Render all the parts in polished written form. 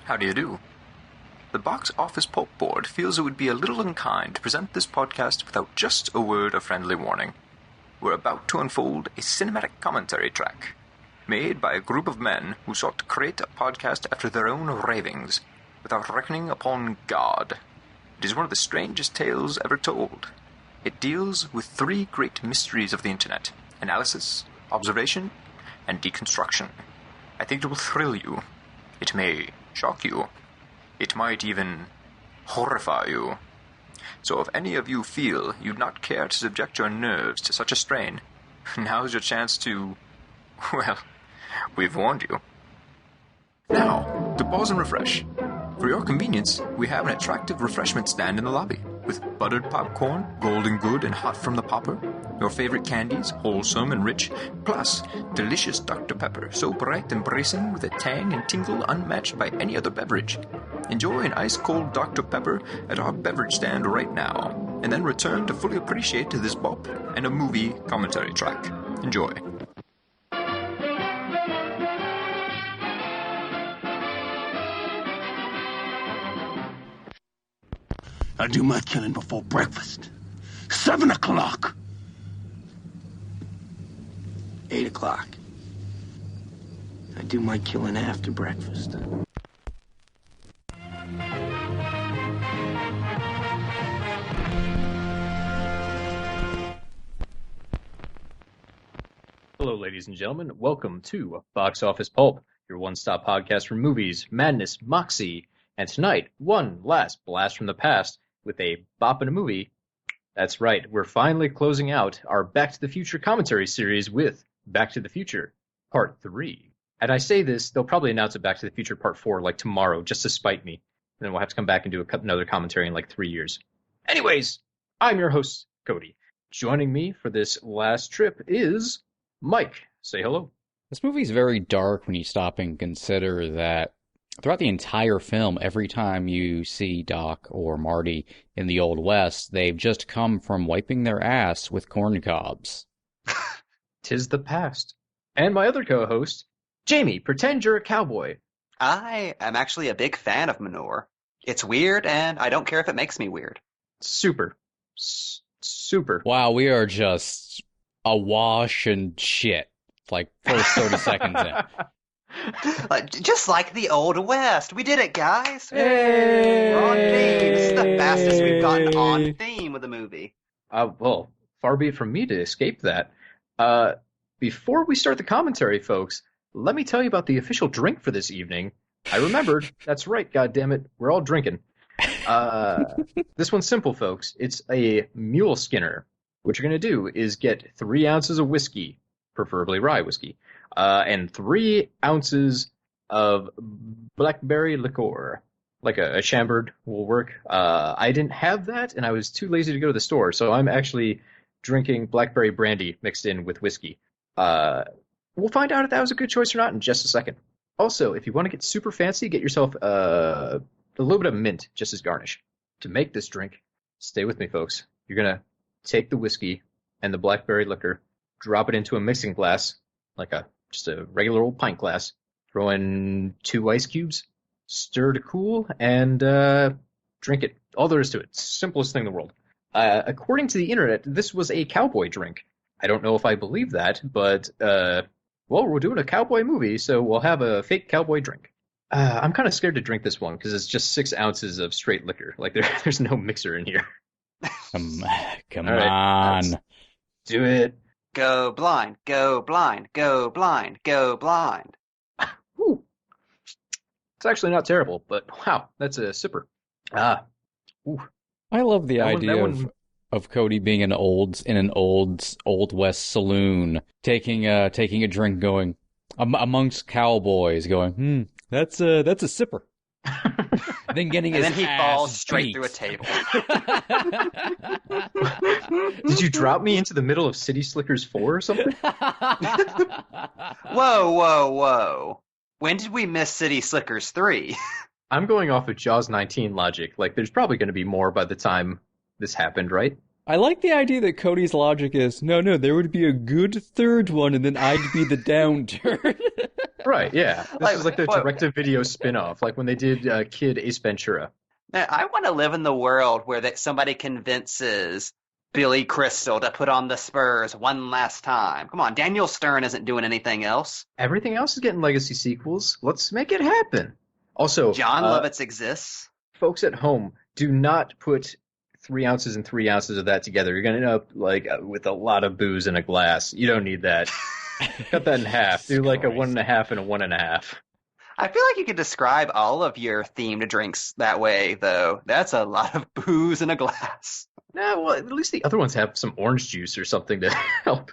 How do you do? The Box Office Pulp Board feels it would be a little unkind to present this podcast without just a word of friendly warning. We're about to unfold a cinematic commentary track, made by a group of men who sought to create a podcast after their own ravings, without reckoning upon God. It is one of the strangest tales ever told. It deals with three great mysteries of the internet: analysis, observation, and deconstruction. I think it will thrill you. It may shock you. It might even horrify you. So if any of you feel you'd not care to subject your nerves to such a strain, now's your chance to... well, we've warned you. Now, to pause and refresh. For your convenience, we have an attractive refreshment stand in the lobby, with buttered popcorn, golden good and hot from the popper, your favorite candies, wholesome and rich, plus delicious Dr. Pepper, so bright and bracing with a tang and tingle unmatched by any other beverage. Enjoy an ice-cold Dr. Pepper at our beverage stand right now, and then return to fully appreciate this bop and a movie commentary track. Enjoy. I do my killing before breakfast. 7 o'clock. 8 o'clock. I do my killing after breakfast. Hello, ladies and gentlemen. Welcome to Box Office Pulp, your one-stop podcast for movies, madness, moxie, and tonight, one last blast from the past with a bop in a movie. That's right, we're finally closing out our Back to the Future commentary series with Back to the Future Part 3. And I say this, they'll probably announce a Back to the Future Part 4 like tomorrow, just to spite me. And then we'll have to come back and do another commentary in like 3 years. Anyways, I'm your host, Cody. Joining me for this last trip is Mike. Say hello. This movie's very dark when you stop and consider that throughout the entire film, every time you see Doc or Marty in the Old West, they've just come from wiping their ass with corn cobs. 'Tis the past. And my other co-host, Jamie, pretend you're a cowboy. I am actually a big fan of manure. It's weird, and I don't care if it makes me weird. Super. Super. Wow, we are just awash in shit. Like, first 30 seconds in. Just like the Old West. We did it, guys. Hey! We're on theme. This is the fastest we've gotten on theme with a movie. Well, far be it from me to escape that. Before we start the commentary, folks, let me tell you about the official drink for this evening. I remembered. That's right, goddammit. We're all drinking. This one's simple, folks. It's a mule skinner. What you're going to do is get 3 ounces of whiskey, preferably rye whiskey, and 3 ounces of blackberry liqueur. Like a Chambord will work. I didn't have that, and I was too lazy to go to the store, so I'm actually drinking blackberry brandy mixed in with whiskey. We'll find out if that was a good choice or not in just a second. Also, if you want to get super fancy, get yourself a little bit of mint just as garnish. To make this drink, stay with me, folks. You're going to take the whiskey and the blackberry liquor, drop it into a mixing glass, like just a regular old pint glass, throw in 2 ice cubes, stir to cool, and drink it. All there is to it. Simplest thing in the world. According to the internet, this was a cowboy drink. I don't know if I believe that, but, well, we're doing a cowboy movie, so we'll have a fake cowboy drink. I'm kind of scared to drink this one, because it's just 6 ounces of straight liquor. Like, there's no mixer in here. Come All on. right, let's do it. Go blind, go blind, go blind, go blind. Whew. It's actually not terrible, but wow, that's a sipper. Ooh. I love the That idea one- of Cody being in an old West saloon, taking a drink, going amongst cowboys, going, that's a sipper. Then getting And his then he ass falls straight beat. through a table. Did you drop me into the middle of City Slickers 4 or something? Whoa, whoa, whoa. When did we miss City Slickers 3? I'm going off of Jaws 19 logic. Like, there's probably going to be more by the time this happened, right? I like the idea that Cody's logic is, no, there would be a good third one, and then I'd be the downturn. Right, yeah. This is like the what- direct-to-video spin-off, like when they did Kid Ace Ventura. Man, I want to live in the world where somebody convinces Billy Crystal to put on the Spurs one last time. Come on, Daniel Stern isn't doing anything else. Everything else is getting legacy sequels. Let's make it happen. Also, John Lovitz exists. folks at home, do not put 3 ounces and 3 ounces of that together. You're going to end up like with a lot of booze in a glass. You don't need that. Cut that in half. Do like a 1.5 and a 1.5. I feel like you could describe all of your themed drinks that way, though. That's a lot of booze in a glass. No, well, at least the other ones have some orange juice or something to help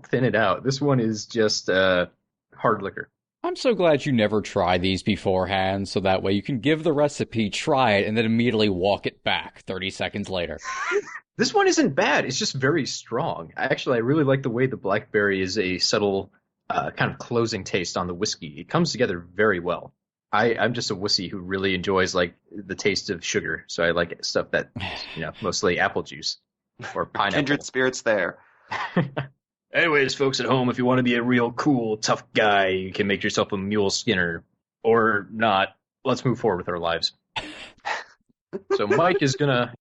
thin it out. This one is just hard liquor. I'm so glad you never tried these beforehand, so that way you can give the recipe, try it, and then immediately walk it back 30 seconds later. This one isn't bad. It's just very strong. I really like the way the blackberry is a subtle kind of closing taste on the whiskey. It comes together very well. I'm just a wussy who really enjoys like the taste of sugar, so I like stuff that, mostly apple juice or pineapple. Kindred spirits there. Anyways, folks at home, if you want to be a real cool, tough guy, you can make yourself a mule skinner. Or not. Let's move forward with our lives. So Mike is going to,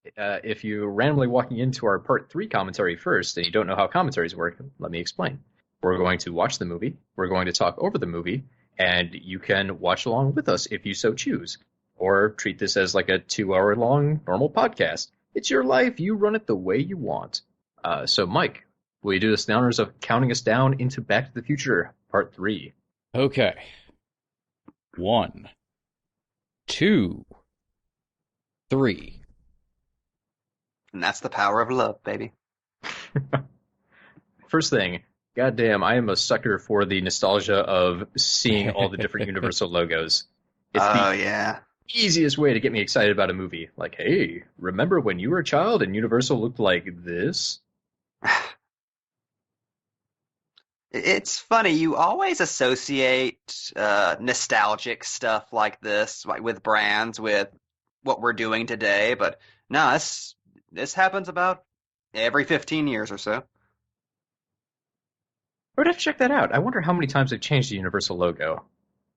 if you're randomly walking into our Part 3 commentary first and you don't know how commentaries work, let me explain. We're going to watch the movie, we're going to talk over the movie, and you can watch along with us if you so choose. Or treat this as like a 2-hour-long normal podcast. It's your life, you run it the way you want. So Mike, will you do us the honors of counting us down into Back to the Future Part 3? Okay. 1, 2, 3. And that's the power of love, baby. First thing, goddamn, I am a sucker for the nostalgia of seeing all the different Universal logos. It's yeah. easiest way to get me excited about a movie. Like, hey, remember when you were a child and Universal looked like this? It's funny, you always associate nostalgic stuff like this, like with brands, with what we're doing today, but no, this happens about every 15 years or so. I would have to check that out. I wonder how many times they've changed the Universal logo.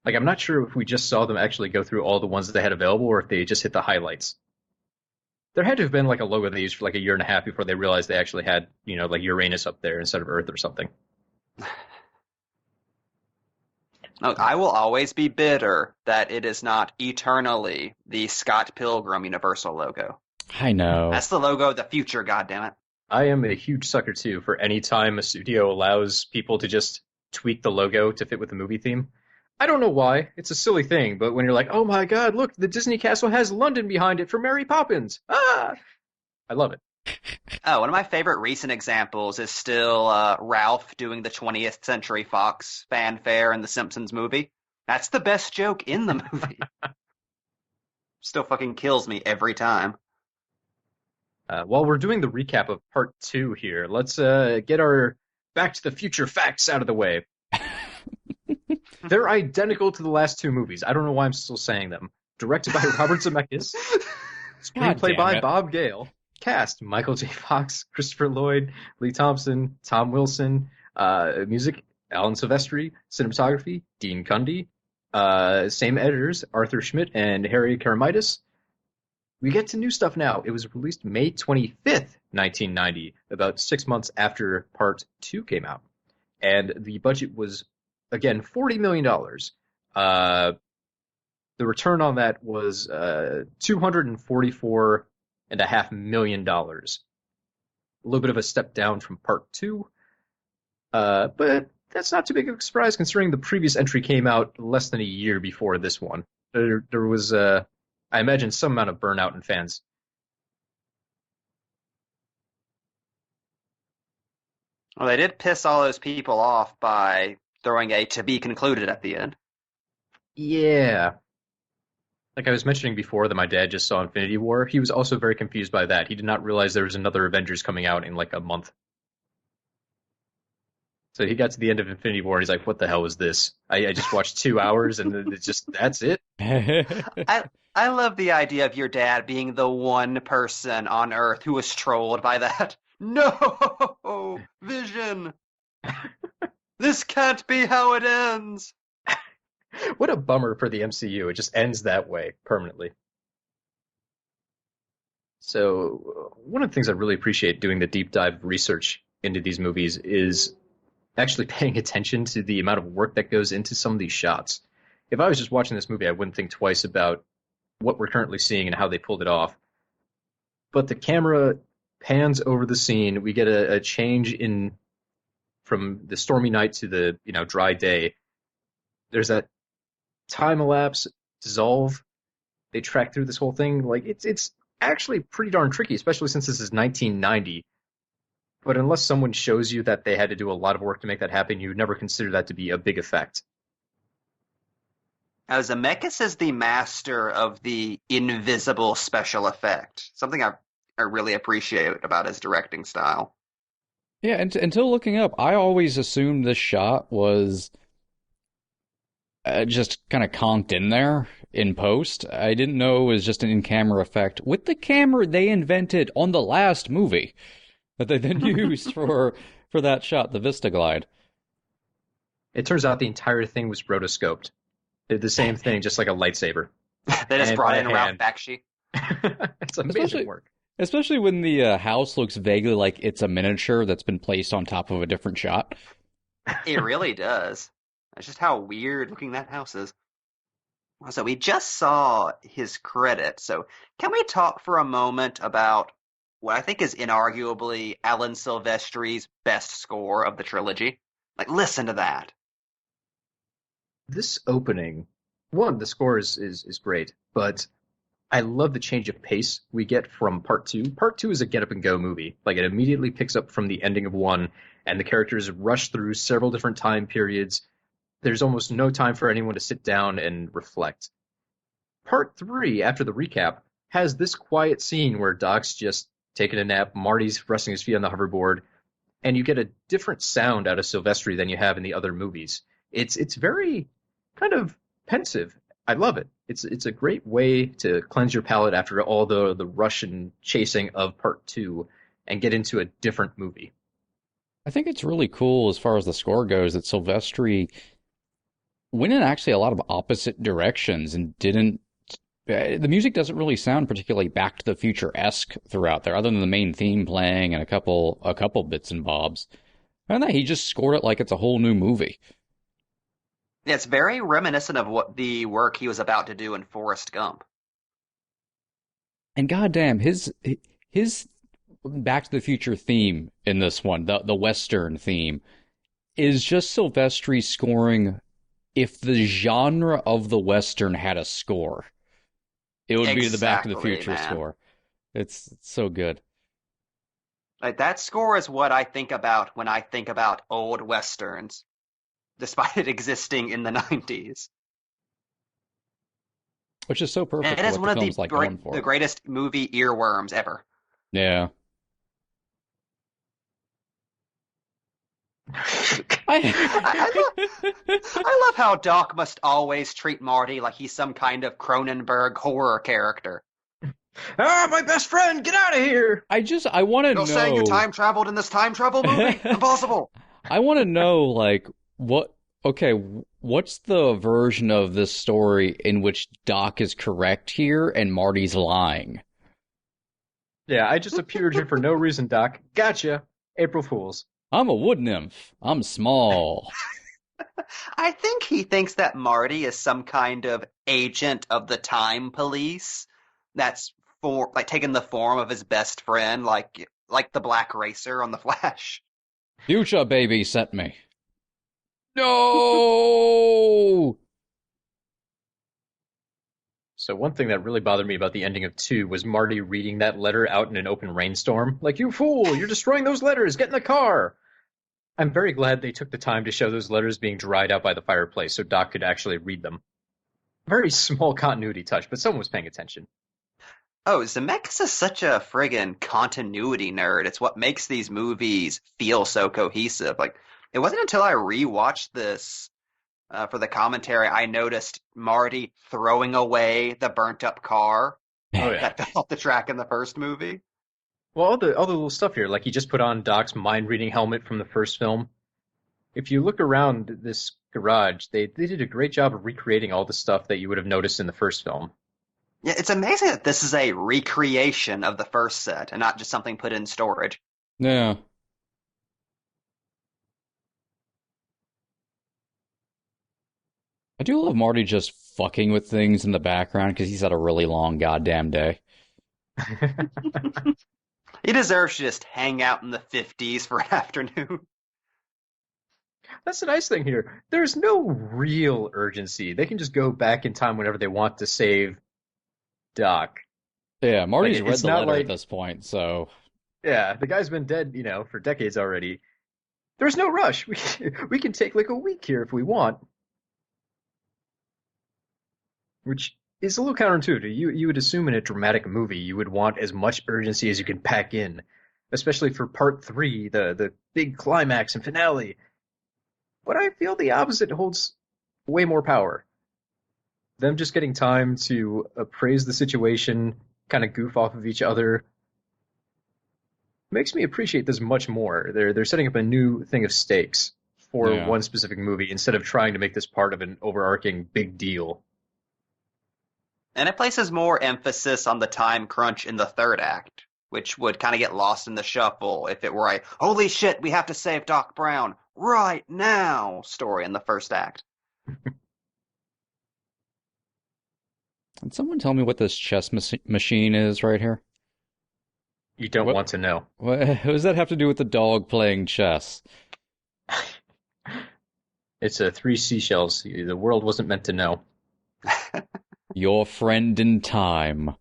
Like, I'm not sure if we just saw them actually go through all the ones that they had available or if they just hit the highlights. There had to have been like a logo they used for like a year and a half before they realized they actually had, like Uranus up there instead of Earth or something. No, I will always be bitter that it is not eternally the Scott Pilgrim Universal logo. I know. That's the logo of the future, goddammit. I am a huge sucker, too, for any time a studio allows people to just tweak the logo to fit with the movie theme. I don't know why. It's a silly thing, but when you're like, oh my god, look, the Disney castle has London behind it for Mary Poppins. Ah! I love it. Oh, one of my favorite recent examples is still Ralph doing the 20th Century Fox fanfare in the Simpsons movie. That's the best joke in the movie. Still fucking kills me every time. While we're doing the recap of Part 2 here, let's get our Back to the Future facts out of the way. They're identical to the last two movies. I don't know why I'm still saying them. Directed by Robert Zemeckis. Screenplay by Bob Gale. Cast: Michael J. Fox, Christopher Lloyd, Lee Thompson, Tom Wilson. Music: Alan Silvestri. Cinematography: Dean Cundy. Same editors: Arthur Schmidt and Harry Karamitis. We get to new stuff now. It was released May 25th, 1990, about 6 months after Part 2 came out. And the budget was, again, $40 million. The return on that was $244.5 million. A little bit of a step down from Part 2. But that's not too big of a surprise considering the previous entry came out less than a year before this one. There was, I imagine, some amount of burnout in fans. Well, they did piss all those people off by throwing a "to be concluded" at the end. Yeah. Like I was mentioning before that my dad just saw Infinity War, he was also very confused by that. He did not realize there was another Avengers coming out in like a month. So he got to the end of Infinity War and he's like, what the hell was this? I just watched 2 hours and it's just, that's it? I love the idea of your dad being the one person on Earth who was trolled by that. No! Vision! This can't be how it ends! What a bummer for the MCU. It just ends that way permanently. So, one of the things I really appreciate doing the deep dive research into these movies is actually paying attention to the amount of work that goes into some of these shots. If I was just watching this movie, I wouldn't think twice about what we're currently seeing and how they pulled it off. But the camera pans over the scene. We get a change in from the stormy night to the dry day. There's that time elapse, dissolve. They track through this whole thing. Like it's actually pretty darn tricky, especially since this is 1990. But unless someone shows you that they had to do a lot of work to make that happen, you would never consider that to be a big effect. Now, Zemeckis is the master of the invisible special effect, something I really appreciate about his directing style. Yeah, and until looking up, I always assumed this shot was just kind of conked in there in post. I didn't know it was just an in-camera effect with the camera they invented on the last movie that they then used for that shot, the Vistaglide. It turns out the entire thing was rotoscoped. They did the same thing, just like a lightsaber. They just And brought by in Ralph hand. Bakshi. It's amazing work. Especially when the house looks vaguely like it's a miniature that's been placed on top of a different shot. It really does. That's just how weird looking that house is. So we just saw his credit. So can we talk for a moment about what I think is inarguably Alan Silvestri's best score of the trilogy? Like, listen to that. This opening, one, the score is great, but I love the change of pace we get from part two. Part two is a get up and go movie. Like, it immediately picks up from the ending of one, and the characters rush through several different time periods. There's almost no time for anyone to sit down and reflect. Part three, after the recap, has this quiet scene where Doc's just taking a nap, Marty's resting his feet on the hoverboard, and you get a different sound out of Silvestri than you have in the other movies. It's very kind of pensive. I love it. It's a great way to cleanse your palate after all the rush and chasing of part two and get into a different movie. I think it's really cool as far as the score goes that Silvestri went in actually a lot of opposite directions and didn't. The music doesn't really sound particularly Back to the Future-esque throughout there, other than the main theme playing and a couple bits and bobs. And that he just scored it like it's a whole new movie. Yeah, it's very reminiscent of what the work he was about to do in Forrest Gump. And goddamn, his Back to the Future theme in this one, the Western theme, is just Silvestri scoring. If the genre of the Western had a score, it would be the Back to the Future score. It's so good. Like, that score is what I think about when I think about old Westerns, despite it existing in the 90s. Which is so perfect. And it is for what one the of film's going for. the greatest movie earworms ever. Yeah. I love how Doc must always treat Marty like he's some kind of Cronenberg horror character. Ah, my best friend, get out of here! I want to know. You're saying you time traveled in this time travel movie? Impossible! I want to know, like, what's the version of this story in which Doc is correct here and Marty's lying? Yeah, I just appeared here for no reason, Doc. Gotcha. April Fools. I'm a wood nymph. I'm small. I think he thinks that Marty is some kind of agent of the time police that's taking the form of his best friend, like the Black Racer on The Flash. Future baby sent me. No! So one thing that really bothered me about the ending of 2 was Marty reading that letter out in an open rainstorm. Like, you fool, you're destroying those letters, get in the car! I'm very glad they took the time to show those letters being dried out by the fireplace so Doc could actually read them. Very small continuity touch, but someone was paying attention. Oh, Zemeckis is such a friggin' continuity nerd. It's what makes these movies feel so cohesive. Like, it wasn't until I rewatched this for the commentary, I noticed Marty throwing away the burnt-up car that fell off the track in the first movie. Well, all the little stuff here, like he just put on Doc's mind-reading helmet from the first film. If you look around this garage, they did a great job of recreating all the stuff that you would have noticed in the first film. Yeah, it's amazing that this is a recreation of the first set and not just something put in storage. Yeah. I do love Marty just fucking with things in the background because he's had a really long goddamn day. He deserves to just hang out in the 50s for an afternoon. That's the nice thing here. There's no real urgency. They can just go back in time whenever they want to save Doc. Yeah, Marty's Like, read it's the not letter like- at this point, so Yeah, the guy's been dead, for decades already. There's no rush. We can take like a week here if we want. Which is a little counterintuitive. You would assume in a dramatic movie you would want as much urgency as you can pack in, especially for part 3, the big climax and finale. But I feel the opposite holds way more power. Them just getting time to appraise the situation, kind of goof off of each other, makes me appreciate this much more. They're setting up a new thing of stakes for Yeah. one specific movie instead of trying to make this part of an overarching big deal. And it places more emphasis on the time crunch in the third act, which would kind of get lost in the shuffle if it were a holy shit, we have to save Doc Brown right now story in the first act. can someone tell me what this chess machine is right here? You don't What? want to know. What does that have to do with the dog playing chess? It's 3 seashells. The world wasn't meant to know. Your friend in time.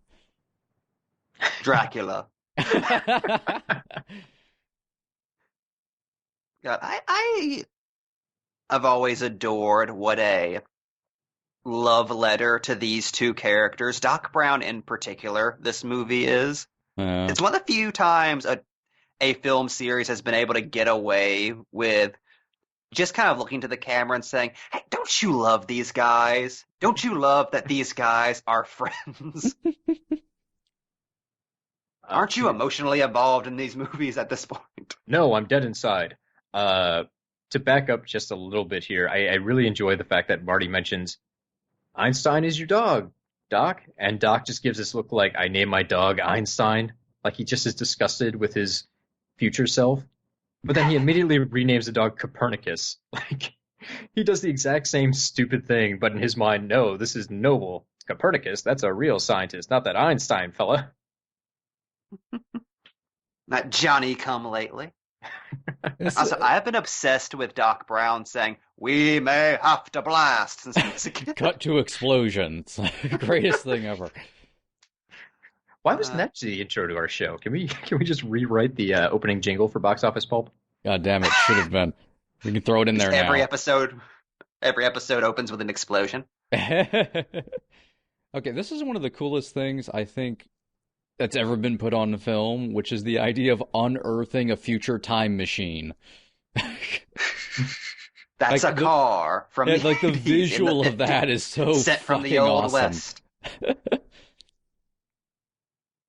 Dracula. God, I have always adored what a love letter to these two characters, Doc Brown in particular, this movie is. It's one of the few times a film series has been able to get away with just kind of looking to the camera and saying, hey, don't you love these guys? Don't you love that these guys are friends? Aren't you emotionally involved in these movies at this point? No, I'm dead inside. To back up just a little bit here, I really enjoy the fact that Marty mentions Einstein is your dog, Doc, and Doc just gives this look like I named my dog Einstein, like he just is disgusted with his future self. But then he immediately renames the dog Copernicus. Like he does the exact same stupid thing, but in his mind, no, this is noble. Copernicus, that's a real scientist, not that Einstein fella. Not Johnny come lately. It's- Also, I have been obsessed with Doc Brown saying, we may have to blast since he was a kid. Cut to explosions. Greatest thing ever. Why wasn't that the intro to our show? Can we just rewrite the opening jingle for Box Office Pulp? God damn it, should have been. We can throw it in there now. Every episode opens with an explosion. Okay, this is one of the coolest things I think that's ever been put on film, which is the idea of unearthing a future time machine. That's Like a the- car from Yeah, the like the 80s in visual of that is so set from the fucking old awesome. west.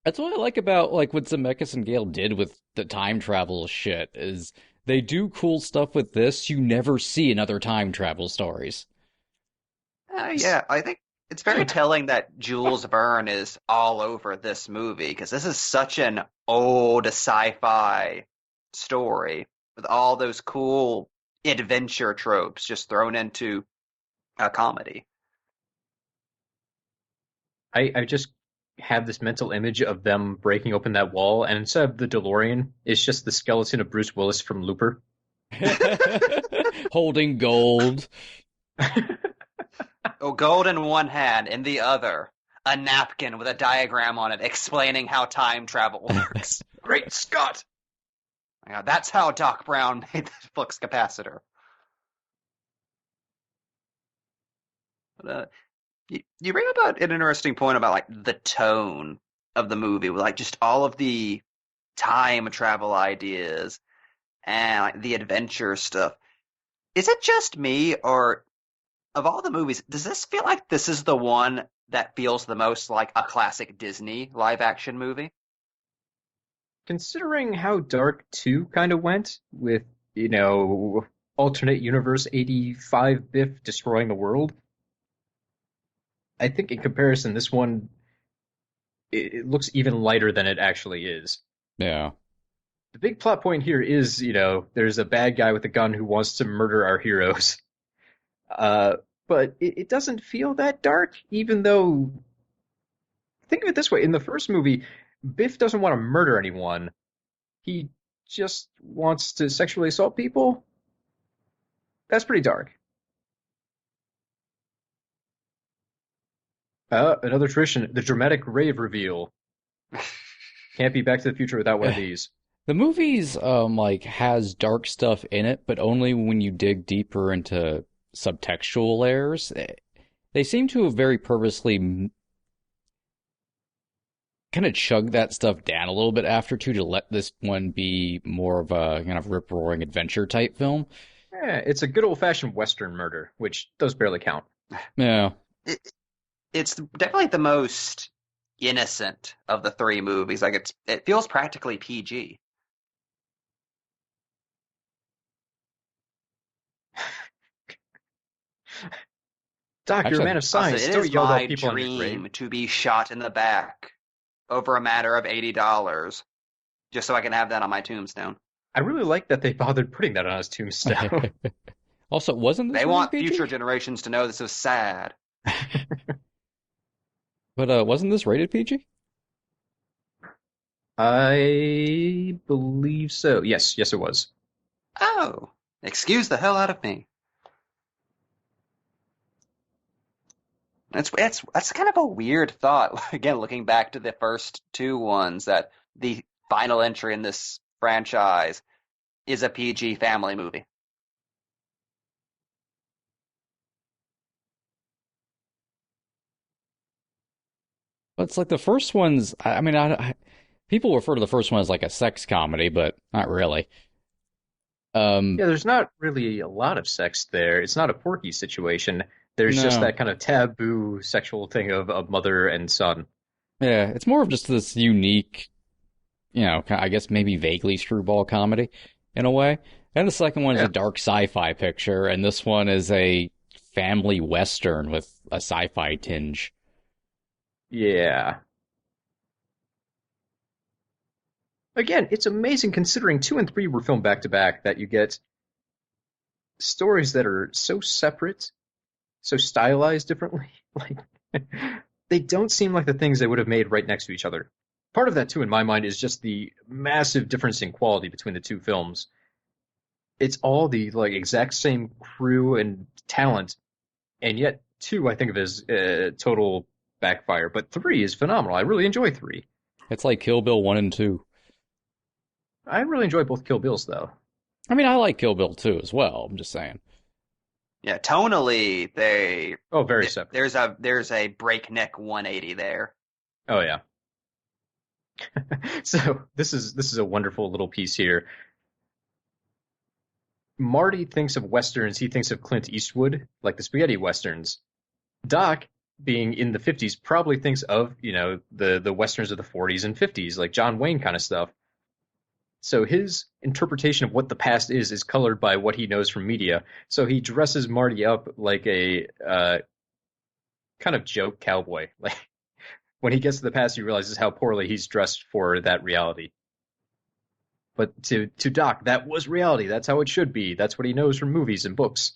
That's what I like about like what Zemeckis and Gale did with the time travel shit is they do cool stuff with this you never see in other time travel stories. Yeah, I think it's very telling that Jules Verne is all over this movie because this is such an old sci-fi story with all those cool adventure tropes just thrown into a comedy. I just have this mental image of them breaking open that wall, and instead of the DeLorean, it's just the skeleton of Bruce Willis from Looper. Holding gold. Oh, gold in one hand, in the other, a napkin with a diagram on it explaining how time travel works. Great Scott! Yeah, that's how Doc Brown made the flux capacitor. But, you bring up an interesting point about like the tone of the movie, with like just all of the time travel ideas and like the adventure stuff. Is it just me, or of all the movies, does this feel like this is the one that feels the most like a classic Disney live action movie? Considering how dark 2 kind of went, with, alternate universe 85 Biff destroying the world. I think in comparison, this one, it looks even lighter than it actually is. Yeah. The big plot point here is, there's a bad guy with a gun who wants to murder our heroes. But it doesn't feel that dark, even though, think of it this way, in the first movie, Biff doesn't want to murder anyone. He just wants to sexually assault people. That's pretty dark. Another tradition, the dramatic rave reveal. Can't be Back to the Future without one of these. The movie's has dark stuff in it, but only when you dig deeper into subtextual layers. They seem to have very purposely kind of chugged that stuff down a little bit after to let this one be more of a kind of rip-roaring adventure type film. Yeah, it's a good old-fashioned Western murder, which does barely count. Yeah. It's definitely the most innocent of the three movies. Like it feels practically PG. Doc, you're a man of science. Also, it is my dream to be shot in the back over a matter of $80, just so I can have that on my tombstone. I really like that they bothered putting that on his tombstone. Also, wasn't this They want PG? future generations to know this is sad. But wasn't this rated PG? I believe so. Yes, it was. Oh, excuse the hell out of me. That's kind of a weird thought. Again, looking back to the first two ones, that the final entry in this franchise is a PG family movie. But it's like the first one's. I mean, people refer to the first one as like a sex comedy, but not really. Yeah, there's not really a lot of sex there. It's not a Porky situation. There's just that kind of taboo sexual thing of mother and son. Yeah, it's more of just this unique, I guess maybe vaguely screwball comedy in a way. And the second one is a dark sci-fi picture, and this one is a family western with a sci-fi tinge. Yeah. Again, it's amazing considering 2 and 3 were filmed back to back that you get stories that are so separate, so stylized differently. Like, they don't seem like the things they would have made right next to each other. Part of that, too, in my mind, is just the massive difference in quality between the two films. It's all the exact same crew and talent, and yet 2 I think of as total backfire, but 3 is phenomenal. I really enjoy 3. It's like Kill Bill 1 and 2. I really enjoy both Kill Bills, though. I mean, I like Kill Bill 2 as well, I'm just saying. Yeah, tonally, very separate. There's a breakneck 180 there. Oh, yeah. So, this is a wonderful little piece here. Marty thinks of Westerns, he thinks of Clint Eastwood, like the spaghetti Westerns. Doc, being in the 50s, probably thinks of, the Westerns of the 40s and 50s, like John Wayne kind of stuff. So his interpretation of what the past is colored by what he knows from media. So he dresses Marty up like a kind of joke cowboy. Like when he gets to the past, he realizes how poorly he's dressed for that reality. But to Doc, that was reality. That's how it should be. That's what he knows from movies and books.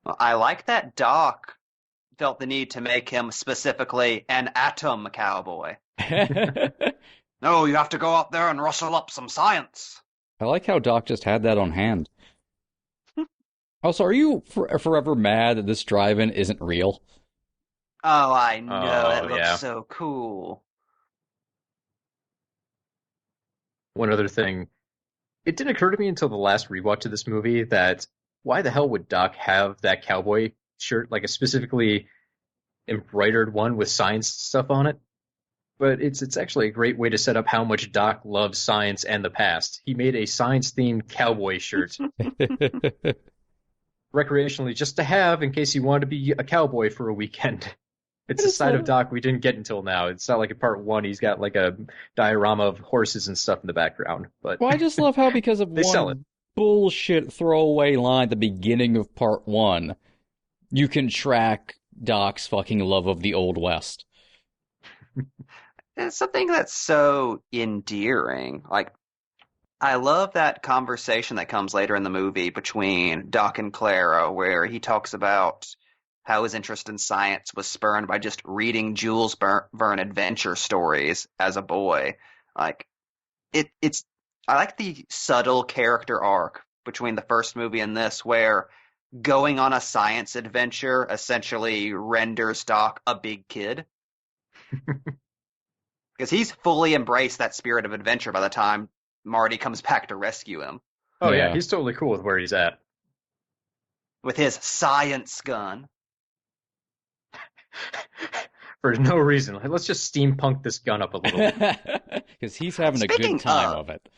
Well, I like that Doc felt the need to make him specifically an atom cowboy. No, you have to go out there and rustle up some science. I like how Doc just had that on hand. Also, are you forever mad that this drive-in isn't real? Oh, I know. It looks so cool. One other thing. It didn't occur to me until the last rewatch of this movie that why the hell would Doc have that cowboy shirt, like a specifically embroidered one with science stuff on it? But it's actually a great way to set up how much Doc loves science and the past. He made a science-themed cowboy shirt. Recreationally, just to have in case he wanted to be a cowboy for a weekend. It's a side of Doc we didn't get until now. It's not like in part 1 he's got like a diorama of horses and stuff in the background. But well, I just love how because of they sell it. bullshit throwaway line at the beginning of part 1, you can track Doc's fucking love of the Old West. It's something that's so endearing. Like, I love that conversation that comes later in the movie between Doc and Clara, where he talks about how his interest in science was spurred by just reading Jules Verne adventure stories as a boy. Like, it's I like the subtle character arc between the first movie and this, where going on a science adventure essentially renders Doc a big kid. Because he's fully embraced that spirit of adventure by the time Marty comes back to rescue him. Oh yeah, Yeah. he's totally cool with where he's at. With his science gun. For no reason. Like, let's just steampunk this gun up a little bit. Because he's having a Speaking good time of- of it.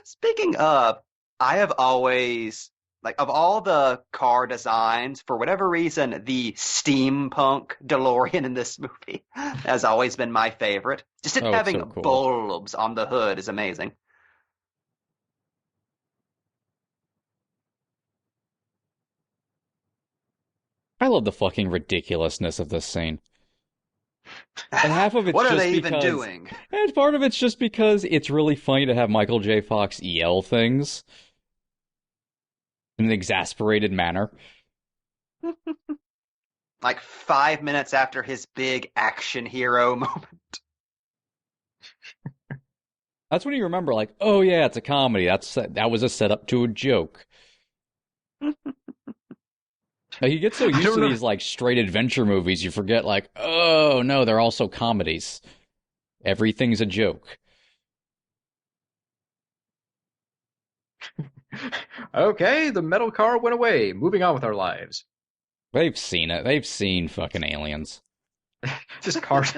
Speaking of, I have always, like, of all the car designs, for whatever reason, the steampunk DeLorean in this movie has always been my favorite. Just it Oh, it's having so cool. bulbs on the hood is amazing. I love the fucking ridiculousness of this scene. And half of it's What are just they even because- doing? And part of it's just because it's really funny to have Michael J. Fox yell things in an exasperated manner. Like 5 minutes after his big action hero moment. That's when you remember, like, oh yeah, it's a comedy. That was a setup to a joke. Like, you get so used to these like straight adventure movies, you forget, like, oh no, they're also comedies. Everything's a joke. Okay, the metal car went away. Moving on with our lives. They've seen it. They've seen fucking aliens. Just cars.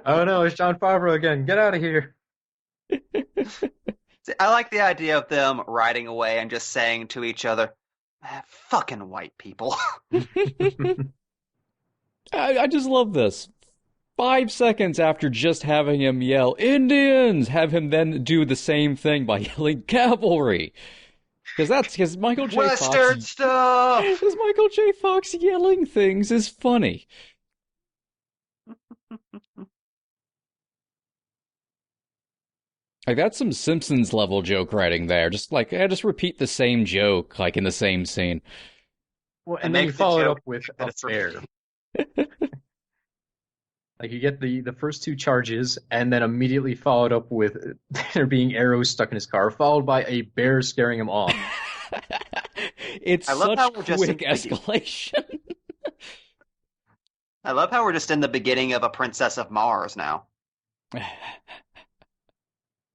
Oh no, it's John Favreau again. Get out of here. See, I like the idea of them riding away and just saying to each other, "Ah, fucking white people." I just love this. 5 seconds after just having him yell, Indians! Have him then do the same thing by yelling cavalry. Because Michael J. Western Fox. stuff! Because Michael J. Fox yelling things is funny. Like, that's some Simpsons level joke writing there. Just like, just repeat the same joke, like in the same scene. Well, And and then make you the follow it joke up with that a it's bear. repeated. Like, you get the first 2 charges, and then immediately followed up with there being arrows stuck in his car, followed by a bear scaring him off. It's I love how such we're just quick in- escalation. I love how we're just in the beginning of A Princess of Mars now.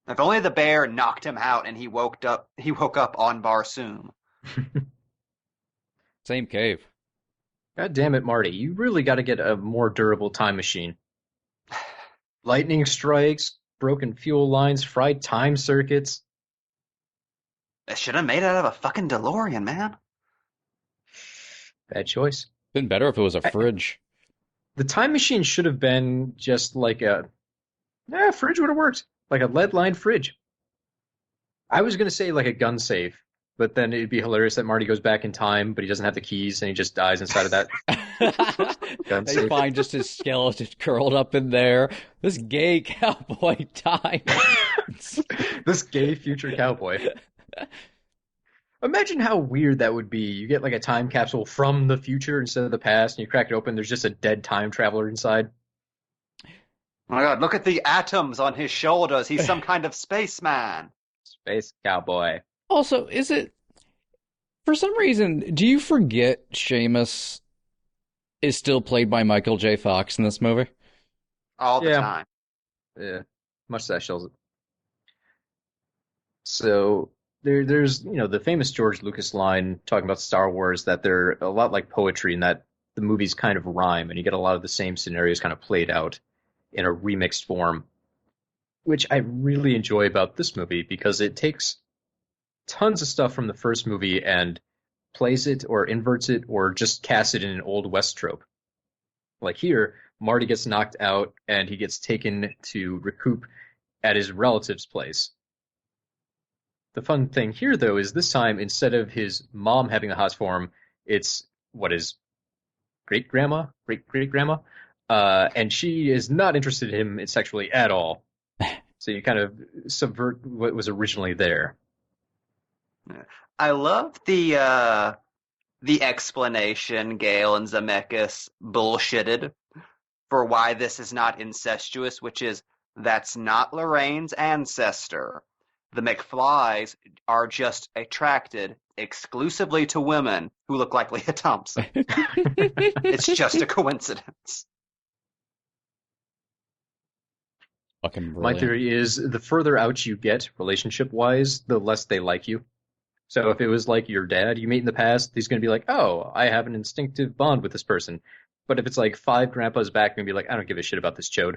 If only the bear knocked him out and he woke up on Barsoom. Same cave. God damn it, Marty. You really got to get a more durable time machine. Lightning strikes, broken fuel lines, fried time circuits. They should have made it out of a fucking DeLorean, man. Bad choice. Been better if it was a fridge. The time machine should have been just like a... fridge would have worked. Like a lead-lined fridge. I was going to say like a gun safe, but then it'd be hilarious that Marty goes back in time, but he doesn't have the keys, and he just dies inside of that. Gun They safe. find just his skeleton curled up in there. This gay cowboy died. This gay future cowboy. Imagine how weird that would be. You get like a time capsule from the future instead of the past, and you crack it open, there's just a dead time traveler inside. Oh my god, look at the atoms on his shoulders. He's some kind of spaceman. Space cowboy. Also, is it for some reason? Do you forget Seamus is still played by Michael J. Fox in this movie? All the Yeah. time. Yeah, mustache shows it. So there's the famous George Lucas line talking about Star Wars that they're a lot like poetry in that the movies kind of rhyme and you get a lot of the same scenarios kind of played out in a remixed form, which I really enjoy about this movie because it takes tons of stuff from the first movie and plays it or inverts it or just casts it in an Old West trope. Like here, Marty gets knocked out and he gets taken to recoup at his relative's place. The fun thing here, though, is this time, instead of his mom having the hots for him, it's what is great-great-grandma, and she is not interested in him sexually at all. So you kind of subvert what was originally there. I love the explanation Gale and Zemeckis bullshitted for why this is not incestuous, which is that's not Lorraine's ancestor. The McFlys are just attracted exclusively to women who look like Leah Thompson. It's just a coincidence. Fucking My brilliant. theory is the further out you get relationship-wise, the less they like you. So if it was like your dad you meet in the past, he's going to be like, oh, I have an instinctive bond with this person. But if it's like 5 grandpas back, you're going to be like, I don't give a shit about this chode.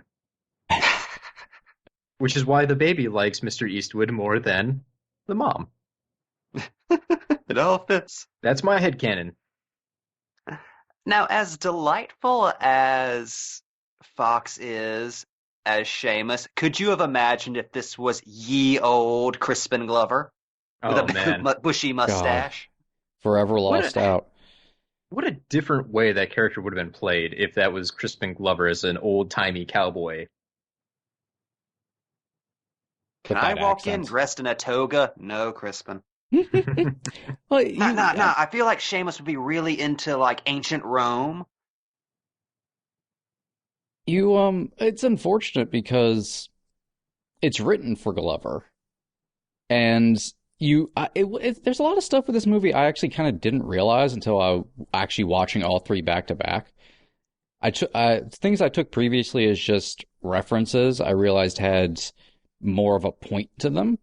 Which is why the baby likes Mr. Eastwood more than the mom. It all fits. That's my headcanon. Now, as delightful as Fox is as Seamus, could you have imagined if this was ye old Crispin Glover with Oh, a man. bushy mustache? Forever lost out. What a different way that character would have been played if that was Crispin Glover as an old-timey cowboy. Can With I that walk accent. in dressed in a toga? No, Crispin. Well, you- No. I feel like Seamus would be really into like ancient Rome. It's unfortunate because it's written for Glover, and there's a lot of stuff with this movie I actually kind of didn't realize until I actually watching all 3 back to back. Things I took previously as just references, I realized had more of a point to them,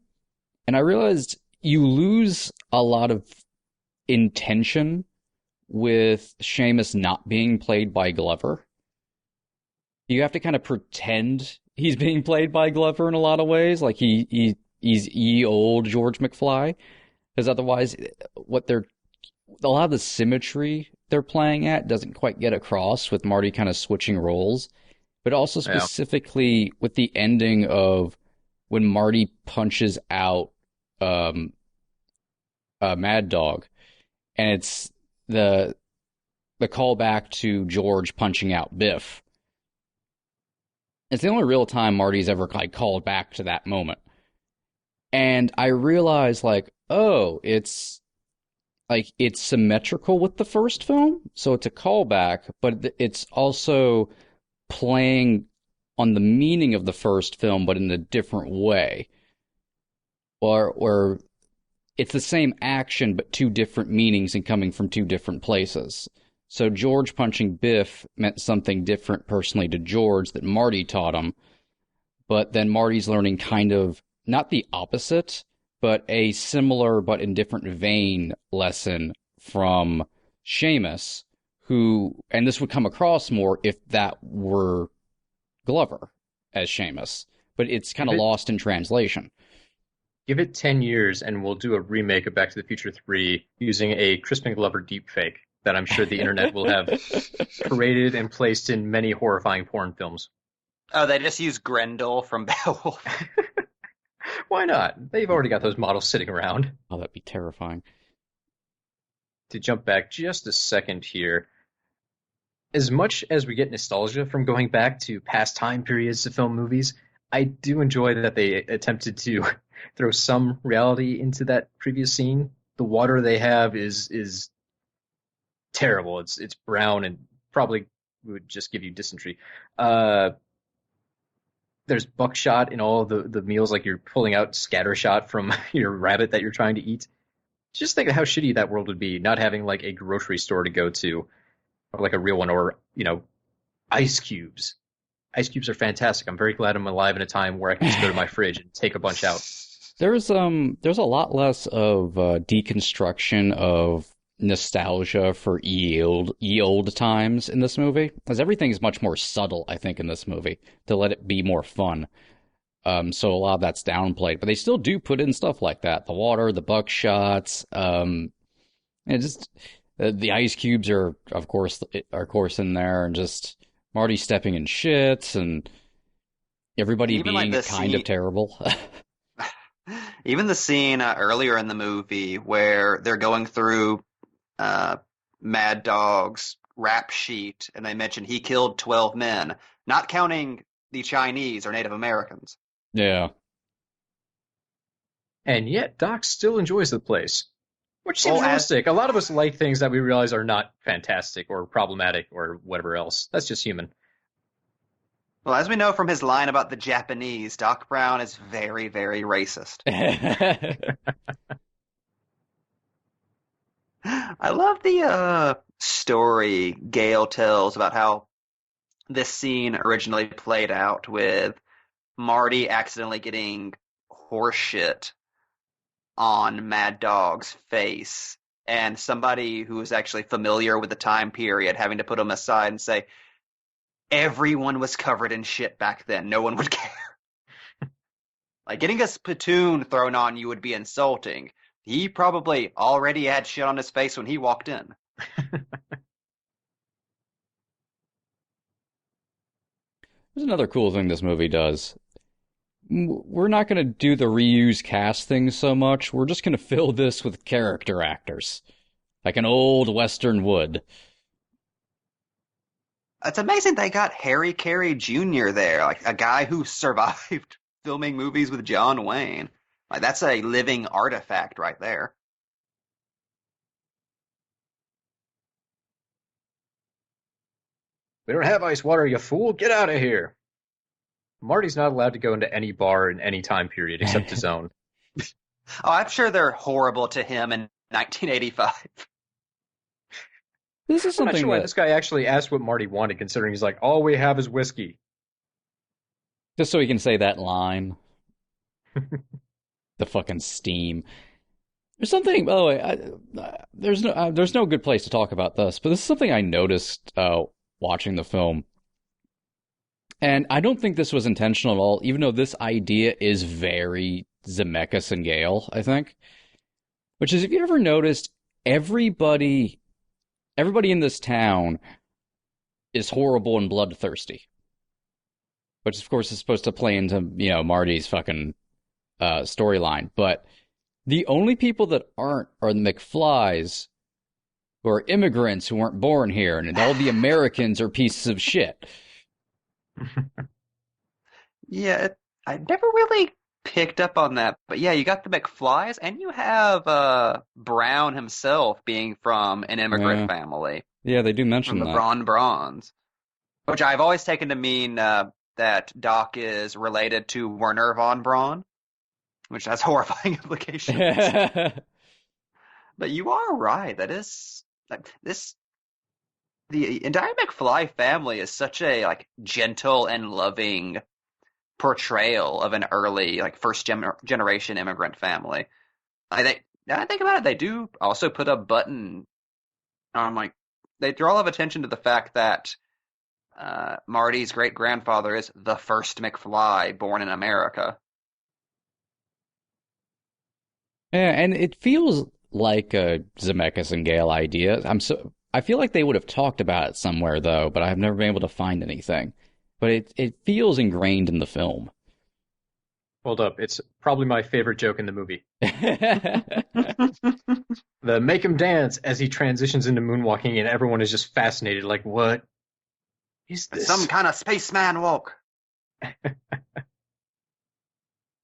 and I realized you lose a lot of intention with Seamus not being played by Glover. You have to kind of pretend he's being played by Glover in a lot of ways, like he's old George McFly, because otherwise, a lot of the symmetry they're playing at doesn't quite get across with Marty kind of switching roles, but also Yeah. specifically with the ending of when Marty punches out Mad Dog, and it's the callback to George punching out Biff. It's the only real time Marty's ever like called back to that moment. And I realized like, oh, it's symmetrical with the first film, so it's a callback, but it's also playing on the meaning of the first film, but in a different way. Or it's the same action, but 2 different meanings and coming from 2 different places. So George punching Biff meant something different personally to George that Marty taught him, but then Marty's learning kind of not the opposite, but a similar but in different vein lesson from Seamus, and this would come across more if that were Glover as Seamus, but it's kind of lost in translation. Give it 10 years and we'll do a remake of Back to the Future 3 using a Crispin Glover deepfake that I'm sure the internet will have paraded and placed in many horrifying porn films. Oh, they just use Grendel from Beowulf. Why not? They've already got those models sitting around. Oh, that'd be terrifying. To jump back just a second here, as much as we get nostalgia from going back to past time periods to film movies, I do enjoy that they attempted to throw some reality into that previous scene. The water they have is terrible. It's brown and probably would just give you dysentery. There's buckshot in all the meals, like you're pulling out scattershot from your rabbit that you're trying to eat. Just think of how shitty that world would be, not having like a grocery store to go to, or like a real one, or ice cubes. Ice cubes are fantastic. I'm very glad I'm alive in a time where I can just go to my fridge and take a bunch out. There's a lot less of deconstruction of nostalgia for ye old times in this movie, because everything is much more subtle, I think, in this movie to let it be more fun. So a lot of that's downplayed, but they still do put in stuff like that: the water, the buckshots, and just the ice cubes are of course in there, and just Marty stepping in shit and everybody Even, like, being the kind of terrible. Even the scene earlier in the movie where they're going through uh, Mad Dog's rap sheet, and they mention he killed 12 men, not counting the Chinese or Native Americans. Yeah. And yet, Doc still enjoys the place, which seems Well, as realistic. A lot of us like things that we realize are not fantastic or problematic or whatever else. That's just human. well, as we know from his line about the Japanese, Doc Brown is very, very racist. I love the story Gale tells about how this scene originally played out with Marty accidentally getting horseshit on Mad Dog's face, and somebody who was actually familiar with the time period having to put him aside and say, everyone was covered in shit back then. No one would care. Like, getting a spittoon thrown on you would be insulting. He probably already had shit on his face when he walked in. There's another cool thing this movie does. We're not going to do the reuse cast thing so much. We're just going to fill this with character actors, like an old Western would. It's amazing they got Harry Carey Jr. there, like a guy who survived filming movies with John Wayne. Like, that's a living artifact right there. We don't have ice water, you fool. Get out of here. Marty's not allowed to go into any bar in any time period except his own. Oh, I'm sure they're horrible to him in 1985. This is I'm not something sure why that, this guy actually asked what Marty wanted, considering he's like, all we have is whiskey. just so he can say that line. The fucking steam. There's something. By the way, there's no good place to talk about this, but this is something I noticed watching the film, and I don't think this was intentional at all. Even though this idea is very Zemeckis and Gale, I think. Which is, if you ever noticed, everybody in this town is horrible and bloodthirsty, which of course is supposed to play into Marty's fucking storyline, but the only people that aren't are the McFlys, who are immigrants who weren't born here, and all the Americans are pieces of shit. Yeah, I never really picked up on that, but yeah, you got the McFlys, and you have Brown himself being from an immigrant family, Yeah, they do mention from the that. Braun Brauns, which I've always taken to mean that Doc is related to Werner von Braun, which has horrifying implications. But you are right. That is like this. The entire McFly family is such a gentle and loving portrayal of an early first generation immigrant family. Now I think about it, they do also put a button on they draw a lot of attention to the fact that Marty's great grandfather is the first McFly born in America. Yeah, and it feels like a Zemeckis and Gale idea. I feel like they would have talked about it somewhere though, but I've never been able to find anything. But it feels ingrained in the film. Hold up, it's probably my favorite joke in the movie. The make him dance as he transitions into moonwalking, and everyone is just fascinated, like, what is this? Some kind of spaceman walk.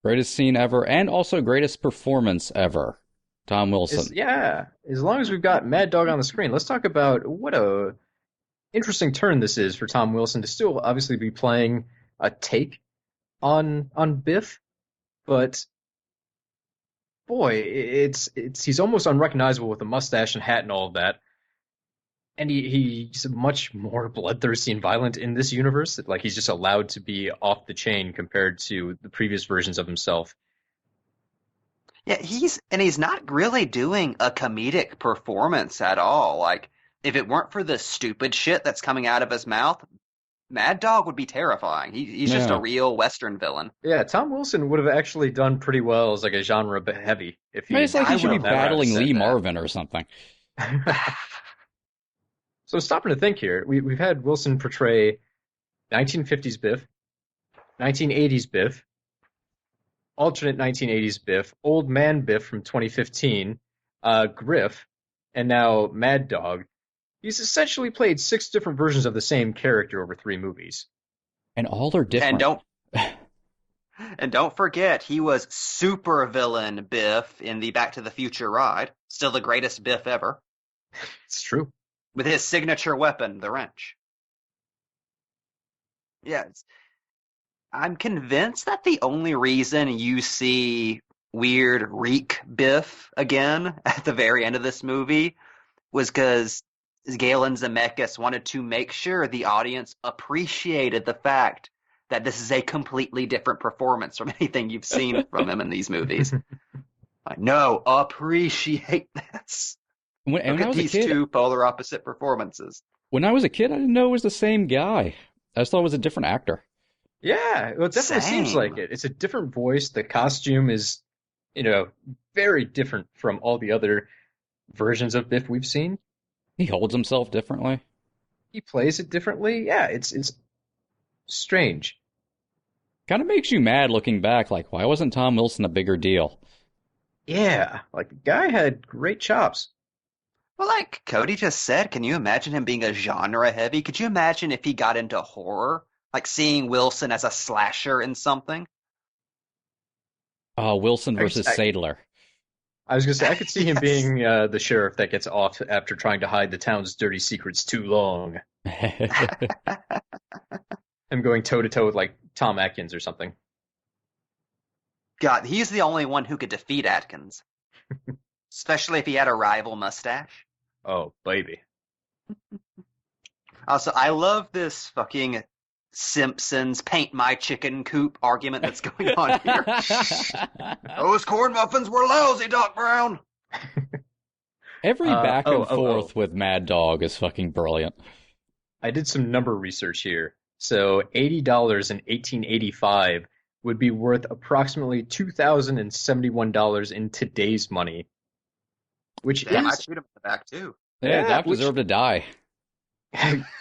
Greatest scene ever, and also greatest performance ever. Tom Wilson. Yeah, as long as we've got Mad Dog on the screen, let's talk about what a interesting turn this is for Tom Wilson to still obviously be playing a take on Biff, but boy, it's he's almost unrecognizable with the mustache and hat and all of that. And he's much more bloodthirsty and violent in this universe. Like, he's just allowed to be off the chain compared to the previous versions of himself. Yeah, he's not really doing a comedic performance at all. Like, if it weren't for the stupid shit that's coming out of his mouth, Mad Dog would be terrifying. He's just a real Western villain. Yeah, Tom Wilson would have actually done pretty well as like a genre heavy if he. It's like he should be never battling said Lee that. Marvin or something. So stopping to think here, we've had Wilson portray 1950s Biff, 1980s Biff, alternate 1980s Biff, Old Man Biff from 2015, Griff, and now Mad Dog. He's essentially played 6 different versions of the same character over 3 movies. And all are different. And don't forget, he was super villain Biff in the Back to the Future ride. Still the greatest Biff ever. It's true. With his signature weapon, the wrench. Yes. I'm convinced that the only reason you see weird Reek Biff again at the very end of this movie was because Galen Zemeckis wanted to make sure the audience appreciated the fact that this is a completely different performance from anything you've seen from him in these movies. No, appreciate this. Look at these 2 polar opposite performances. When I was a kid, I didn't know it was the same guy. I just thought it was a different actor. Yeah, well, it definitely seems like it. It's a different voice. The costume is, very different from all the other versions of Biff we've seen. He holds himself differently. He plays it differently. Yeah, it's strange. Kind of makes you mad looking back, like, why wasn't Tom Wilson a bigger deal? Yeah, like, the guy had great chops. Well, like Cody just said, can you imagine him being a genre heavy? Could you imagine if he got into horror? Like seeing Wilson as a slasher in something? Wilson versus Sadler. I was going to say, I could see him being the sheriff that gets off after trying to hide the town's dirty secrets too long. Him going toe-to-toe with, like, Tom Atkins or something. God, he's the only one who could defeat Atkins. Especially if he had a rival mustache. Oh, baby. Also, I love this fucking Simpsons paint my chicken coop argument that's going on here. Those corn muffins were lousy, Doc Brown. Every back and forth with Mad Dog is fucking brilliant. I did some number research here. So $80 in 1885 would be worth approximately $2,071 in today's money. Which Damn, is... I'd shoot him in the back, too. Yeah, Doc deserved to die.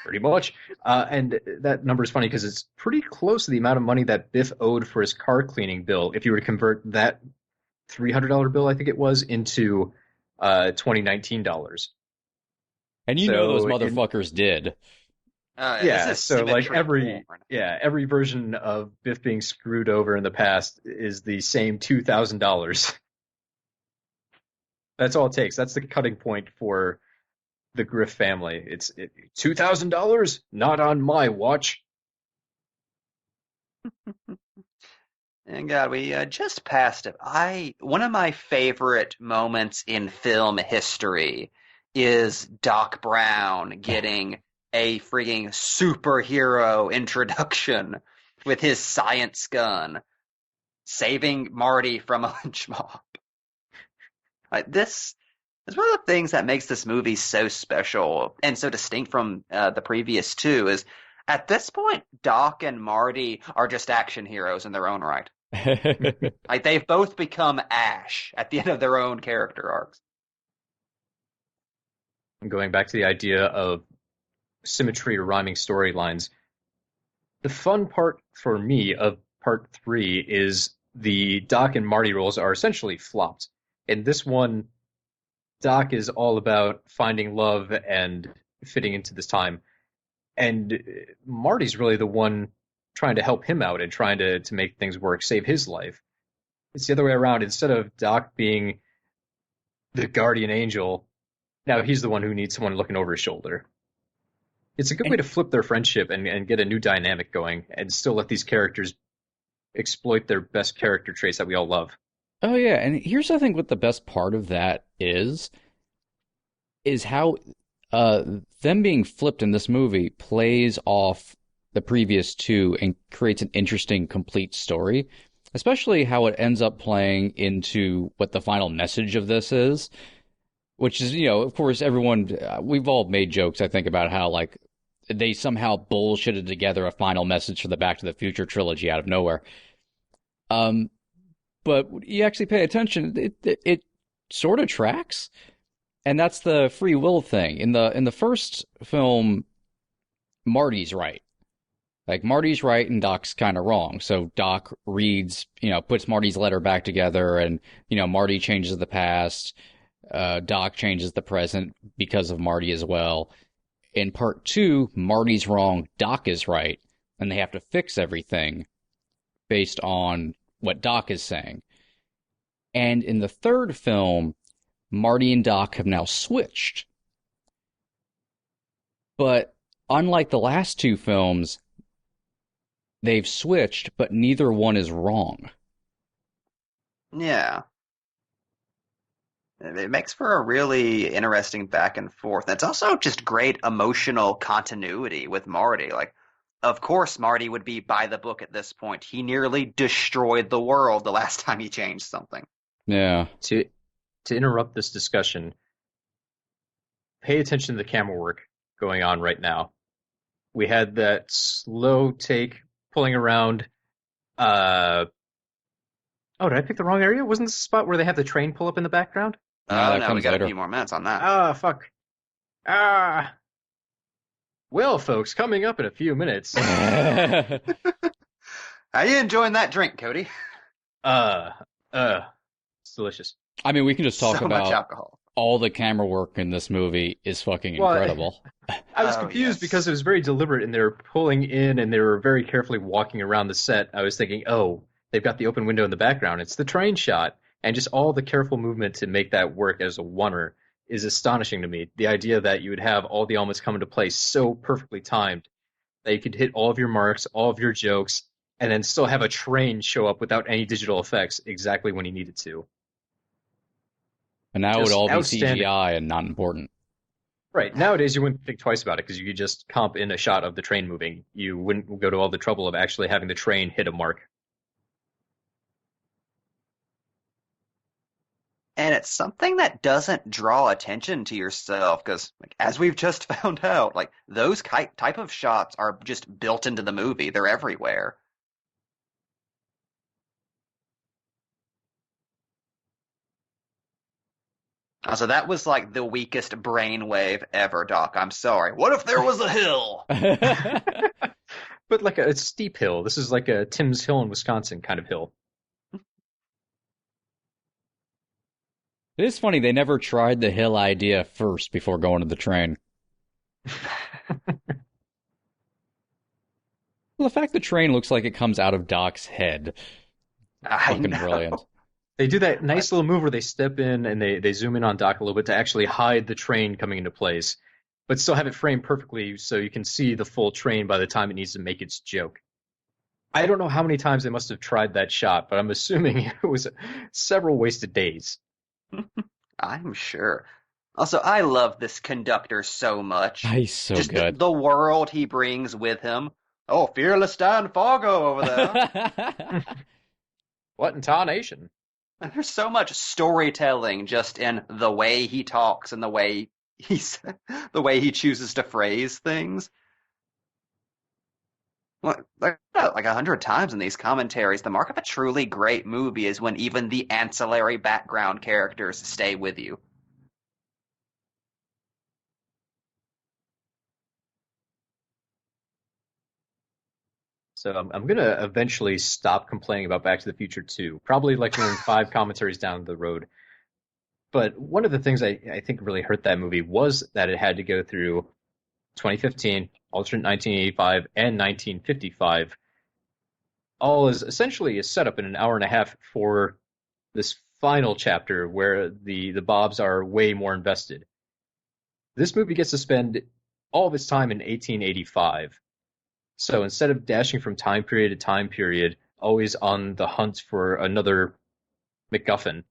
Pretty much. And that number is funny because it's pretty close to the amount of money that Biff owed for his car cleaning bill if you were to convert that $300 bill, I think it was, into 2019 dollars. And you know those motherfuckers did. Yeah, so like every version of Biff being screwed over in the past is the same $2,000. That's all it takes. That's the cutting point for the Griff family. It's $2,000? Not on my watch. And God, we just passed it. One of my favorite moments in film history is Doc Brown getting a frigging superhero introduction with his science gun, saving Marty from a lynch mob. Like, this is one of the things that makes this movie so special and so distinct from the previous 2 is at this point, Doc and Marty are just action heroes in their own right. Like, they've both become Ash at the end of their own character arcs. Going back to the idea of symmetry or rhyming storylines, the fun part for me of part 3 is the Doc and Marty roles are essentially flopped. In this one, Doc is all about finding love and fitting into this time. And Marty's really the one trying to help him out and trying to make things work, save his life. It's the other way around. Instead of Doc being the guardian angel, now he's the one who needs someone looking over his shoulder. It's a good way to flip their friendship and get a new dynamic going and still let these characters exploit their best character traits that we all love. Oh, yeah, and here's, I think, what the best part of that is how them being flipped in this movie plays off the previous 2 and creates an interesting, complete story, especially how it ends up playing into what the final message of this is, which is, of course, we've all made jokes, I think, about how, like, they somehow bullshitted together a final message for the Back to the Future trilogy out of nowhere. But you actually pay attention, it sort of tracks, and that's the free will thing. In the first film, Marty's right. Like, Marty's right and Doc's kind of wrong. So Doc reads, puts Marty's letter back together, and, Marty changes the past. Doc changes the present because of Marty as well. In part 2, Marty's wrong, Doc is right, and they have to fix everything based on what Doc is saying. And in the third film, Marty and Doc have now switched. But unlike the last two films, they've switched, but neither one is wrong. Yeah. It makes for a really interesting back and forth. It's also just great emotional continuity with Marty. Like, of course, Marty would be by the book at this point. He nearly destroyed the world the last time he changed something. Yeah. To interrupt this discussion, pay attention to the camera work going on right now. We had that slow take pulling around. Oh, did I pick the wrong area? Wasn't this the spot where they have the train pull up in the background? Oh, no, we comes got later. a few more minutes on that. Ah, fuck. Well, folks, coming up in a few minutes. How you enjoying that drink, Cody? It's delicious. I mean, we can just talk So much about alcohol. all the camera work in this movie is fucking incredible. I was Oh, confused yes. because it was very deliberate and they were pulling in and they were very carefully walking around the set. I was thinking, oh, they've got the open window in the background. It's the train shot. And just all the careful movement to make that work as a oneer is astonishing to me. The idea that you would have all the elements come into place so perfectly timed that you could hit all of your marks, all of your jokes, and then still have a train show up without any digital effects exactly when you needed to. And now it would Just all be outstanding. CGI and not important. Right. Nowadays, you wouldn't think twice about it because you could just comp in a shot of the train moving. You wouldn't go to all the trouble of actually having the train hit a mark. And it's something that doesn't draw attention to yourself because, like, as we've just found out, like those type of shots are just built into the movie. They're everywhere. So that was like the weakest brainwave ever, Doc. I'm sorry. What if there was a hill? But like a steep hill. This is like a Tim's Hill in Wisconsin kind of hill. It is funny, they never tried the hill idea first before going to the train. Well, the fact the train looks like it comes out of Doc's head. I Fucking know. brilliant. They do that nice little move where they step in and they zoom in on Doc a little bit to actually hide the train coming into place, but still have it framed perfectly so you can see the full train by the time it needs to make its joke. I don't know how many times they must have tried that shot, but I'm assuming it was several wasted days. I'm sure. Also, I love this conductor so much. He's so Just good. the world he brings with him. Oh, fearless Dan Fargo over there. What in tarnation? There's so much storytelling just in the way he talks and the way the way he chooses to phrase things. Like 100 times in these commentaries, the mark of a truly great movie is when even the ancillary background characters stay with you. So I'm going to eventually stop complaining about Back to the Future 2, probably like when 5 commentaries down the road. But one of the things I think really hurt that movie was that it had to go through 2015, alternate 1985, and 1955, all as essentially a setup in an hour and a half for this final chapter where the Bobs are way more invested. This movie gets to spend all of its time in 1885. So instead of dashing from time period to time period, always on the hunt for another MacGuffin,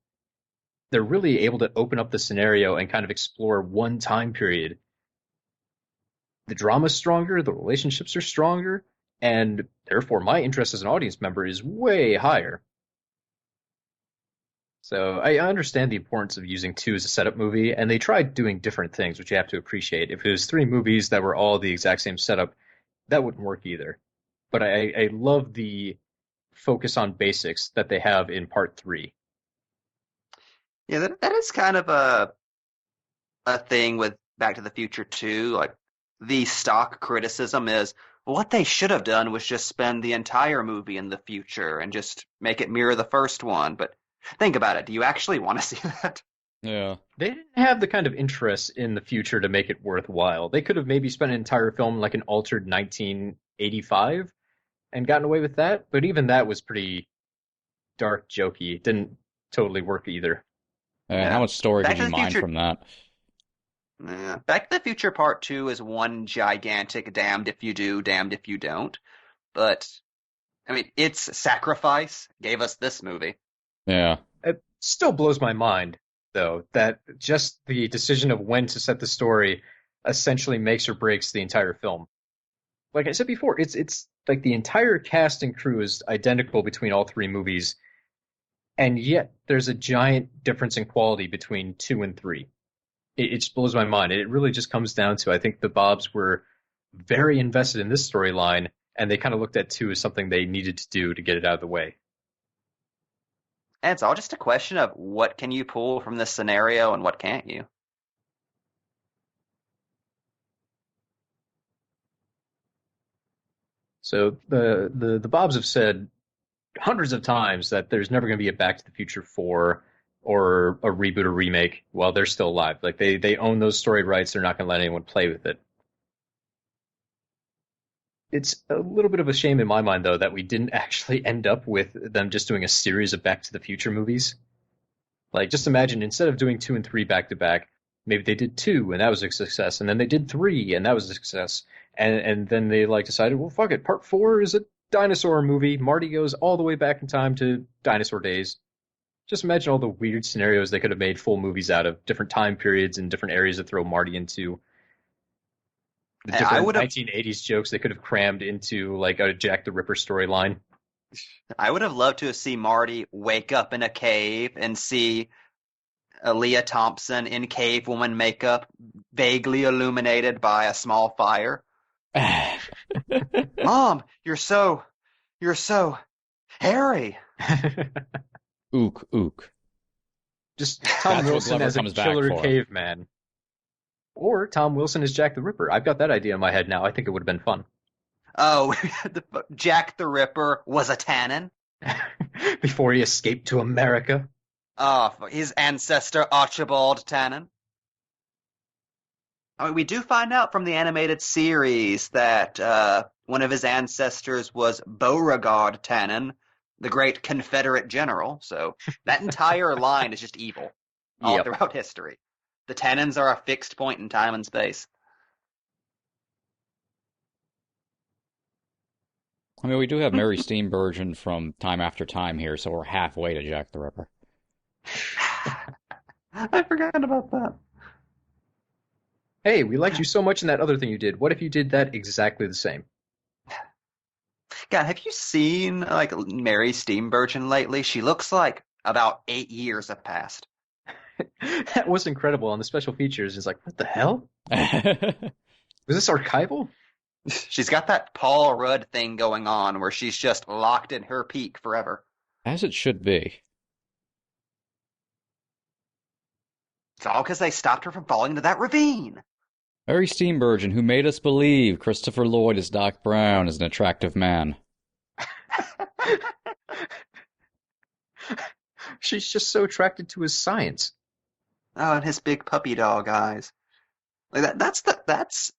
they're really able to open up the scenario and kind of explore one time period. The drama's stronger, the relationships are stronger, and therefore my interest as an audience member is way higher. So I understand the importance of using 2 as a setup movie, and they tried doing different things, which you have to appreciate. If it was 3 movies that were all the exact same setup, that wouldn't work either. But I love the focus on basics that they have in part 3. Yeah, that is kind of a thing with Back to the Future 2. Like, the stock criticism is, well, what they should have done was just spend the entire movie in the future and just make it mirror the first one. But think about it. Do you actually want to see that? Yeah. They didn't have the kind of interest in the future to make it worthwhile. They could have maybe spent an entire film like an altered 1985 and gotten away with that, but even that was pretty dark, jokey. It didn't totally work either. And how much story Back did to you the mine Future- from that? Back to the Future Part 2 is one gigantic damned if you do, damned if you don't. But, I mean, its sacrifice gave us this movie. Yeah. It still blows my mind, though, that just the decision of when to set the story essentially makes or breaks the entire film. Like I said before, it's like the entire cast and crew is identical between all three movies, and yet there's a giant difference in quality between 2 and 3. It just blows my mind. It really just comes down to, I think the Bobs were very invested in this storyline, and they kind of looked at 2 as something they needed to do to get it out of the way. And it's all just a question of what can you pull from this scenario and what can't you? So the Bobs have said hundreds of times that there's never going to be a Back to the Future 4 or a reboot or remake while they're still alive. Like they own those story rights. They're not going to let anyone play with it. It's a little bit of a shame in my mind, though, that we didn't actually end up with them just doing a series of Back to the Future movies. Like, just imagine, instead of doing 2 and 3 back to back, maybe they did 2 and that was a success, and then they did 3 and that was a success, and then they decided, well, fuck it, part 4 is a dinosaur movie. Marty goes all the way back in time to dinosaur days. Just imagine all the weird scenarios they could have made full movies out of, different time periods and different areas to throw Marty into. The different 1980s jokes they could have crammed into like a Jack the Ripper storyline. I would have loved to see Marty wake up in a cave and see Leah Thompson in cave woman makeup, vaguely illuminated by a small fire. Mom, you're so hairy. Ook. Just Tom That's what Wilson Glover as a comes back killer for. caveman. Or Tom Wilson as Jack the Ripper. I've got that idea in my head now. I think it would have been fun. Oh, Jack the Ripper was a Tannen. Before he escaped to America. Oh, his ancestor Archibald Tannen. I mean, we do find out from the animated series that one of his ancestors was Beauregard Tannen, the great Confederate general. So that entire line is just evil all throughout history. The Tannens are a fixed point in time and space. I mean, we do have Mary Steenburgen from Time After Time here, so we're halfway to Jack the Ripper. I forgot about that. Hey, we liked you so much in that other thing you did. What if you did that exactly the same? God, have you seen like Mary Steenburgen lately? She looks like about 8 years have passed. That was incredible on the special features. It's like, what the hell? Was this archival? She's got that Paul Rudd thing going on where she's just locked in her peak forever. As it should be. It's all because they stopped her from falling into that ravine. Mary Steenburgen, who made us believe Christopher Lloyd as Doc Brown is an attractive man. She's just so attracted to his science. Oh, and his big puppy dog eyes. Like that's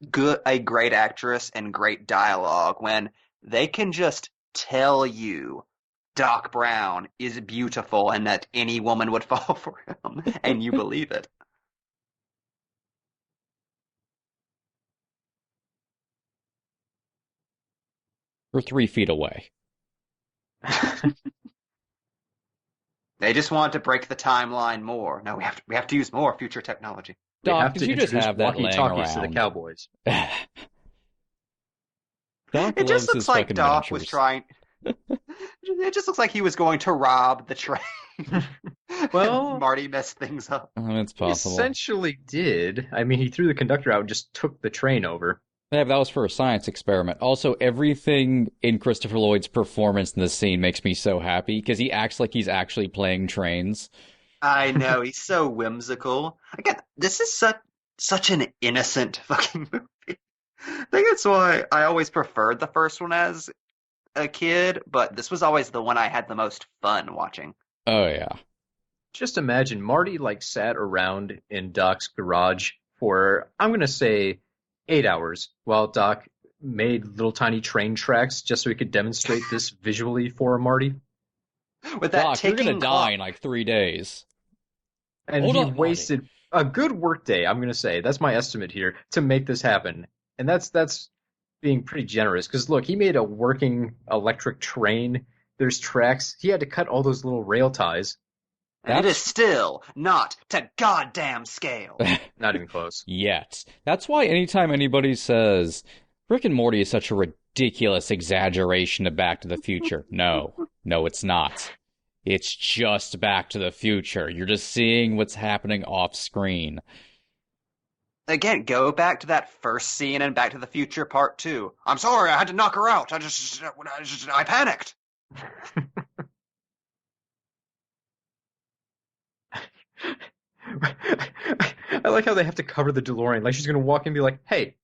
good. A great actress and great dialogue when they can just tell you Doc Brown is beautiful and that any woman would fall for him, and you believe it. We're 3 feet away. They just want to break the timeline more. No, we have to use more future technology. We Doc, have did to you just introduce have that laying walkie-talkies to the around? Cowboys. Doc It just loves looks his like fucking Doc was miniatures. trying. It just looks like he was going to rob the train. Well, Marty messed things up. It's He possible. essentially did. I mean, he threw the conductor out and just took the train over. Yeah, but that was for a science experiment. Also, everything in Christopher Lloyd's performance in this scene makes me so happy because he acts like he's actually playing trains. I know, he's so whimsical. Again, this is such such an innocent fucking movie. I think that's why I always preferred the first one as a kid, but this was always the one I had the most fun watching. Oh yeah. Just imagine Marty like sat around in Doc's garage for, I'm going to say, 8 hours while Doc made little tiny train tracks just so he could demonstrate this visually for Marty. With that Doc, you're ticking gonna clock. die in like 3 days. And Hold he up, Marty. wasted a good work day, I'm going to say. That's my estimate here, to make this happen. And that's being pretty generous. Because look, he made a working electric train. There's tracks. He had to cut all those little rail ties. And it is still not to goddamn scale. Not even close. Yet. That's why anytime anybody says Rick and Morty is such a ridiculous exaggeration of Back to the Future. No, it's not. It's just Back to the Future. You're just seeing what's happening off screen. Again, go back to that first scene in Back to the Future Part 2. I'm sorry, I had to knock her out. I panicked. I like how they have to cover the DeLorean. Like she's going to walk in and be like, hey,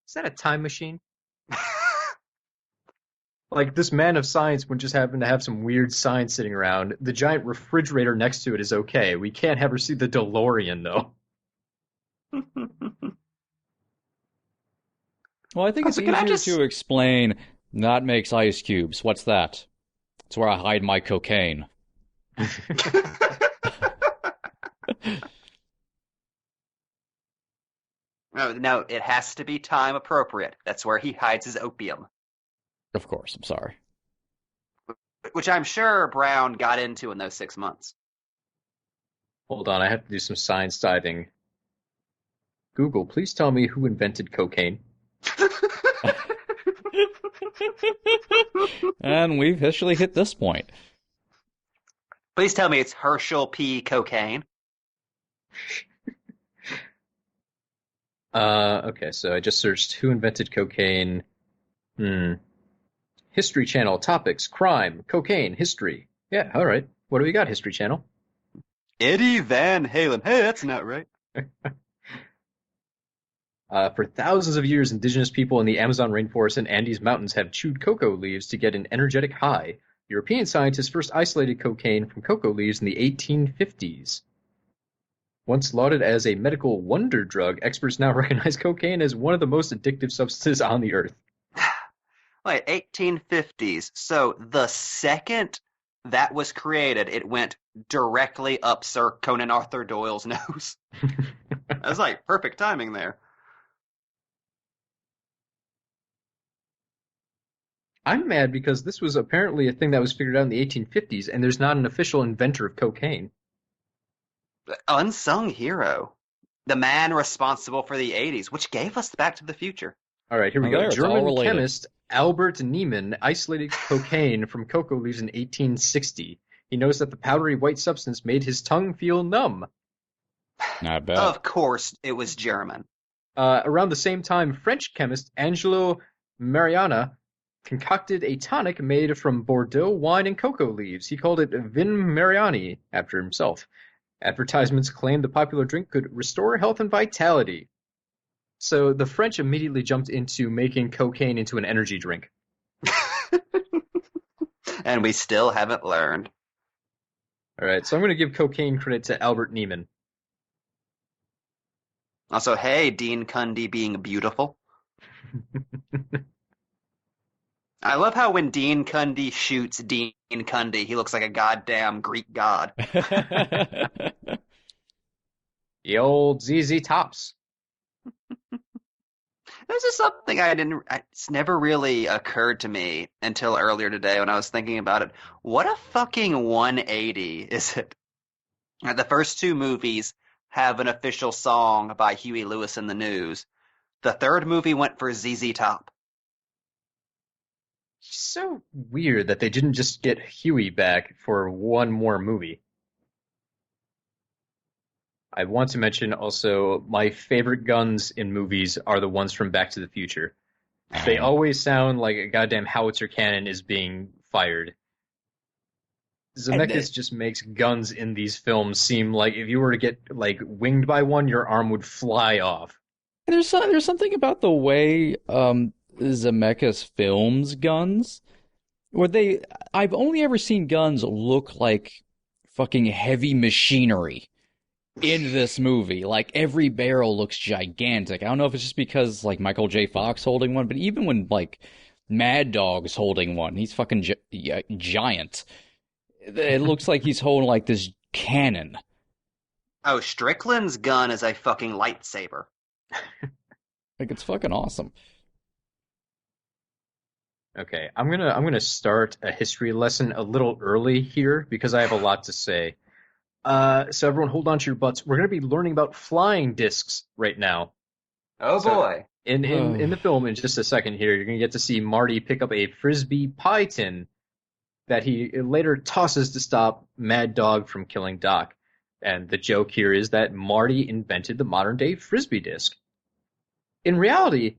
is that a time machine? Like this man of science would just happen to have some weird sign sitting around. The giant refrigerator next to it is okay. We can't have her see the DeLorean, though. Well, I think it's Also, can I easier just- to explain that makes ice cubes. What's that? It's where I hide my cocaine. No, it has to be time appropriate. That's where he hides his opium. Of course, I'm sorry. Which I'm sure Brown got into in those 6 months. Hold on, I have to do some science diving. Google, please tell me who invented cocaine. And we've officially hit this point. Please tell me it's Herschel P. Cocaine. Okay, so I just searched who invented cocaine. History Channel topics, crime, cocaine, history. Yeah, all right. What do we got, History Channel? Eddie Van Halen. Hey, that's not right. For thousands of years, indigenous people in the Amazon rainforest and Andes Mountains have chewed cocoa leaves to get an energetic high. European scientists first isolated cocaine from cocoa leaves in the 1850s. Once lauded as a medical wonder drug, experts now recognize cocaine as one of the most addictive substances on the earth. Wait, 1850s. So the second that was created, it went directly up Sir Conan Arthur Doyle's nose. That was like perfect timing there. I'm mad because this was apparently a thing that was figured out in the 1850s, and there's not an official inventor of cocaine. Unsung hero. The man responsible for the 80s, which gave us Back to the Future. All right, here we Oh, go. there, it's all German related. chemist Albert Niemann isolated cocaine from cocoa leaves in 1860. He noticed that the powdery white substance made his tongue feel numb. Not bad. Of course, it was German. Around the same time, French chemist Angelo Mariana concocted a tonic made from Bordeaux wine and cocoa leaves. He called it Vin Mariani, after himself. Advertisements claimed the popular drink could restore health and vitality. So the French immediately jumped into making cocaine into an energy drink. And we still haven't learned. All right, so I'm going to give cocaine credit to Albert Niemann. Also, hey, Dean Cundy being beautiful. I love how when Dean Cundy shoots Dean Cundy, he looks like a goddamn Greek god. The old ZZ Tops. This is something it's never really occurred to me until earlier today when I was thinking about it. What a fucking 180 is it? The first two movies have an official song by Huey Lewis and the News. The third movie went for ZZ Top. So weird that they didn't just get Huey back for one more movie. I want to mention also my favorite guns in movies are the ones from Back to the Future. They always sound like a goddamn howitzer cannon is being fired. Zemeckis just makes guns in these films seem like if you were to get like winged by one, your arm would fly off. There's something about the way Zemeckis films guns where I've only ever seen guns look like fucking heavy machinery in this movie. Like every barrel looks gigantic. I don't know if it's just because like Michael J. Fox holding one, but even when like Mad Dog's holding one, he's fucking giant. It looks like he's holding like this cannon. Oh, Strickland's gun is a fucking lightsaber. Like it's fucking awesome. Okay, I'm gonna start a history lesson a little early here because I have a lot to say. So everyone hold on to your butts. We're gonna be learning about flying discs right now. Oh boy. In the film, in just a second here, you're gonna get to see Marty pick up a frisbee pie tin that he later tosses to stop Mad Dog from killing Doc. And the joke here is that Marty invented the modern-day frisbee disc. In reality,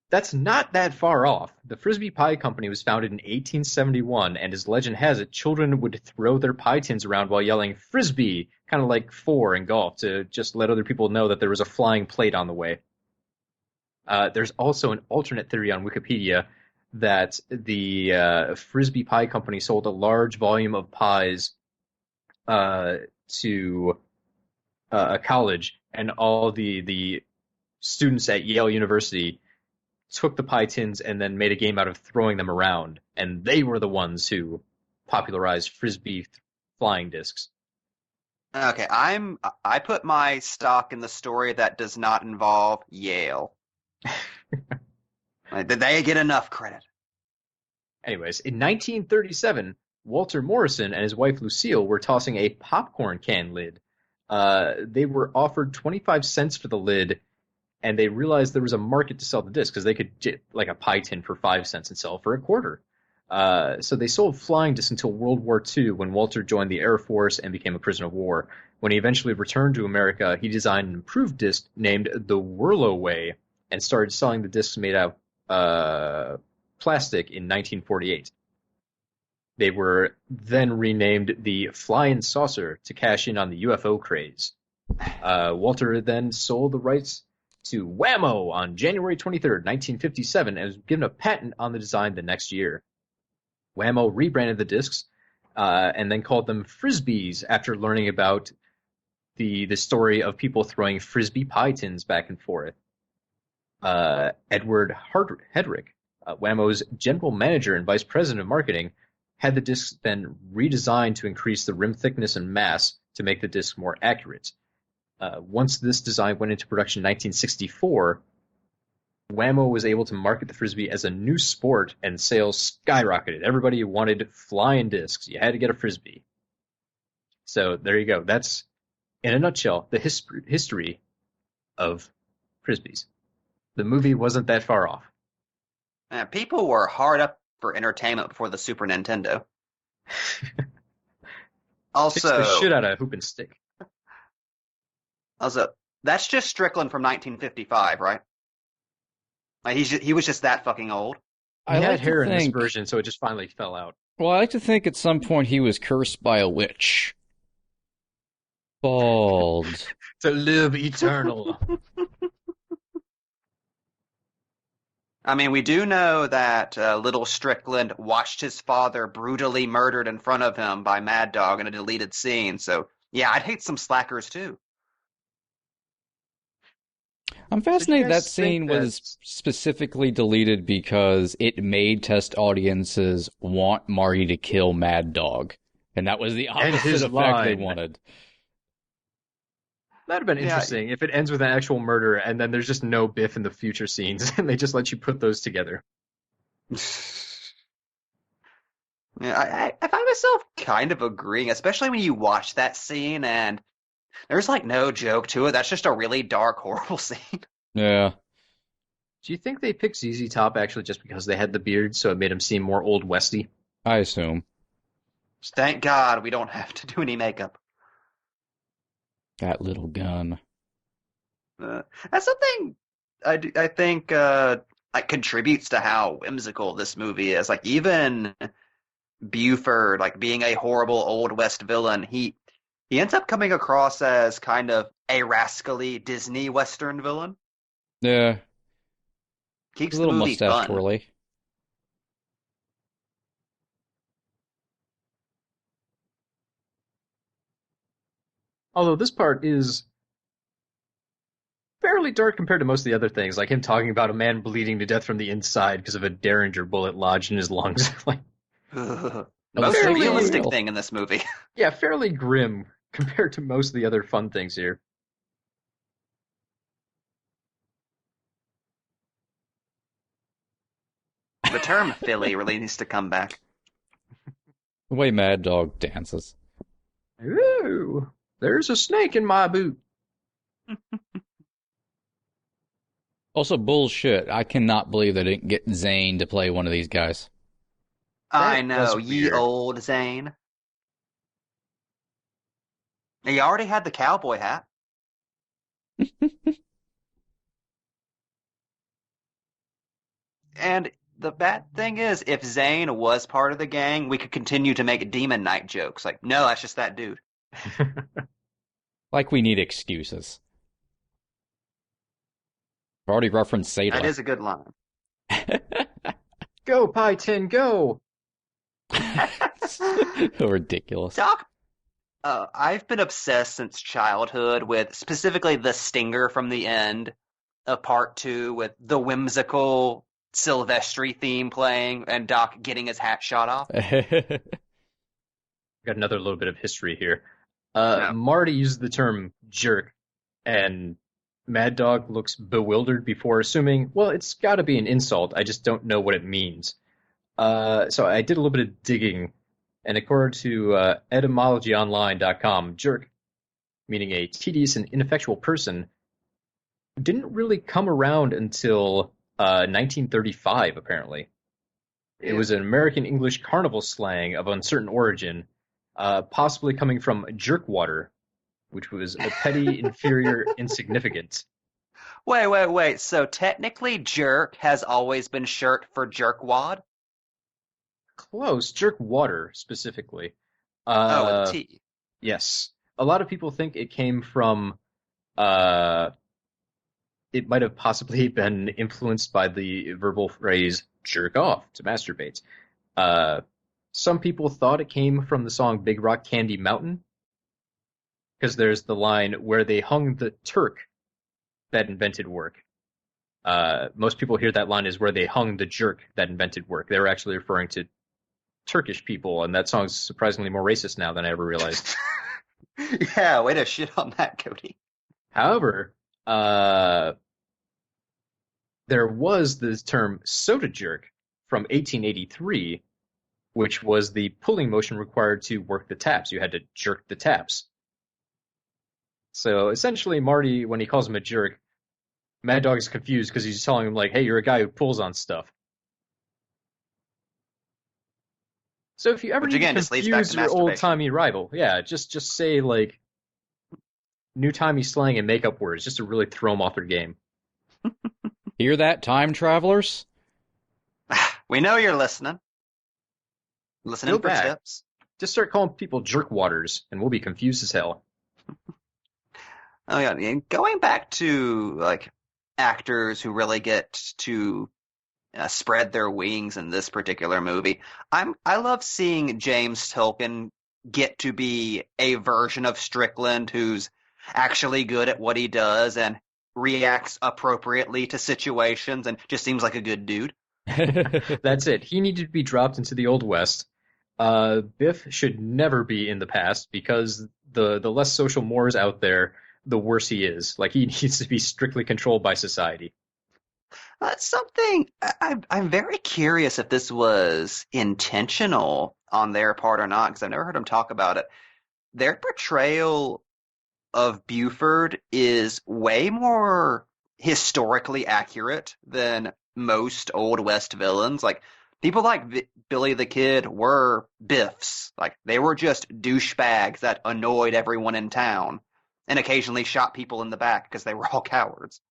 that's not that far off. The Frisbee Pie Company was founded in 1871, and as legend has it, children would throw their pie tins around while yelling "Frisbee," kind of like four in golf, to just let other people know that there was a flying plate on the way. There's also an alternate theory on Wikipedia that the Frisbee Pie Company sold a large volume of pies to a college, and all the students at Yale University took the pie tins and then made a game out of throwing them around, and they were the ones who popularized Frisbee flying discs. Okay, I put my stock in the story that does not involve Yale. They get enough credit. Anyways, in 1937, Walter Morrison and his wife Lucille were tossing a popcorn can lid. They were offered 25 cents for the lid, and they realized there was a market to sell the disc because they could get like a pie tin for 5 cents and sell for a quarter. So they sold flying discs until World War II, when Walter joined the Air Force and became a prisoner of war. When he eventually returned to America, he designed an improved disc named the Whirlaway and started selling the discs made out of plastic in 1948. They were then renamed the Flying Saucer to cash in on the UFO craze. Walter then sold the rights to Wham-O on January 23rd, 1957, and was given a patent on the design the next year. Wham-O rebranded the discs and then called them Frisbees after learning about the story of people throwing Frisbee pie tins back and forth. Edward Hedrick, Wham-O's general manager and vice president of marketing, had the discs then redesigned to increase the rim thickness and mass to make the disc more accurate. Once this design went into production in 1964, Wham-O was able to market the Frisbee as a new sport, and sales skyrocketed. Everybody wanted flying discs. You had to get a Frisbee. So there you go. That's, in a nutshell, the history of Frisbees. The movie wasn't that far off. People were hard up for entertainment before the Super Nintendo. Also, Kicks the shit out of hoop and stick. Also, that's just Strickland from 1955, right? Like he was just that fucking old. He had hair in this version, so it just finally fell out. Well, I like to think at some point he was cursed by a witch. Bald. To live eternal. I mean, we do know that little Strickland watched his father brutally murdered in front of him by Mad Dog in a deleted scene, so yeah, I'd hate some slackers too. I'm fascinated that scene was specifically deleted because it made test audiences want Marty to kill Mad Dog. And that was the opposite effect they wanted. That would have been interesting if it ends with an actual murder and then there's just no Biff in the future scenes and they just let you put those together. Yeah, I find myself kind of agreeing, especially when you watch that scene and there's like no joke to it. That's just a really dark, horrible scene. Yeah. Do you think they picked ZZ Top actually just because they had the beard, so it made him seem more Old Westy? I assume. Thank God we don't have to do any makeup. That little gun. That's something I think like contributes to how whimsical this movie is. Like even Buford, like being a horrible Old West villain, he ends up coming across as kind of a rascally Disney Western villain. Yeah, a Keeps the little movie mustache fun. twirly. Although this part is fairly dark compared to most of the other things, like him talking about a man bleeding to death from the inside because of a Derringer bullet lodged in his lungs. Like, The Oh, most fairly realistic real. thing in this movie. yeah, fairly grim compared to most of the other fun things here. The term Philly really needs to come back. The way Mad Dog dances. Ooh, there's a snake in my boot. Also, bullshit. I cannot believe they didn't get Zane to play one of these guys. I That know, was ye weird. old Zane. He already had the cowboy hat. And the bad thing is, if Zane was part of the gang, we could continue to make Demon Knight jokes. Like, no, that's just that dude. Like we need excuses. I've already referenced That Sadler. is a good line. Go, Pi 10, go! Ridiculous. Doc, I've been obsessed since childhood with specifically the stinger from the end of part 2 with the whimsical Silvestri theme playing and Doc getting his hat shot off. Got another little bit of history here. Yeah. Marty uses the term jerk, and Mad Dog looks bewildered before assuming, well, it's got to be an insult. I just don't know what it means. So I did a little bit of digging, and according to etymologyonline.com, jerk, meaning a tedious and ineffectual person, didn't really come around until 1935, apparently. It was an American English carnival slang of uncertain origin, possibly coming from jerkwater, which was a petty, inferior, insignificant. Wait. So technically, jerk has always been shirt for jerkwad? Close, jerkwater specifically. Oh, with a T. Yes. A lot of people think it came from, it might have possibly been influenced by the verbal phrase jerk off, to masturbate. Some people thought it came from the song Big Rock Candy Mountain, because there's the line where they hung the Turk that invented work. Most people hear that line as where they hung the jerk that invented work. They were actually referring to Turkish people, and that song's surprisingly more racist now than I ever realized. Yeah, way to shit on that, Cody. However, there was the term soda jerk from 1883, which was the pulling motion required to work the taps. You had to jerk the taps. So essentially, Marty, when he calls him a jerk, Mad Dog is confused because he's telling him, like, hey, you're a guy who pulls on stuff. So if you ever Which, need again, to just leads back confuse to your masturbation. old-timey rival, yeah, just say, like, new-timey slang and make-up words just to really throw them off their game. Hear that, time travelers? We know you're listening. Listening Go for back. tips. Just start calling people jerkwaters, and we'll be confused as hell. Oh yeah, and going back to like actors who really get to spread their wings in this particular movie. I love seeing James Tolkien get to be a version of Strickland who's actually good at what he does and reacts appropriately to situations and just seems like a good dude. That's it. He needed to be dropped into the Old West. Biff should never be in the past because the less social mores out there, the worse he is. Like, he needs to be strictly controlled by society. Something I'm very curious if this was intentional on their part or not, because I've never heard them talk about it. Their portrayal of Buford is way more historically accurate than most Old West villains. Like, people like Billy the Kid were Biffs. Like, they were just douchebags that annoyed everyone in town and occasionally shot people in the back because they were all cowards.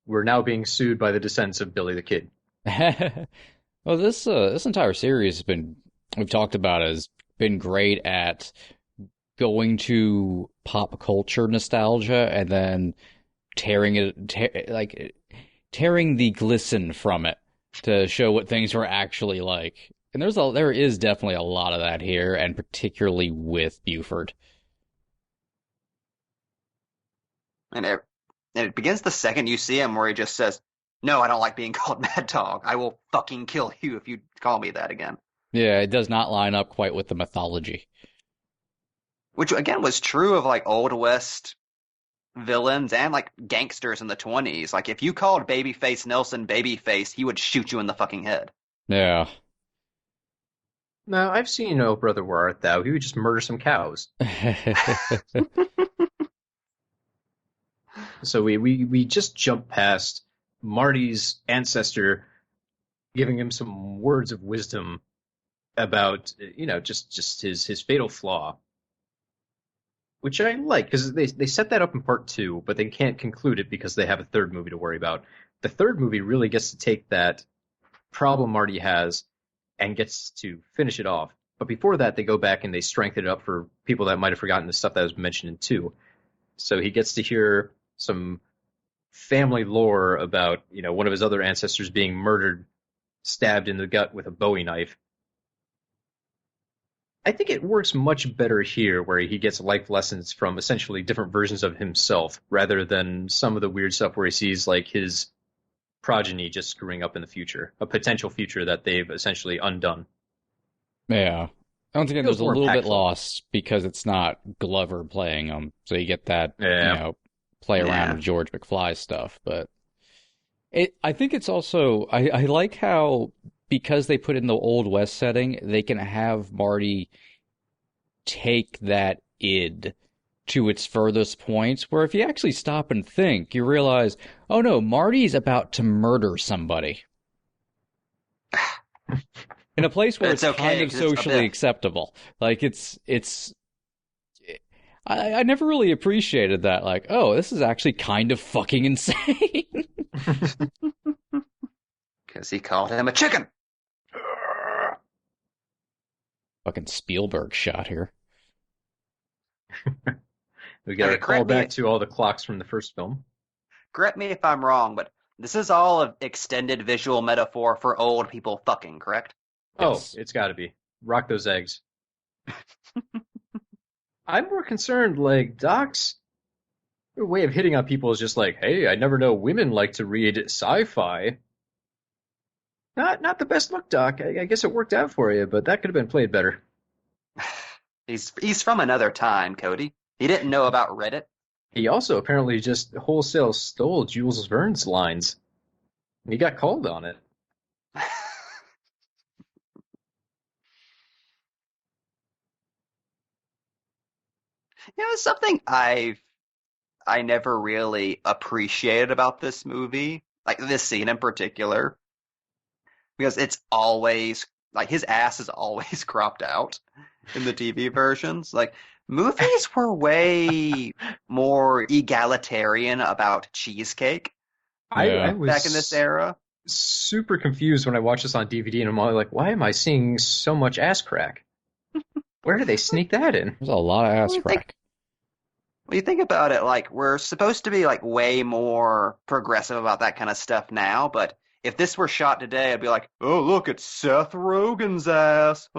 We're now being sued by the descendants of Billy the Kid. Well, this entire series has been we've talked about has been great at going to pop culture nostalgia and then tearing the glisten from it to show what things were actually like. And there is definitely a lot of that here, and particularly with Buford. And it begins the second you see him, where he just says, "No, I don't like being called Mad Dog. I will fucking kill you if you call me that again." Yeah, it does not line up quite with the mythology. Which again was true of like Old West villains and like gangsters in the 20s. Like if you called Babyface Nelson Babyface, he would shoot you in the fucking head. Yeah. No, I've seen Oh Brother Where Art Thou. He would just murder some cows. So we just jumped past Marty's ancestor giving him some words of wisdom about, just his fatal flaw. Which I like, because they set that up in part 2, but they can't conclude it because they have a third movie to worry about. The third movie really gets to take that problem Marty has and gets to finish it off. But before that, they go back and they strengthen it up for people that might have forgotten the stuff that was mentioned in 2. So he gets to hear some family lore about, one of his other ancestors being murdered, stabbed in the gut with a Bowie knife. I think it works much better here, where he gets life lessons from essentially different versions of himself, rather than some of the weird stuff where he sees like his progeny just screwing up in the future, a potential future that they've essentially undone. Yeah. Once again, Feels there's a more little bit impactful. lost because it's not Glover playing him, so you get that, Yeah. play around Yeah. with George McFly stuff. But I think it's also I like how because they put in the Old West setting, they can have Marty take that id to its furthest points. Where if you actually stop and think, you realize, oh no, Marty's about to murder somebody. In a place where It's it's okay, kind of 'cause it's a socially bit. acceptable. Like I never really appreciated that. Like, oh, this is actually kind of fucking insane. Because he called him a chicken. Fucking Spielberg shot here. We got to Okay, call correct me. back to all the clocks from the first film. Correct me if I'm wrong, but this is all an extended visual metaphor for old people fucking, correct? Yes. Oh, it's got to be. Rock those eggs. I'm more concerned, like, Doc's way of hitting on people is just like, hey, I never know women like to read sci-fi. Not the best look, Doc. I guess it worked out for you, but that could have been played better. He's from another time, Cody. He didn't know about Reddit. He also apparently just wholesale stole Jules Verne's lines. He got called on it. Something I never really appreciated about this movie, like this scene in particular, because it's always like his ass is always cropped out in the TV versions. Like movies were way more egalitarian about cheesecake I Yeah. was back in this era. super confused when I watched this on DVD, and I'm all like, why am I seeing so much ass crack? Where did they sneak that in? There's a lot of ass Well, I think- crack. When you think about it, like we're supposed to be like way more progressive about that kind of stuff now, but if this were shot today, I'd be like, oh look, it's Seth Rogen's ass.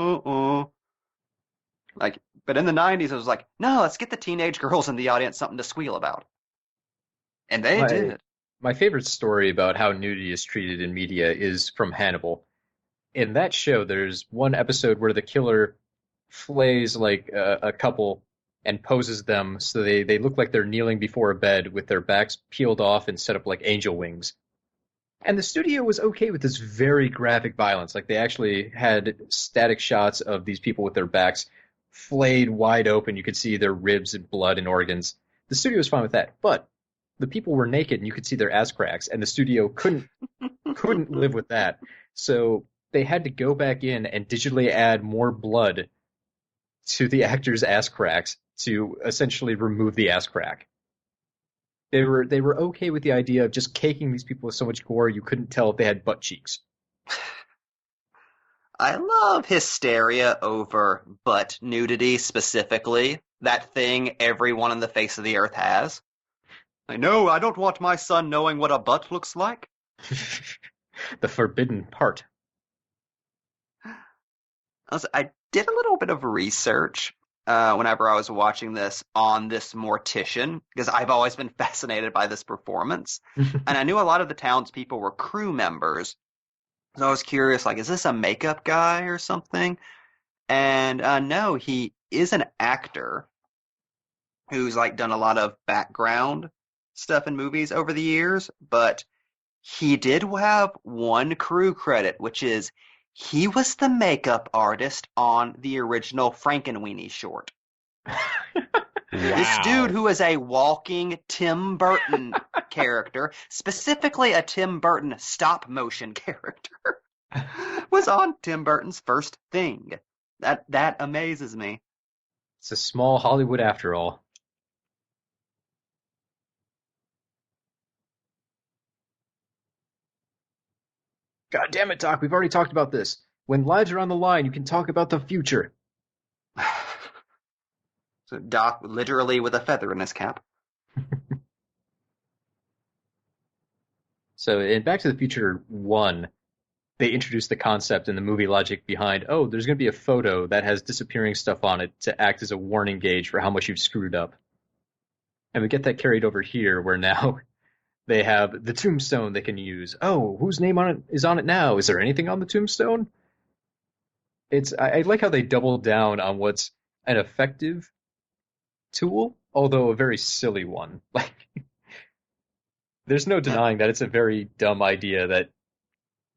Like, but in the 90s, it was like, no, let's get the teenage girls in the audience something to squeal about. And they My- did. My favorite story about how nudity is treated in media is from Hannibal. In that show, there's one episode where the killer flays like a couple and poses them so they look like they're kneeling before a bed with their backs peeled off and set up like angel wings. And the studio was okay with this very graphic violence. Like they actually had static shots of these people with their backs flayed wide open. You could see their ribs and blood and organs. The studio was fine with that. But the people were naked and you could see their ass cracks, and the studio couldn't live with that. So they had to go back in and digitally add more blood to the actors' ass cracks to essentially remove the ass crack. They were okay with the idea of just caking these people with so much gore you couldn't tell if they had butt cheeks. I love hysteria over butt nudity specifically. That thing everyone on the face of the earth has. I know, I don't want my son knowing what a butt looks like. The forbidden part. I did a little bit of research whenever I was watching this on this mortician, because I've always been fascinated by this performance. And I knew a lot of the townspeople were crew members. So I was curious, like, is this a makeup guy or something? And no, he is an actor who's like done a lot of background stuff in movies over the years, but he did have one crew credit, which is he was the makeup artist on the original Frankenweenie short. This dude, who is a walking Tim Burton character, specifically a Tim Burton stop-motion character, was on Tim Burton's first thing. That amazes me. It's a small Hollywood after all. God damn it, Doc, we've already talked about this. When lives are on the line, you can talk about the future. So Doc, literally with a feather in his cap. So in Back to the Future 1, they introduced the concept and the movie logic behind, oh, there's going to be a photo that has disappearing stuff on it to act as a warning gauge for how much you've screwed up. And we get that carried over here, where now they have the tombstone they can use. Oh, whose name is on it now? Is there anything on the tombstone? I like how they double down on what's an effective tool, although a very silly one. Like, there's no denying that it's a very dumb idea that,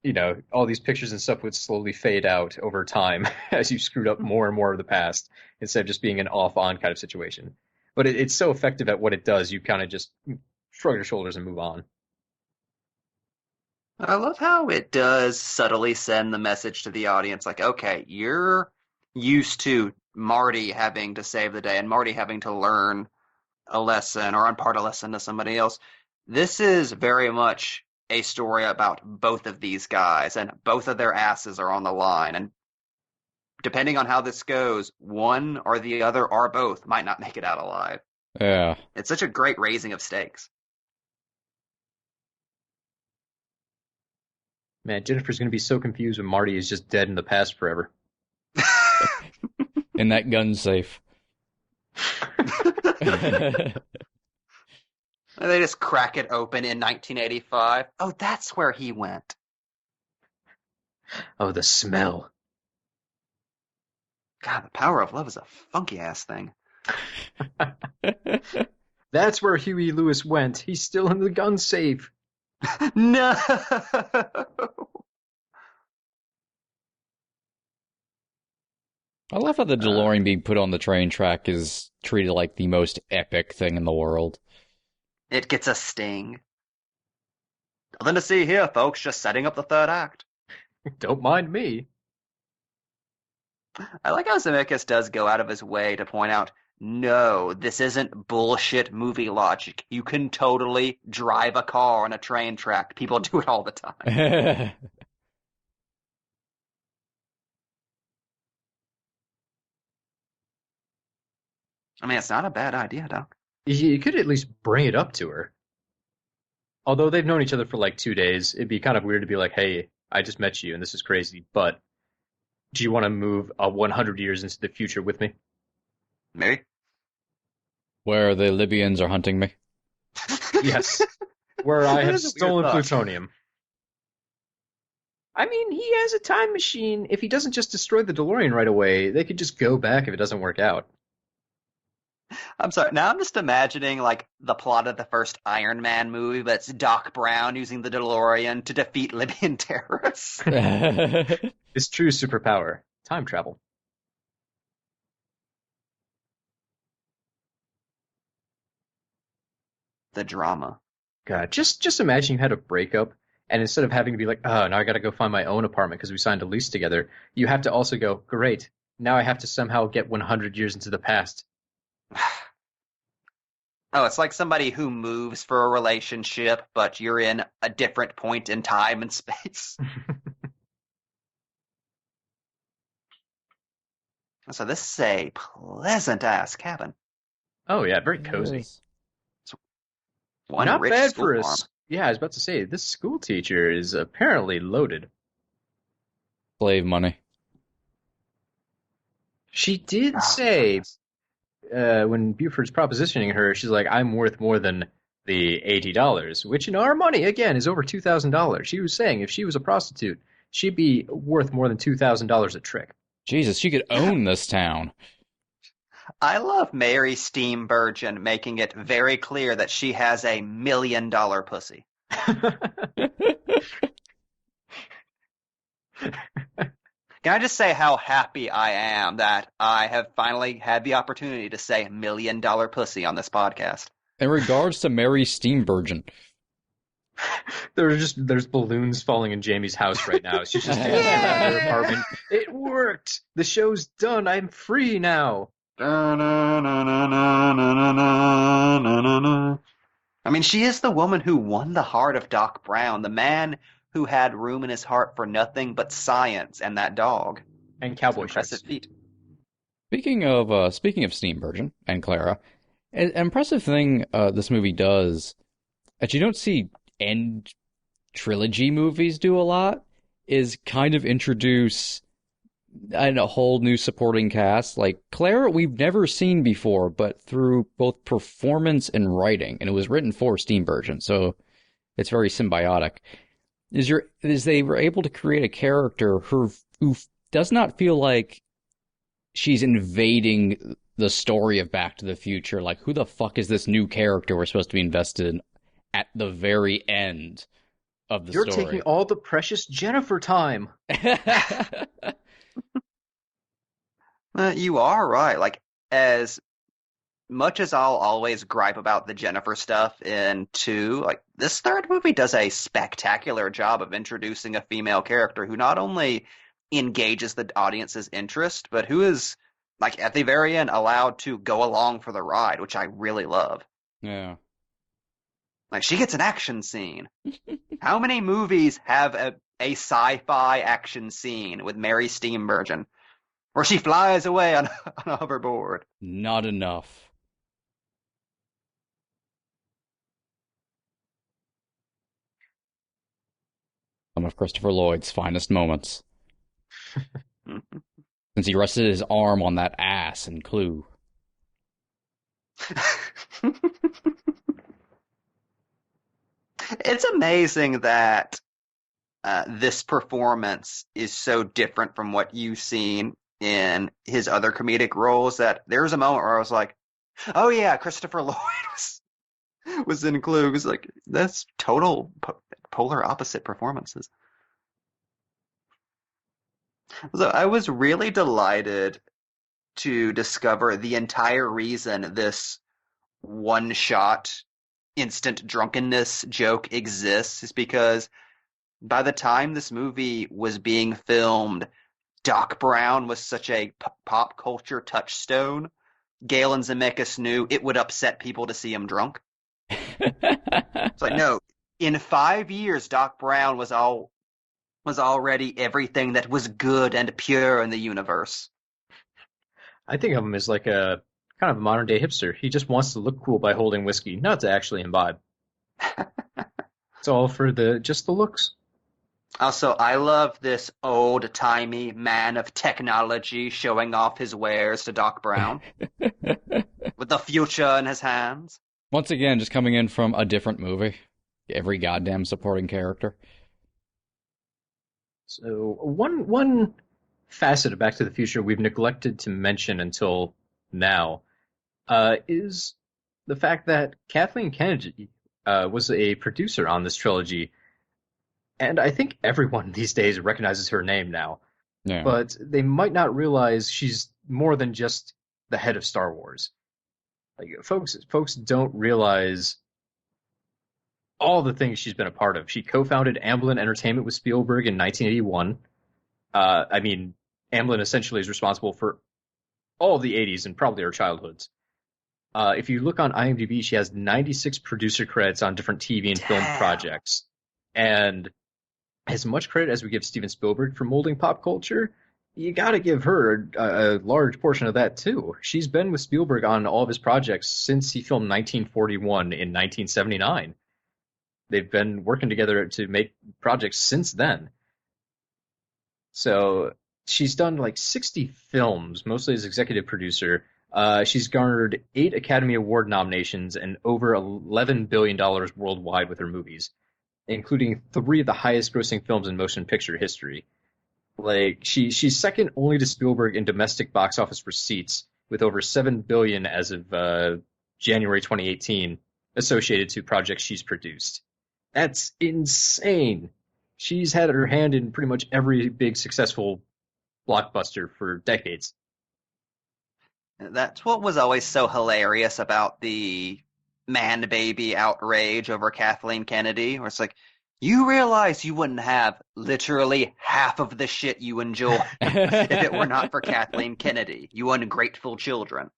you know, all these pictures and stuff would slowly fade out over time as you screwed up more and more of the past, instead of just being an off-on kind of situation. But it's so effective at what it does, you kind of just shrug your shoulders and move on. I love how it does subtly send the message to the audience, like, okay, you're used to Marty having to save the day and Marty having to learn a lesson or impart a lesson to somebody else. This is very much a story about both of these guys, and both of their asses are on the line. And depending on how this goes, one or the other or both might not make it out alive. Yeah. It's such a great raising of stakes. Man, Jennifer's going to be so confused when Marty is just dead in the past forever. In that gun safe. They just crack it open in 1985. Oh, that's where he went. Oh, the smell. God, the power of love is a funky-ass thing. That's where Huey Lewis went. He's still in the gun safe. No! I love how the DeLorean being put on the train track is treated like the most epic thing in the world. It gets a sting. Nothing to see here, folks. Just setting up the third act. Don't mind me. I like how Zemeckis does go out of his way to point out, no, this isn't bullshit movie logic. You can totally drive a car on a train track. People do it all the time. I mean, it's not a bad idea, Doc. You could at least bring it up to her. Although they've known each other for like 2 days, it'd be kind of weird to be like, hey, I just met you and this is crazy, but do you want to move 100 years into the future with me? Maybe. Where the Libyans are hunting me. Yes. Where I That have is a weird stolen thought. plutonium. I mean, he has a time machine. If he doesn't just destroy the DeLorean right away, they could just go back if it doesn't work out. I'm sorry. Now I'm just imagining like the plot of the first Iron Man movie, but it's Doc Brown using the DeLorean to defeat Libyan terrorists. His true superpower, time travel. The drama. God, just imagine you had a breakup, and instead of having to be like, oh, now I gotta go find my own apartment because we signed a lease together, you have to also go, great, now I have to somehow get 100 years into the past. Oh, it's like somebody who moves for a relationship, but you're in a different point in time and space. So this is a pleasant-ass cabin. Oh yeah, very cozy. Yes. One Not rich bad school for farm. Yeah, I was about to say, this school teacher is apparently loaded. Slave money. She did Ah, say, goodness. when Buford's propositioning her, she's like, I'm worth more than the $80, which in our money, again, is over $2,000. She was saying if she was a prostitute, she'd be worth more than $2,000 a trick. Jesus, she could own this town. I love Mary Steenburgen making it very clear that she has a $1 million pussy. Can I just say how happy I am that I have finally had the opportunity to say $1 million pussy on this podcast? In regards to Mary Steenburgen, There's balloons falling in Jamie's house right now. She's just dancing around her apartment. It worked! The show's done. I'm free now. I mean, she is the woman who won the heart of Doc Brown, the man who had room in his heart for nothing but science and that dog. And cowboy Impressive shirts. feat. speaking of Steenburgen and Clara, an impressive thing this movie does that you don't see end trilogy movies do a lot is kind of introduce a whole new supporting cast. Like Clara, we've never seen before, but through both performance and writing, and it was written for Steenburgen, so it's very symbiotic. Is they were able to create a character who does not feel like she's invading the story of Back to the Future. Like, who the fuck is this new character we're supposed to be invested in at the very end of the You're story? taking all the precious Jennifer time. You are right. Like, as much as I'll always gripe about the Jennifer stuff in 2, like, this third movie does a spectacular job of introducing a female character who not only engages the audience's interest, but who is, like, at the very end, allowed to go along for the ride, which I really love. Yeah. Like, she gets an action scene. How many movies have a sci-fi action scene with Mary Steenburgen where she flies away on a hoverboard? Not enough. Some of Christopher Lloyd's finest moments. Since he rested his arm on that ass in Clue. It's amazing that this performance is so different from what you've seen in his other comedic roles that there was a moment where I was like, oh yeah, Christopher Lloyd was in Clue. It was like, that's total polar opposite performances. So I was really delighted to discover the entire reason this one-shot instant drunkenness joke exists is because by the time this movie was being filmed, Doc Brown was such a pop culture touchstone. Galen Zemeckis knew it would upset people to see him drunk. It's like, no, in 5 years, Doc Brown was already everything that was good and pure in the universe. I think of him as like a kind of a modern day hipster. He just wants to look cool by holding whiskey, not to actually imbibe. It's all for just the looks. Also, I love this old-timey man of technology showing off his wares to Doc Brown with the future in his hands. Once again, just coming in from a different movie. Every goddamn supporting character. So one facet of Back to the Future we've neglected to mention until now is the fact that Kathleen Kennedy was a producer on this trilogy. And I think everyone these days recognizes her name now. Yeah. But they might not realize she's more than just the head of Star Wars. Like folks don't realize all the things she's been a part of. She co-founded Amblin Entertainment with Spielberg in 1981. I mean, Amblin essentially is responsible for all of the 80s and probably our childhoods. If you look on IMDb, she has 96 producer credits on different TV and film projects. And as much credit as we give Steven Spielberg for molding pop culture, you got to give her a large portion of that too. She's been with Spielberg on all of his projects since he filmed 1941 in 1979. They've been working together to make projects since then. So she's done like 60 films, mostly as executive producer. She's garnered 8 Academy Award nominations and over $11 billion worldwide with her movies, including 3 of the highest grossing films in motion picture history. Like she's second only to Spielberg in domestic box office receipts, with over $7 billion as of January 2018 associated to projects she's produced. That's insane. She's had her hand in pretty much every big successful blockbuster for decades. That's what was always so hilarious about the man-baby outrage over Kathleen Kennedy, where it's like, you realize you wouldn't have literally half of the shit you enjoy if it were not for Kathleen Kennedy, you ungrateful children.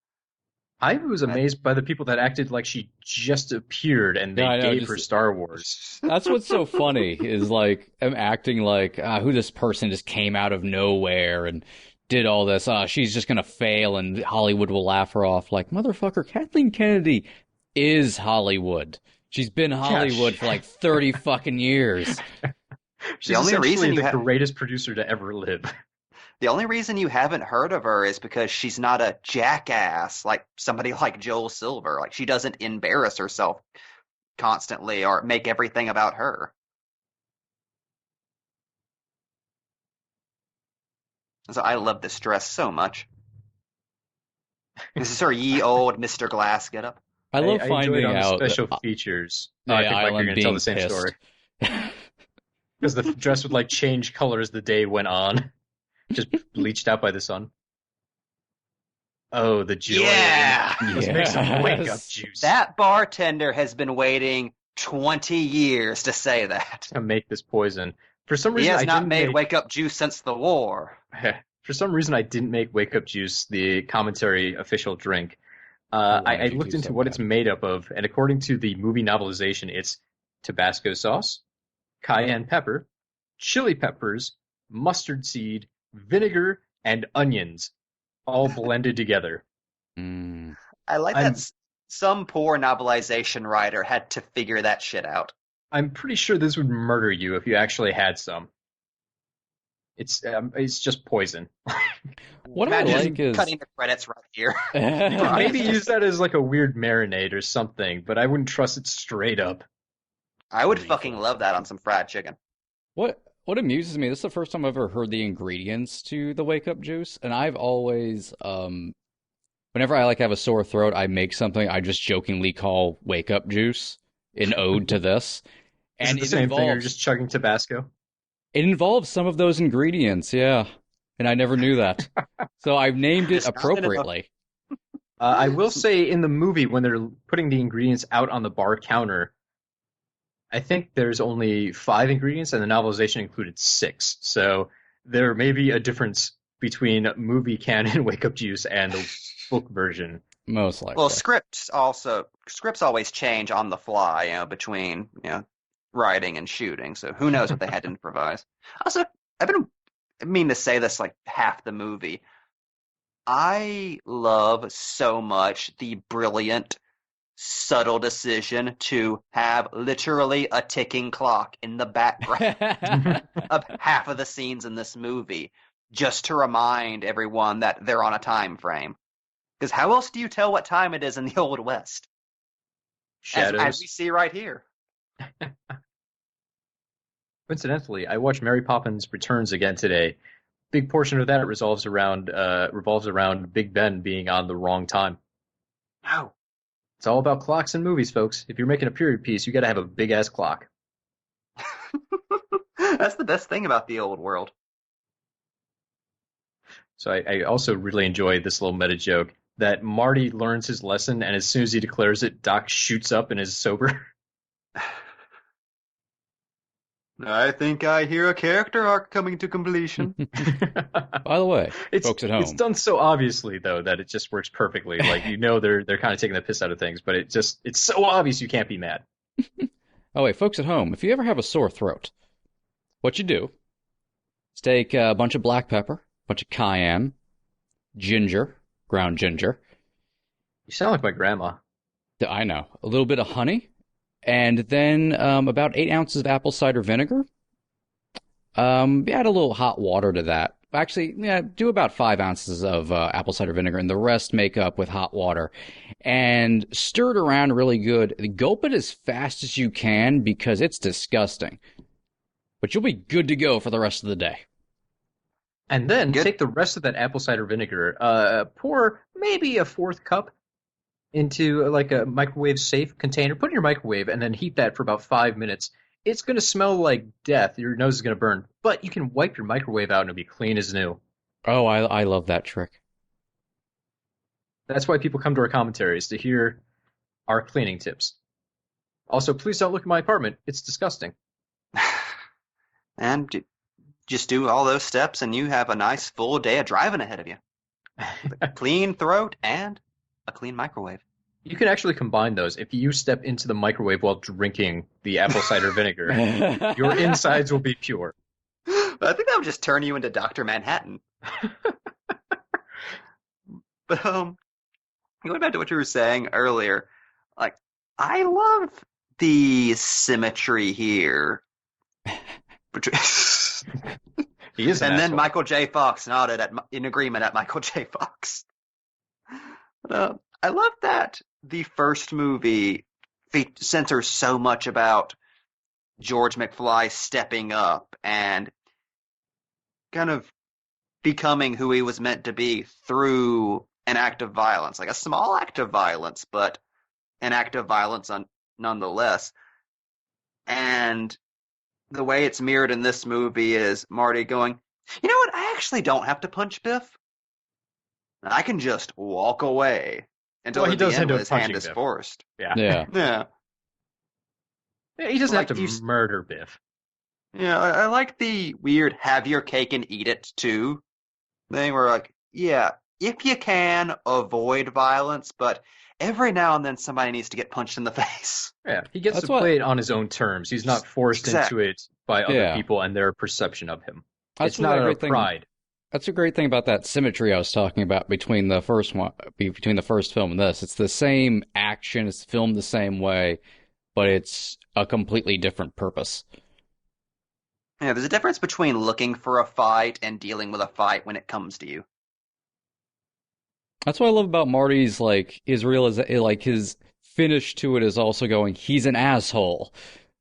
I was amazed by the people that acted like she just appeared and they gave her Star Wars. That's what's so funny, is like, I'm acting like, who this person just came out of nowhere and did all this. She's just going to fail and Hollywood will laugh her off. Like, motherfucker, Kathleen Kennedy is Hollywood. She's been Hollywood for like 30 fucking years. She's the only reason the greatest producer to ever live. The only reason you haven't heard of her is because she's not a jackass like somebody like Joel Silver. Like, she doesn't embarrass herself constantly or make everything about her. So I love this dress so much. This is her ye old Mr. Glass getup. I love finding out special features. I think like you're going to tell the same story. Because the dress would like change color as the day went on, just bleached out by the sun. Oh, the joy! Yeah, let's make some wake up juice. That bartender has been waiting 20 years to say that. To make this poison. For some reason, he has not made wake up juice since the war. For some reason, I didn't make wake up juice the commentary official drink. I looked into what it's made up of, and according to the movie novelization, it's Tabasco sauce, cayenne pepper, chili peppers, mustard seed, vinegar, and onions, all blended together. I like that some poor novelization writer had to figure that shit out. I'm pretty sure this would murder you if you actually had some. It's just poison. What I like is cutting the credits right here. You can maybe use that as like a weird marinade or something, but I wouldn't trust it straight up. I would fucking love that on some fried chicken. What amuses me, this is the first time I've ever heard the ingredients to the wake up juice, and I've always whenever I like have a sore throat, I make something I just jokingly call wake up juice, an ode to this. And it's the same thing, or just chugging Tabasco? It involves some of those ingredients, yeah. And I never knew that. So I've named it appropriately. I will say in the movie, when they're putting the ingredients out on the bar counter, I think there's only 5 ingredients, and the novelization included 6. So there may be a difference between movie canon wake up juice and the book version. Most likely. Well, scripts always change on the fly, between, writing and shooting, so who knows what they had to improvise. Also, I mean to say this like half the movie. I love so much the brilliant, subtle decision to have literally a ticking clock in the background of half of the scenes in this movie, just to remind everyone that they're on a time frame. Because how else do you tell what time it is in the Old West? Shadows. As we see right here. Coincidentally, I watched Mary Poppins Returns again today. Big portion of that revolves around Big Ben being on the wrong time. No. It's all about clocks in movies, folks. If you're making a period piece, you got to have a big ass clock. That's the best thing about the old world. So I also really enjoyed this little meta joke that Marty learns his lesson, and as soon as he declares it, Doc shoots up and is sober. I think I hear a character arc coming to completion. By the way, folks at home. It's done so obviously, though, that it just works perfectly. Like, they're kind of taking the piss out of things, but it's so obvious you can't be mad. Oh, wait, folks at home, if you ever have a sore throat, what you do is take a bunch of black pepper, bunch of cayenne, ginger, ground ginger. You sound like my grandma. I know. A little bit of honey, and then about 8 ounces of apple cider vinegar. Add a little hot water to that. Actually, yeah, do about 5 ounces of apple cider vinegar, and the rest make up with hot water. And stir it around really good. Gulp it as fast as you can because it's disgusting. But you'll be good to go for the rest of the day. And then Good. take the rest of that apple cider vinegar, pour maybe a 4th cup into like a microwave safe container, put it in your microwave, and then heat that for about 5 minutes. It's going to smell like death. Your nose is going to burn, but you can wipe your microwave out and it'll be clean as new. Oh, I love that trick. That's why people come to our commentaries, to hear our cleaning tips. Also, please don't look at my apartment. It's disgusting. And just do all those steps, and you have a nice full day of driving ahead of you. A clean throat and a clean microwave. You can actually combine those. If you step into the microwave while drinking the apple cider vinegar, your insides will be pure. But I think that would just turn you into Dr. Manhattan. But going back to what you were saying earlier, like, I love the symmetry here. He is an And then asshole. Michael J. Fox nodded in agreement at Michael J. Fox. But, I love that the first movie censors so much about George McFly stepping up and kind of becoming who he was meant to be through an act of violence, like a small act of violence, but an act of violence nonetheless. And the way it's mirrored in this movie is Marty going, you know what, I actually don't have to punch Biff. I can just walk away until Well, he at the does end end up his hand punching is Biff. forced. Yeah. Yeah. Yeah. He doesn't Like have to you- murder Biff. Yeah, I like the weird have your cake and eat it too thing where, like, yeah, if you can, avoid violence, but every now and then somebody needs to get punched in the face. Yeah, he gets That's to play it on his own terms. He's not forced Exactly. into it by other Yeah. people and their perception of him. That's It's what not that a great thing- pride. That's a great thing about that symmetry I was talking about between the first one, between the first film and this. It's the same action, it's filmed the same way, but it's a completely different purpose. Yeah, there's a difference between looking for a fight and dealing with a fight when it comes to you. That's what I love about Marty's, like, his finish to it is also going, he's an asshole.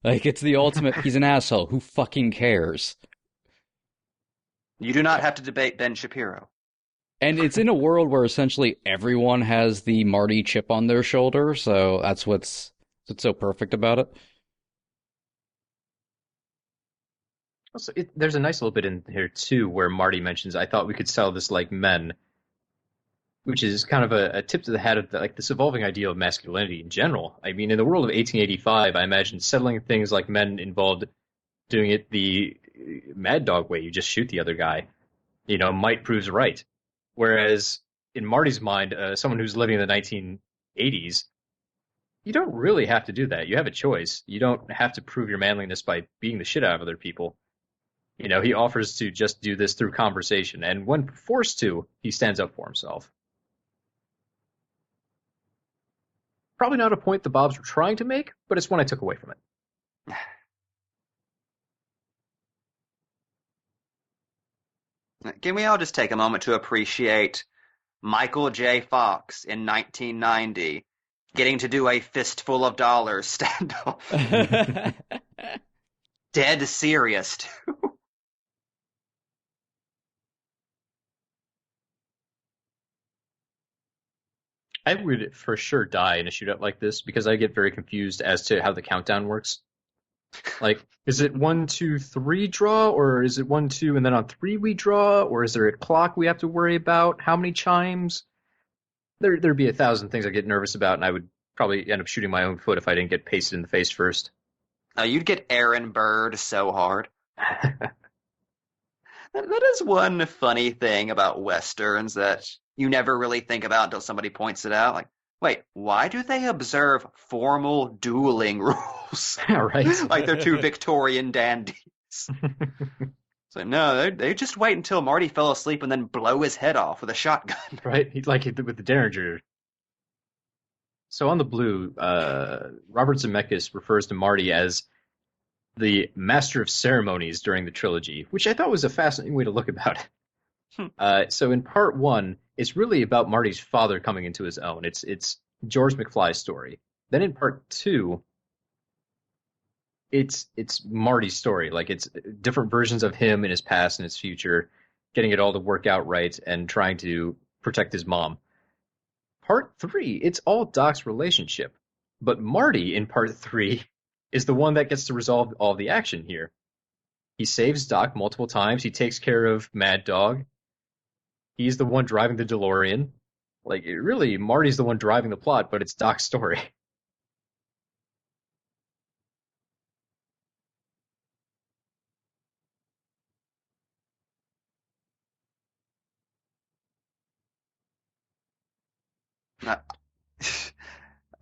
Like, it's the ultimate, he's an asshole. Who fucking cares? You do not have to debate Ben Shapiro. And it's in a world where essentially everyone has the Marty chip on their shoulder, so that's what's so perfect about it. Also, there's a nice little bit in here too where Marty mentions, "I thought we could sell this like men," which is kind of a tip to the hat of like this evolving idea of masculinity in general. I mean, in the world of 1885, I imagine settling things like men involved doing it the Mad Dog way. You just shoot the other guy. You know, might proves right. Whereas in Marty's mind, someone who's living in the 1980s, you don't really have to do that. You have a choice. You don't have to prove your manliness by beating the shit out of other people. You know, he offers to just do this through conversation, and when forced to, he stands up for himself. Probably not a point the Bobs were trying to make, but it's one I took away from it. Can we all just take a moment to appreciate Michael J. Fox in 1990 getting to do a fistful of dollars standoff? Dead serious, too. I would for sure die in a shootout like this because I get very confused as to how the countdown works. Like, is it 1, 2, 3 draw, or is it 1, 2, and then on 3 we draw, or is there a clock we have to worry about? How many chimes? There'd be 1,000 things I get nervous about, and I would probably end up shooting my own foot if I didn't get pasted in the face first. You'd get Aaron Bird so hard. That is one funny thing about Westerns that you never really think about until somebody points it out. Like, wait, why do they observe formal dueling rules? Right? Like they're two Victorian dandies. So no, they just wait until Marty fell asleep and then blow his head off with a shotgun. Right? Like with the Derringer. So on the blue, Robert Zemeckis refers to Marty as the master of ceremonies during the trilogy, which I thought was a fascinating way to look about it. So in part one, it's really about Marty's father coming into his own. It's George McFly's story. Then in part two, it's Marty's story. Like it's different versions of him in his past and his future, getting it all to work out right and trying to protect his mom. Part three, it's all Doc's relationship. But Marty in part three is the one that gets to resolve all the action here. He saves Doc multiple times. He takes care of Mad Dog. He's the one driving the DeLorean. Like, really, Marty's the one driving the plot, but it's Doc's story.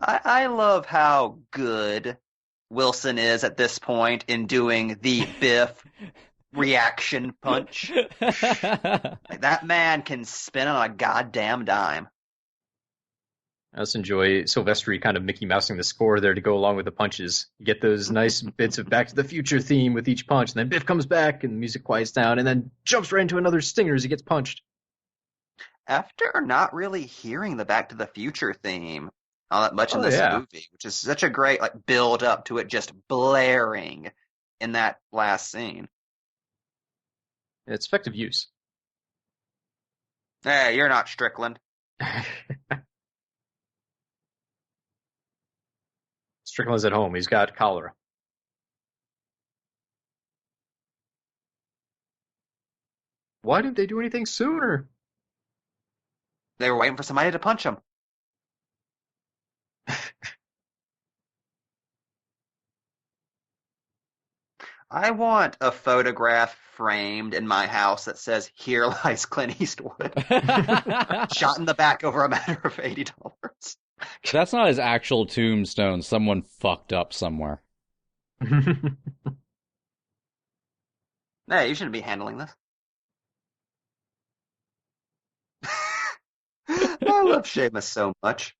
I love how good Wilson is at this point in doing the Biff reaction punch. Like, that man can spin on a goddamn dime. I also enjoy Silvestri kind of Mickey Mousing the score there to go along with the punches. You get those nice bits of Back to the Future theme with each punch, and then Biff comes back and the music quiets down, and then jumps right into another stinger as he gets punched. After not really hearing the Back to the Future theme all that much in this movie, which is such a great like build up to it just blaring in that last scene. It's effective use. Hey, you're not Strickland. Strickland's at home. He's got cholera. Why didn't they do anything sooner? They were waiting for somebody to punch him. I want a photograph framed in my house that says, "Here lies Clint Eastwood." Shot in the back over a matter of $80. That's not his actual tombstone. Someone fucked up somewhere. Hey, you shouldn't be handling this. I love Seamus so much.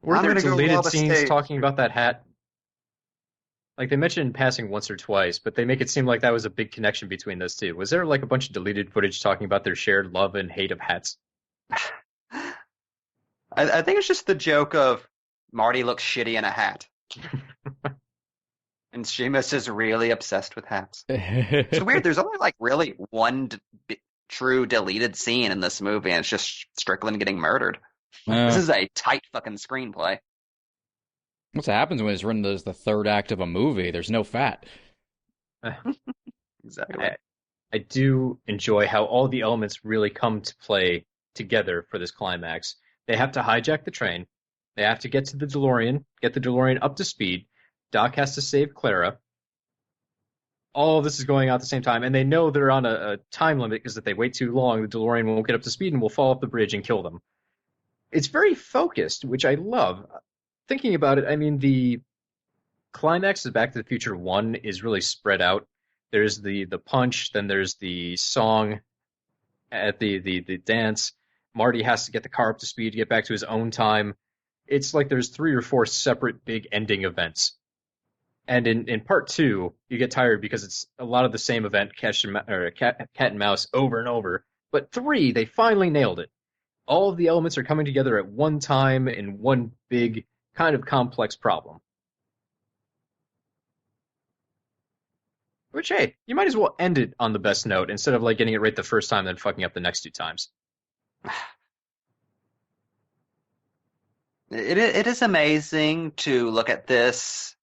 Were I'm there gonna go deleted rob a scenes state. talking about that hat? Like they mentioned in passing once or twice, but they make it seem like that was a big connection between those two. Was there like a bunch of deleted footage talking about their shared love and hate of hats? I think it's just the joke of Marty looks shitty in a hat. And Seamus is really obsessed with hats. It's weird. There's only like really one true deleted scene in this movie, and it's just Strickland getting murdered. This is a tight fucking screenplay. What's happens when it's written as the third act of a movie? There's no fat. Exactly. I do enjoy how all the elements really come to play together for this climax. They have to hijack the train. They have to get to the DeLorean, get the DeLorean up to speed. Doc has to save Clara. All of this is going on at the same time, and they know they're on a time limit because if they wait too long, the DeLorean won't get up to speed and will fall off the bridge and kill them. It's very focused, which I love. Thinking about it, I mean, the climax of Back to the Future 1 is really spread out. There's the punch, then there's the song at the dance. Marty has to get the car up to speed to get back to his own time. It's like there's 3 or 4 separate big ending events. And in part 2, you get tired because it's a lot of the same event, cat and mouse, over and over. But 3, they finally nailed it. All of the elements are coming together at one time in one big, kind of complex problem. Which, hey, you might as well end it on the best note instead of like getting it right the first time and then fucking up the next 2 times. It is amazing to look at this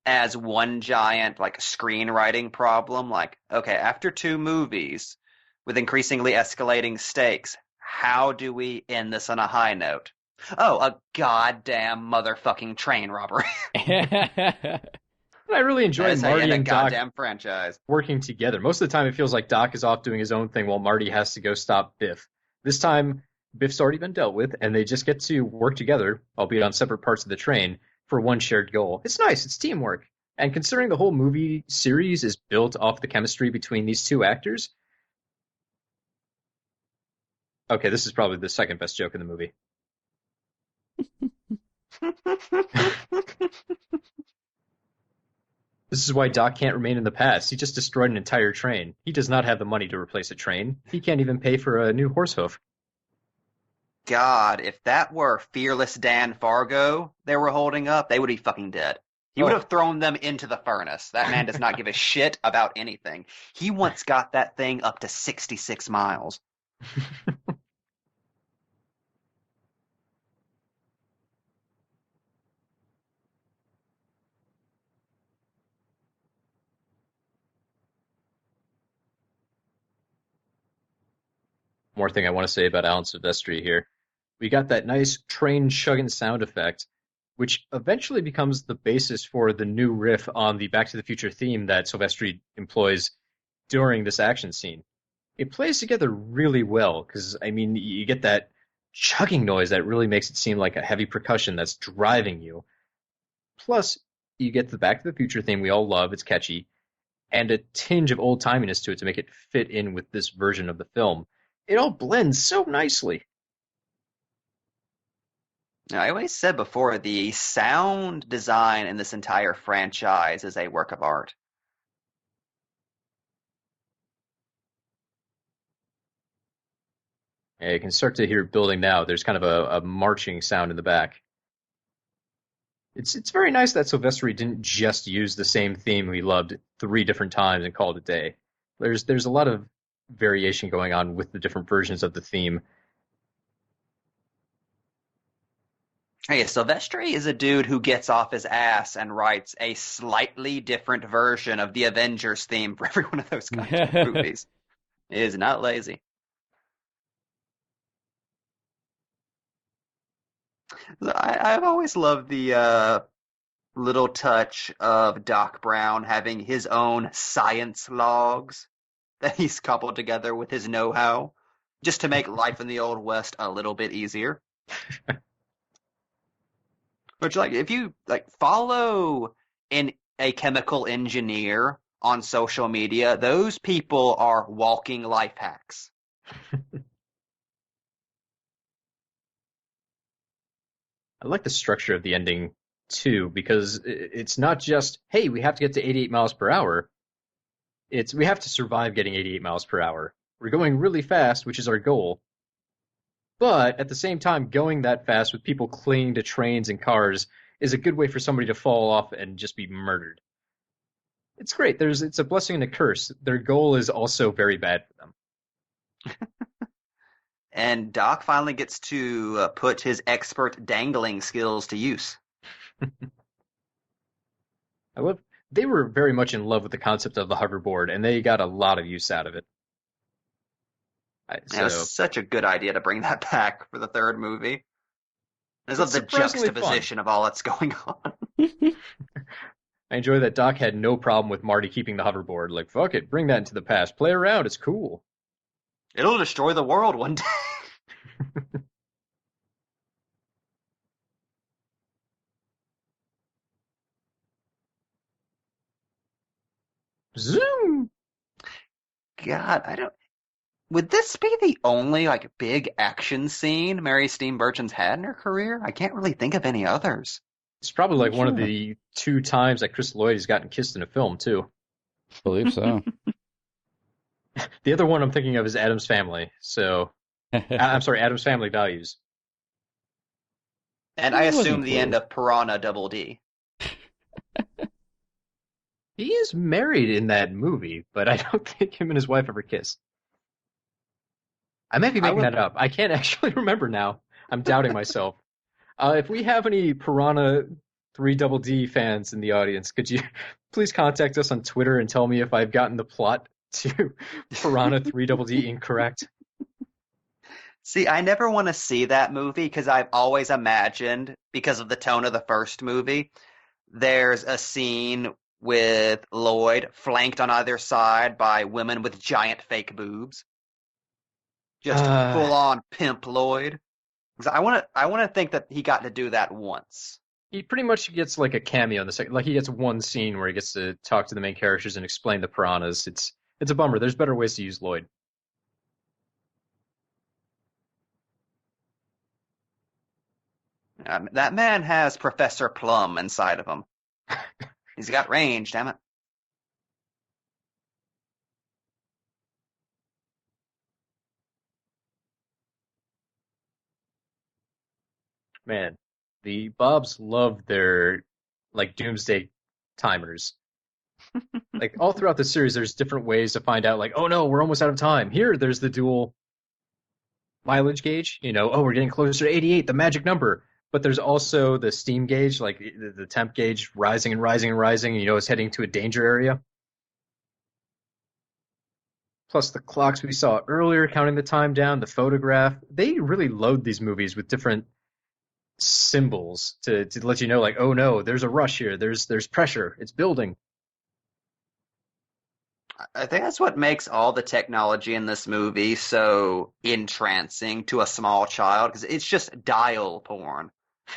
as one giant like screenwriting problem. Like, okay, after 2 movies with increasingly escalating stakes, how do we end this on a high note? Oh, a goddamn motherfucking train robbery. I really enjoy That's how you Marty end a and Doc goddamn franchise. working together. Most of the time it feels like Doc is off doing his own thing while Marty has to go stop Biff. This time, Biff's already been dealt with, and they just get to work together, albeit on separate parts of the train, for one shared goal. It's nice. It's teamwork. And considering the whole movie series is built off the chemistry between these two actors, okay, this is probably the second best joke in the movie. This is why Doc can't remain in the past. He just destroyed an entire train. He does not have the money to replace a train. He can't even pay for a new horse hoof. God, if that were Fearless Dan Fargo they were holding up, they would be fucking dead. He would have thrown them into the furnace. That man does not give a shit about anything. He once got that thing up to 66 miles. More thing I want to say about Alan Silvestri here. We got that nice train chugging sound effect, which eventually becomes the basis for the new riff on the Back to the Future theme that Silvestri employs during this action scene. It plays together really well because, I mean, you get that chugging noise that really makes it seem like a heavy percussion that's driving you. Plus, you get the Back to the Future theme we all love, it's catchy, and a tinge of old-timiness to it to make it fit in with this version of the film. It all blends so nicely. Now, I always said before, the sound design in this entire franchise is a work of art. Yeah, you can start to hear it building now. There's kind of a marching sound in the back. It's very nice that Silvestri didn't just use the same theme we loved 3 different times and call it a day. There's a lot of variation going on with the different versions of the theme. Hey, Silvestri is a dude who gets off his ass and writes a slightly different version of the Avengers theme for every one of those kinds of movies. He is not lazy. I've always loved the little touch of Doc Brown having his own science logs that he's coupled together with his know-how, just to make life in the Old West a little bit easier. Which, like, if you follow a chemical engineer on social media, those people are walking life hacks. I like the structure of the ending too, because it's not just, hey, we have to get to 88 miles per hour. It's we have to survive getting 88 miles per hour. We're going really fast, which is our goal. But at the same time, going that fast with people clinging to trains and cars is a good way for somebody to fall off and just be murdered. It's great. It's a blessing and a curse. Their goal is also very bad for them. And Doc finally gets to put his expert dangling skills to use. They were very much in love with the concept of the hoverboard, and they got a lot of use out of it. It was such a good idea to bring that back for the third movie. I love the juxtaposition of all that's going on. I enjoy that Doc had no problem with Marty keeping the hoverboard. Like, fuck it, bring that into the past. Play around, it's cool. It'll destroy the world one day. Zoom! God, would this be the only, big action scene Mary Steenburgen's had in her career? I can't really think of any others. It's probably one of the 2 times that Chris Lloyd has gotten kissed in a film, too. I believe so. The other one I'm thinking of is Addams Family. So, I'm sorry, Addams Family Values. And I assume the end of Piranha Double D. He is married in that movie, but I don't think him and his wife ever kissed. I might be making that up. I can't actually remember now. I'm doubting myself. If we have any Piranha 3 Double D fans in the audience, could you please contact us on Twitter and tell me if I've gotten the plot to Piranha 3 Double D incorrect? See, I never want to see that movie because I've always imagined, because of the tone of the first movie, there's a scene with Lloyd flanked on either side by women with giant fake boobs. Just full on pimp Lloyd. I want to think that he got to do that once. He pretty much gets like a cameo in the second. Like he gets one scene where he gets to talk to the main characters and explain the piranhas. It's a bummer. There's better ways to use Lloyd. That man has Professor Plum inside of him. He's got range, damn it. Man, the Bobs love their like doomsday timers. Like all throughout the series, there's different ways to find out. Like, oh no, we're almost out of time. Here, there's the dual mileage gauge. Oh, we're getting closer to 88, the magic number. But there's also the steam gauge, like the temp gauge, rising and rising and rising. It's heading to a danger area. Plus the clocks we saw earlier, counting the time down. The photograph. They really load these movies with different symbols to let you know, like, oh no, there's a rush here. There's pressure. It's building. I think that's what makes all the technology in this movie so entrancing to a small child, because it's just dial porn.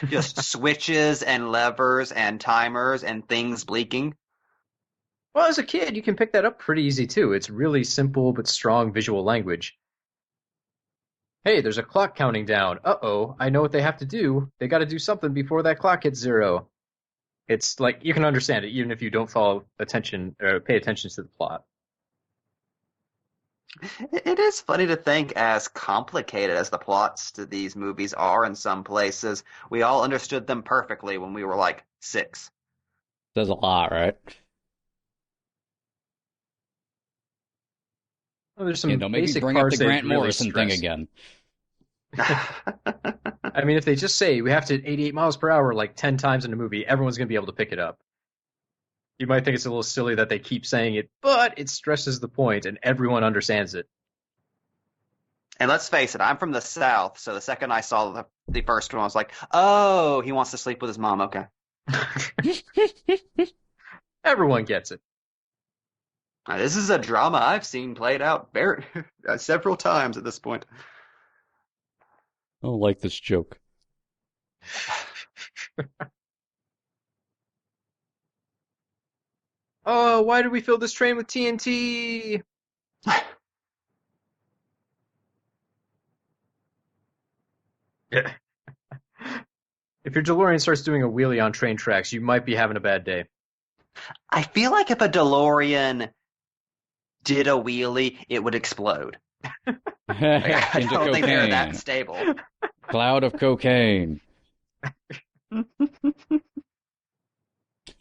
Just switches and levers and timers and things blinking. Well, as a kid, you can pick that up pretty easy too. It's really simple but strong visual language. Hey, there's a clock counting down. Uh-oh, I know what they have to do. They got to do something before that clock hits 0. It's like you can understand it even if you don't pay attention to the plot. It is funny to think, as complicated as the plots to these movies are in some places, we all understood them perfectly when we were like 6. Does a lot, right? Well, there's some Maybe basic bring up parts the they Grant really Morrison thing stress. again. I mean, if they just say we have to hit 88 miles per hour like 10 times in a movie, everyone's going to be able to pick it up. You might think it's a little silly that they keep saying it, but it stresses the point and everyone understands it. And let's face it, I'm from the South, so the second I saw the first one, I was like, oh, he wants to sleep with his mom, okay. Everyone gets it. Now, this is a drama I've seen played out several times at this point. I don't like this joke. Oh, why did we fill this train with TNT? If your DeLorean starts doing a wheelie on train tracks, you might be having a bad day. I feel like if a DeLorean did a wheelie, it would explode. I Into don't think they're cocaine. that stable. Cloud of cocaine.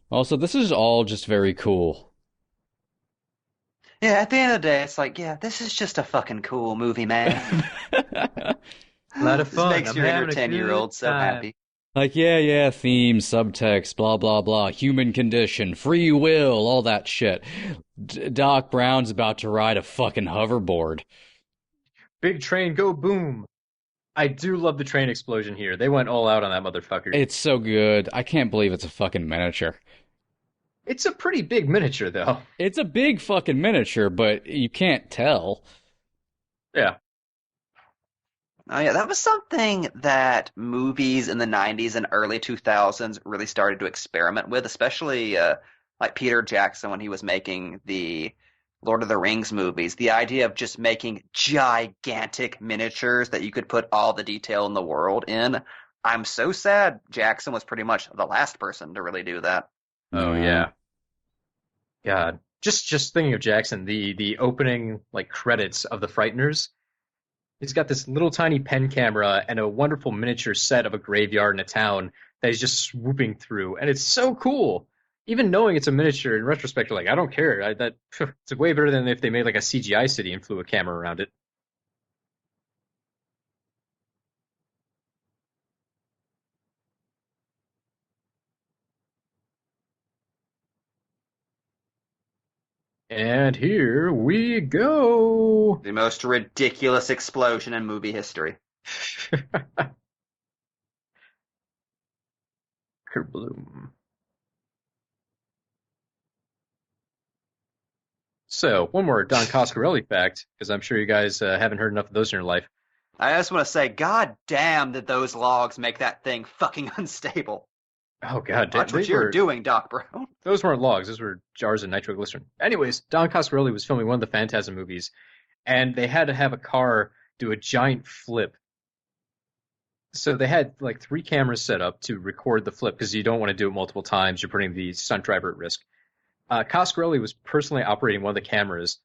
Also, this is all just very cool. Yeah, at the end of the day, it's like, yeah, this is just a fucking cool movie, man. A lot of fun. This makes I'm your inner having a 10-year-old good so time. happy. Like, yeah, theme, subtext, blah, blah, blah, human condition, free will, all that shit. Doc Brown's about to ride a fucking hoverboard. Big train, go boom. I do love the train explosion here. They went all out on that motherfucker. It's so good. I can't believe it's a fucking miniature. It's a pretty big miniature, though. It's a big fucking miniature, but you can't tell. Yeah. Oh yeah, that was something that movies in the 90s and early 2000s really started to experiment with, especially like Peter Jackson when he was making the Lord of the Rings movies. The idea of just making gigantic miniatures that you could put all the detail in the world in. I'm so sad Jackson was pretty much the last person to really do that. Oh, yeah. God. Just thinking of Jackson, the opening like credits of The Frighteners. He's got this little tiny pen camera and a wonderful miniature set of a graveyard in a town that he's just swooping through, and it's so cool. Even knowing it's a miniature, in retrospect, you're like, I don't care. It's way better than if they made like a CGI city and flew a camera around it. And here we go. The most ridiculous explosion in movie history. Kerbloom. So, one more Don Coscarelli fact, because I'm sure you guys haven't heard enough of those in your life. I just want to say, God damn, did those logs make that thing fucking unstable. Oh god, Watch what you're doing, Doc Brown. those weren't logs. Those were jars of nitroglycerin. Anyways, Don Coscarelli was filming one of the Phantasm movies, and they had to have a car do a giant flip. So they had like 3 cameras set up to record the flip because you don't want to do it multiple times. You're putting the stunt driver at risk. Coscarelli was personally operating one of the cameras,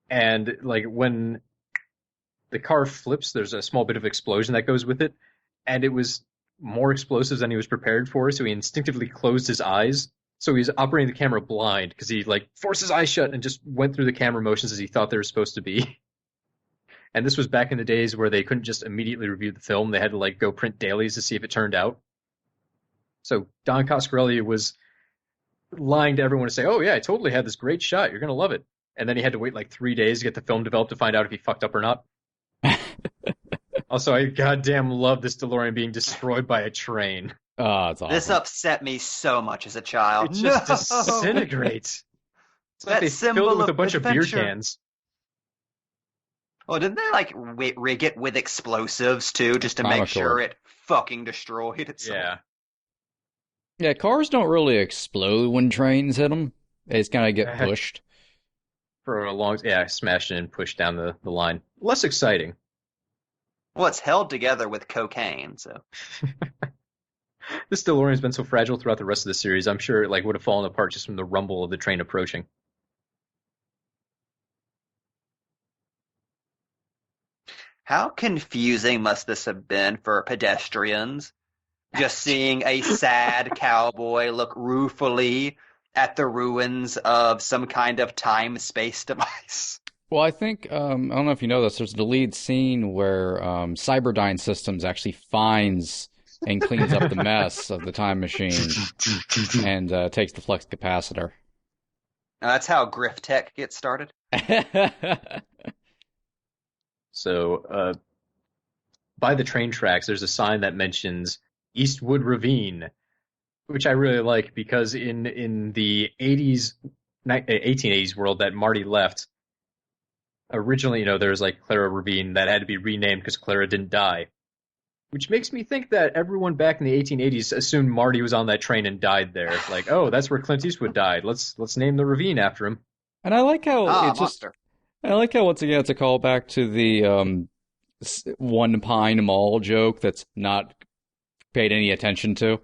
and like when the car flips, there's a small bit of explosion that goes with it, and it was more explosives than he was prepared for, so he instinctively closed his eyes. So he was operating the camera blind because he like forced his eyes shut and just went through the camera motions as he thought they were supposed to be. And this was back in the days where they couldn't just immediately review the film. They had to like go print dailies to see if it turned out. So Don Coscarelli was lying to everyone to say, oh yeah, I totally had this great shot. You're going to love it. And then he had to wait like 3 days to get the film developed to find out if he fucked up or not. Also, I goddamn love this DeLorean being destroyed by a train. Oh, it's awesome. This upset me so much as a child. It just disintegrates. It's like That they symbol filled it with a of bunch of beer adventure. cans. Oh, didn't they like rig it with explosives too, just to make Primacord. sure it fucking destroyed itself? Yeah. Yeah, cars don't really explode when trains hit them. They just kind of get pushed. For a long, yeah, smashed in and pushed down the line. Less exciting. Well, it's held together with cocaine, so. This DeLorean's been so fragile throughout the rest of the series. I'm sure it like would have fallen apart just from the rumble of the train approaching. How confusing must this have been for pedestrians? Just seeing a sad cowboy look ruefully at the ruins of some kind of time-space device. Well, I think, I don't know if you know this, there's the lead scene where Cyberdyne Systems actually finds and cleans up the mess of the time machine and takes the flux capacitor. Now, that's how Griff Tech gets started. So, by the train tracks, there's a sign that mentions Eastwood Ravine, which I really like because in the 1880s world that Marty left, originally, there was like Clara Ravine that had to be renamed because Clara didn't die. Which makes me think that everyone back in the 1880s assumed Marty was on that train and died there. Like, oh, that's where Clint Eastwood died. Let's name the ravine after him. And I like how it's just, monster. I like how once again it's a callback to the One Pine Mall joke that's not paid any attention to.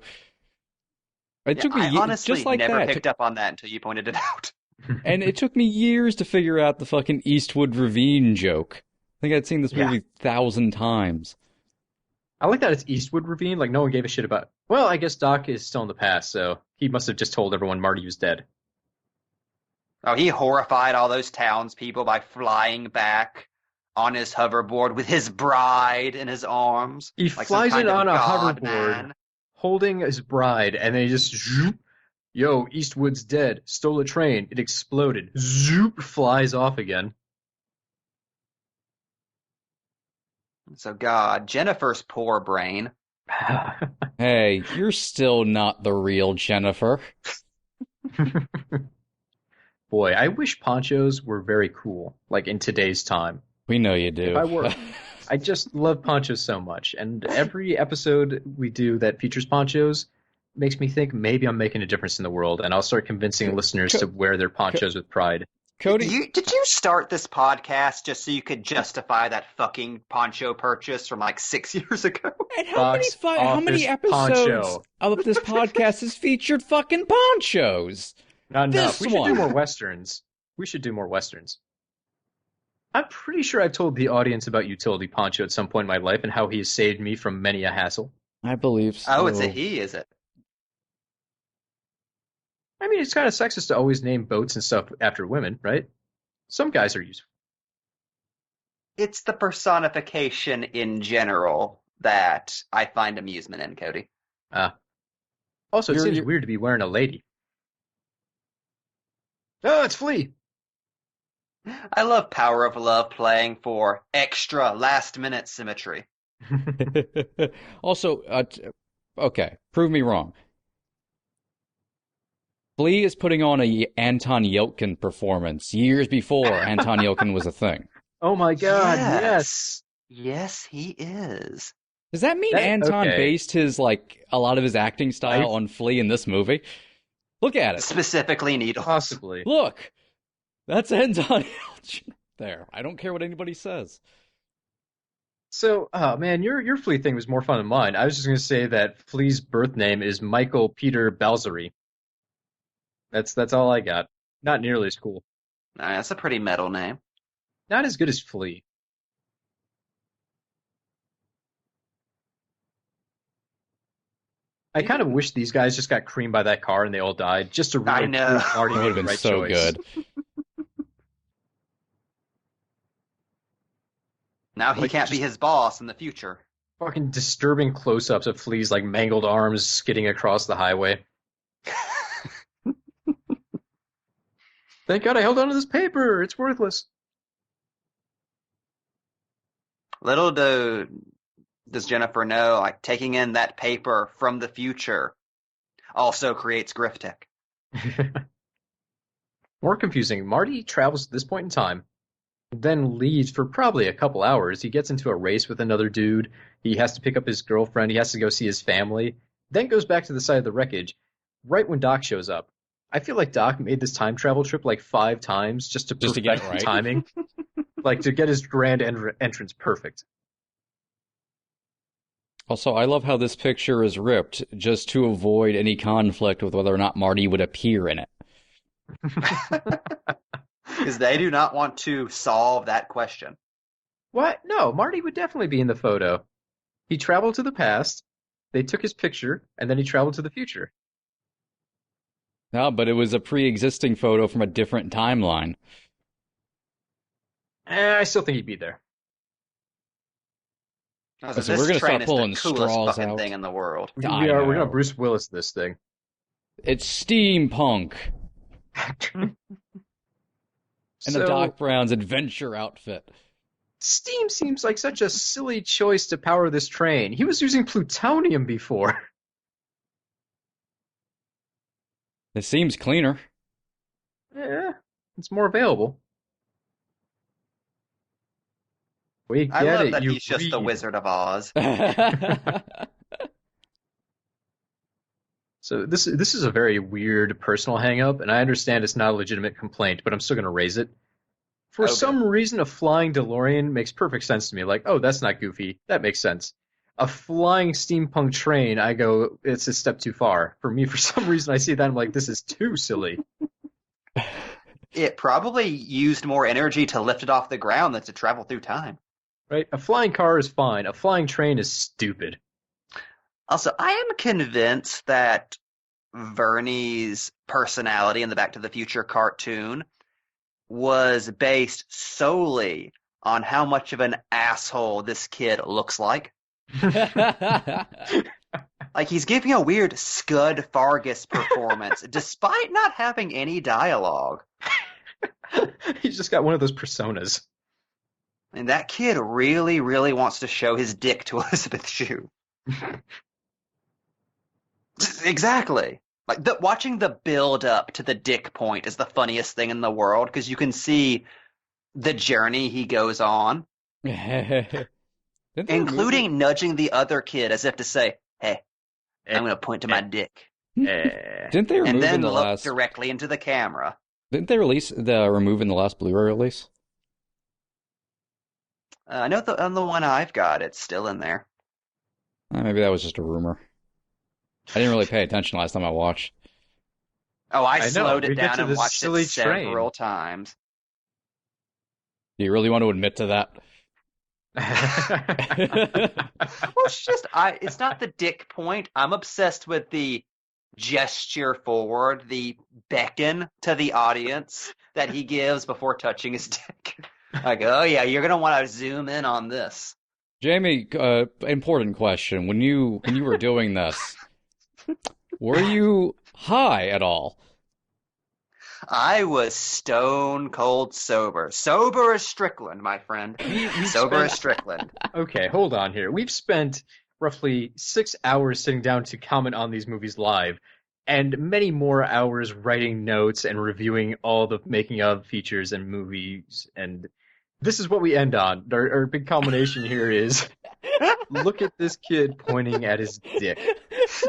It took me I honestly just like never that. picked up on that until you pointed it out. And it took me years to figure out the fucking Eastwood Ravine joke. I think I'd seen this movie 1,000 times. I like that it's Eastwood Ravine. Like, no one gave a shit about. Well, I guess Doc is still in the past, so he must have just told everyone Marty was dead. Oh, he horrified all those townspeople by flying back on his hoverboard with his bride in his arms. He like flies some kind in of on a god hoverboard, man. holding his bride, and then he just zoop. Yo, Eastwood's dead. Stole a train. It exploded. Zoop, flies off again. So, God, Jennifer's poor brain. Hey, you're still not the real Jennifer. Boy, I wish ponchos were very cool, like in today's time. We know you do. If I were, I just love ponchos so much, and every episode we do that features ponchos makes me think maybe I'm making a difference in the world, and I'll start convincing listeners to wear their ponchos with pride. Cody, Did you start this podcast just so you could justify that fucking poncho purchase from like 6 years ago? and Box how many office episodes poncho. of this podcast has featured fucking ponchos? Not enough. This We should one. do more westerns. We should do more westerns. I'm pretty sure I've told the audience about Utility Poncho at some point in my life and how he has saved me from many a hassle. I believe so. Oh, it's a he, is it? I mean, it's kind of sexist to always name boats and stuff after women, right? Some guys are useful. It's the personification in general that I find amusement in, Cody. Also, it You're- seems weird to be wearing a lady. Oh, it's Flea! I love Power of Love playing for extra last-minute symmetry. Also, okay, prove me wrong. Flea is putting on a Anton Yelkin performance years before Anton Yelkin was a thing. Oh my god, Yes. yes! Yes, he is. Does that mean Anton okay. based his a lot of his acting style on Flea in this movie? Look at it. Specifically Needles. Possibly. Look, that's Anton Yelchin there. I don't care what anybody says. So, oh man, your Flea thing was more fun than mine. I was just going to say that Flea's birth name is Michael Peter Balzery. That's all I got. Not nearly as cool. That's a pretty metal name. Not as good as Flea. I kind of wish these guys just got creamed by that car and they all died, just to really I know. prove Marty It would made have the been right so choice. good. Now he can't be his boss in the future. Fucking disturbing close-ups of Flea's mangled arms skidding across the highway. Thank God I held onto this paper. It's worthless. Little does Jennifer know, taking in that paper from the future also creates Griftech. More confusing. Marty travels to this point in time, then leaves for probably a couple hours. He gets into a race with another dude. He has to pick up his girlfriend. He has to go see his family. Then goes back to the side of the wreckage right when Doc shows up. I feel like Doc made this time travel trip 5 times just to perfect get it the right. timing. To get his grand entrance perfect. Also, I love how this picture is ripped just to avoid any conflict with whether or not Marty would appear in it. Because they do not want to solve that question. What? No, Marty would definitely be in the photo. He traveled to the past, they took his picture, and then he traveled to the future. No, but it was a pre-existing photo from a different timeline. I still think he'd be there. So So we're gonna start pulling the coolest straws fucking out. thing in the world. We're I going know. to Bruce Willis this thing. It's steampunk in So, a Doc Brown's adventure outfit. steam seems like such a silly choice to power this train. He was using plutonium before. It seems cleaner. Yeah, it's more available. We I get love it, that you he's just the read. Wizard of Oz. So this is a very weird personal hang-up, and I understand it's not a legitimate complaint, but I'm still going to raise it. For Okay. some reason, a flying DeLorean makes perfect sense to me. Oh, that's not goofy. That makes sense. A flying steampunk train, I go, it's a step too far. For me, for some reason, I see that, I'm like, this is too silly. It probably used more energy to lift it off the ground than to travel through time. Right? A flying car is fine. A flying train is stupid. Also, I am convinced that Vernie's personality in the Back to the Future cartoon was based solely on how much of an asshole this kid looks like. He's giving a weird Scud Fargus performance despite not having any dialogue. He's just got one of those personas. And that kid really, really wants to show his dick to Elizabeth Shue. Exactly. Watching the build up to the dick point is the funniest thing in the world because you can see the journey he goes on, including nudging the other kid as if to say, "Hey, I'm going to point to my dick," Didn't they remove and then in the look last? directly into the camera. Didn't they remove in the last Blu-ray release? I know on the one I've got, it's still in there. Maybe that was just a rumor. I didn't really pay attention last time I watched. Oh, I know, slowed we it get down to and this watched silly it several times. Do you really want to admit to that? Well, it's not the dick point. I'm obsessed with the gesture forward, the beckon to the audience that he gives before touching his dick. Oh yeah, you're gonna want to zoom in on this. Jamie, important question. When you were doing this, were you high at all? I was stone cold sober. Sober as Strickland, my friend. Sober as Strickland. Okay, hold on here. We've spent roughly 6 hours sitting down to comment on these movies live, and many more hours writing notes and reviewing all the making of features and movies. And this is what we end on. Our big culmination here is look at this kid pointing at his dick.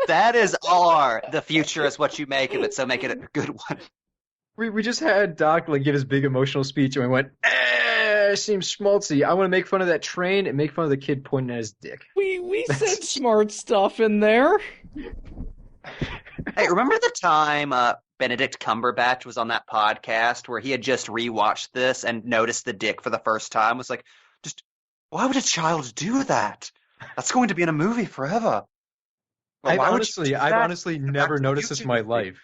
That is the future is what you make of it, so make it a good one. We just had Doc like give his big emotional speech, and we went, seems schmaltzy. I want to make fun of that train and make fun of the kid pointing at his dick. We said smart stuff in there. Hey, remember the time Benedict Cumberbatch was on that podcast where he had just rewatched this and noticed the dick for the first time? Was like, just why would a child do that? That's going to be in a movie forever. Well, I've honestly never noticed this in my life.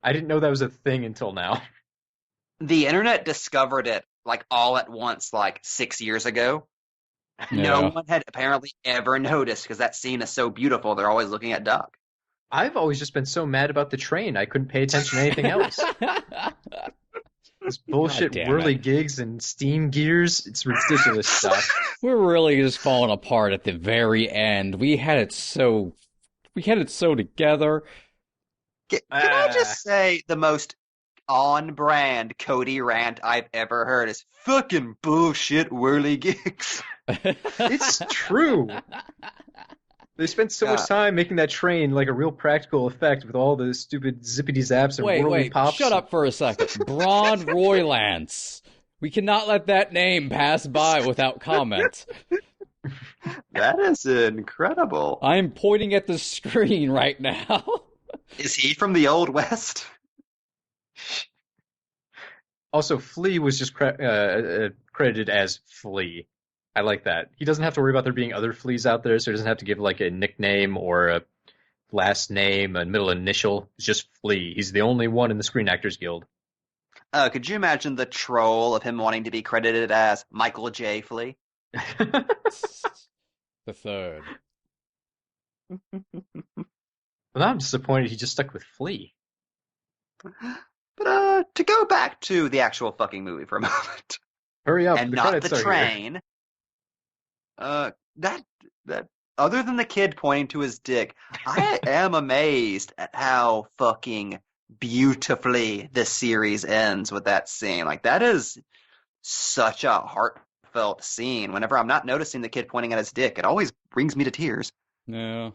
I didn't know that was a thing until now. The internet discovered it like all at once, like 6 years ago. Yeah. No one had apparently ever noticed because that scene is so beautiful. They're always looking at Doc. I've always just been so mad about the train, I couldn't pay attention to anything else. This bullshit whirligigs and steam gears, it's ridiculous stuff. We're really just falling apart at the very end. We had it so together. Can I just say the most on-brand Cody rant I've ever heard is fucking bullshit whirligigs. It's true. They spent so much time making that train like a real practical effect with all the stupid zippity zaps and whirly pops. Shut up for a second. Braun Roylance. We cannot let that name pass by without comment. That is incredible. I'm pointing at the screen right now. Is he from the Old West? Also, Flea was just credited as Flea. I like that. He doesn't have to worry about there being other Fleas out there, so he doesn't have to give like a nickname or a last name, a middle initial. It's just Flea. He's the only one in the Screen Actors Guild. Could you imagine the troll of him wanting to be credited as Michael J. Flea? The third. Well, I'm disappointed he just stuck with Flea. But to go back to the actual fucking movie for a moment. Hurry up, and the not the credits are train. here. That other than the kid pointing to his dick, I am amazed at how fucking beautifully this series ends with that scene. Like, that is such a heartfelt scene. Whenever I'm not noticing the kid pointing at his dick, it always brings me to tears. No.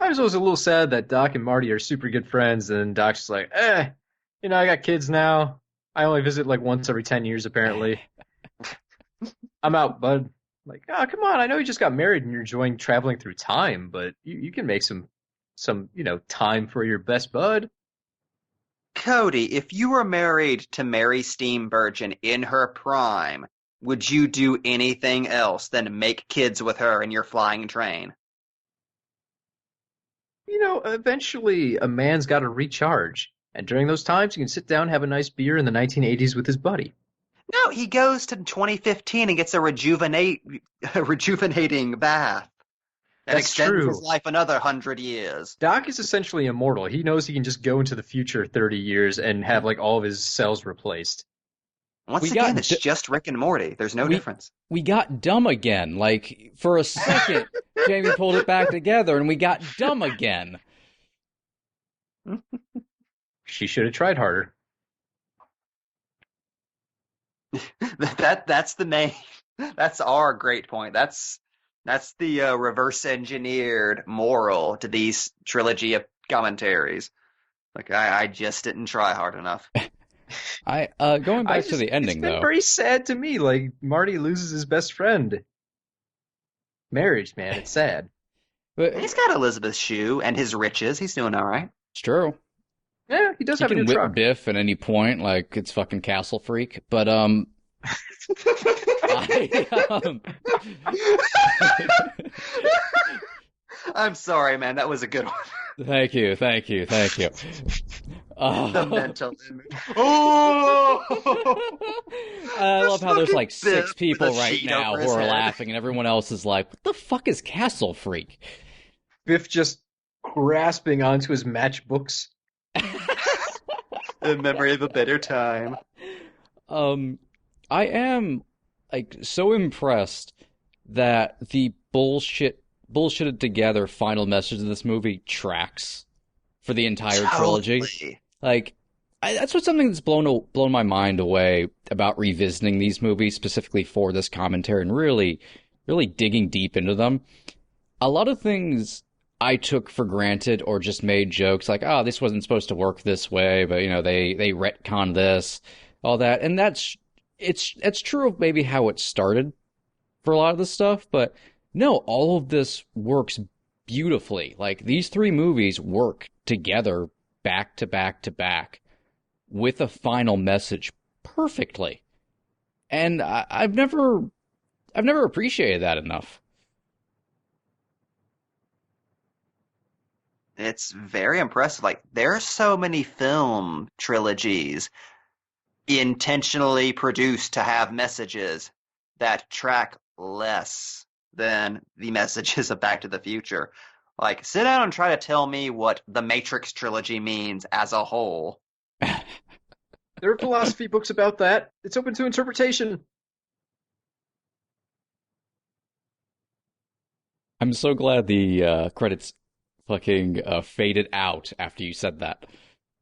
I was always a little sad that Doc and Marty are super good friends, and Doc's just like, I got kids now. I only visit like once every 10 years, apparently. I'm out, bud. Like, come on, I know you just got married and you're enjoying traveling through time, but you can make some time for your best bud. Cody, if you were married to Mary Steenburgen in her prime, would you do anything else than make kids with her in your flying train? Eventually a man's got to recharge. And during those times, you can sit down and have a nice beer in the 1980s with his buddy. No, he goes to 2015 and gets a rejuvenating bath. That That's extends true. his life another 100 years. Doc is essentially immortal. He knows he can just go into the future 30 years and have like all of his cells replaced. Once again, it's just Rick and Morty. There's no difference. We got dumb again. Like, for a second, Jamie pulled it back together and we got dumb again. She should have tried harder. That's the main. That's our great point. That's the reverse engineered moral to these trilogy of commentaries. Like, I just didn't try hard enough. Going back to the ending, it's been though. very sad to me. Like, Marty loses his best friend. Marriage, man, it's sad. But He's got Elizabeth Shue and his riches. He's doing all right. it's true. Yeah, he does He have a can new whip truck. Biff at any point, like it's fucking Castle Freak. But I'm sorry, man. That was a good one. Thank you. The Oh. mental image. Oh! I love how there's like Fucking 6 Biff people with a right sheet now over who his are head. laughing, and everyone else is like, "What the fuck is Castle Freak?" Biff just grasping onto his matchbooks. In memory of a better time. I am like so impressed that the bullshitted together final message of this movie tracks for the entire trilogy. Totally. Like, That's what's something that's blown my mind away about revisiting these movies specifically for this commentary and really, really digging deep into them. A lot of things I took for granted or just made jokes like, oh, this wasn't supposed to work this way, but they retconned this, all that, and it's true of maybe how it started for a lot of this stuff, but no, all of this works beautifully. Like these three movies work together back to back to back with a final message perfectly. And I've never appreciated that enough. It's very impressive. Like, there are so many film trilogies intentionally produced to have messages that track less than the messages of Back to the Future. Like, sit down and try to tell me what the Matrix trilogy means as a whole. There are philosophy books about that. It's open to interpretation. I'm so glad the credits fucking faded out after you said that.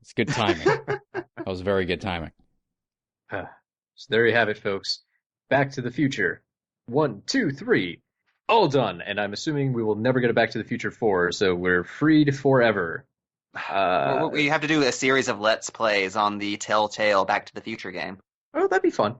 It's good timing. That was very good timing. So there you have it, folks. Back to the Future. 1, 2, 3. All done. And I'm assuming we will never get a Back to the Future 4, so we're freed forever. We have to do a series of Let's Plays on the Telltale Back to the Future game. Oh, that'd be fun.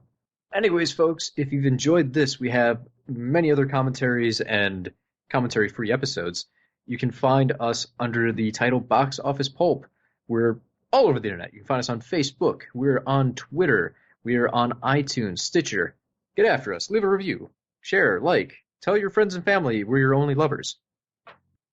Anyways, folks, if you've enjoyed this, we have many other commentaries and commentary-free episodes. You can find us under the title Box Office Pulp. We're all over the internet. You can find us on Facebook. We're on Twitter. We're on iTunes, Stitcher. Get after us. Leave a review. Share, like. Tell your friends and family we're your only lovers.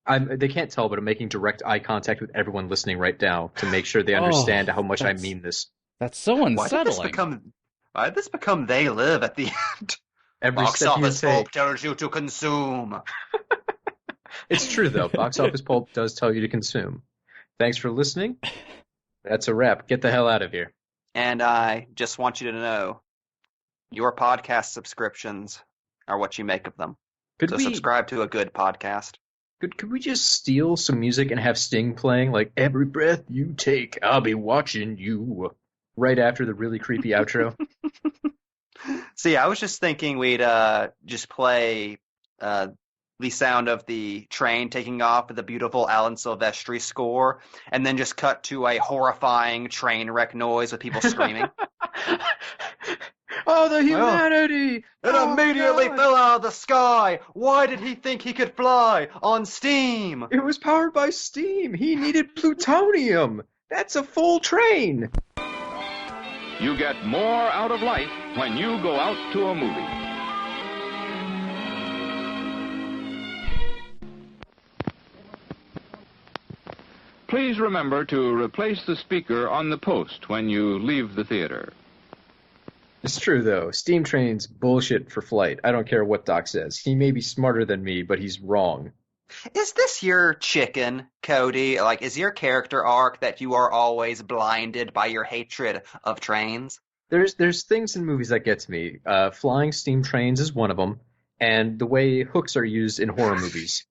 They can't tell, but I'm making direct eye contact with everyone listening right now to make sure they understand how much I mean this. That's so unsettling. Why did this become They Live at the end? Every Box step Office you take. Pulp tells you to consume. It's true, though. Box Office Pulp does tell you to consume. Thanks for listening. That's a wrap. Get the hell out of here. And I just want you to know, your podcast subscriptions are what you make of them. So subscribe to a good podcast. Could we just steal some music and have Sting playing, like, every breath you take, I'll be watching you, right after the really creepy outro? See, I was just thinking we'd just play the sound of the train taking off with the beautiful Alan Silvestri score, and then just cut to a horrifying train wreck noise with people screaming. Oh, the humanity! It immediately fell out of the sky! Why did he think he could fly on steam? It was powered by steam! He needed plutonium! That's a full train! You get more out of life when you go out to a movie. Please remember to replace the speaker on the post when you leave the theater. It's true, though. Steam train's bullshit for flight. I don't care what Doc says. He may be smarter than me, but he's wrong. Is this your chicken, Cody? Like, is your character arc that you are always blinded by your hatred of trains? There's things in movies that get to me. Flying steam trains is one of them, and the way hooks are used in horror movies.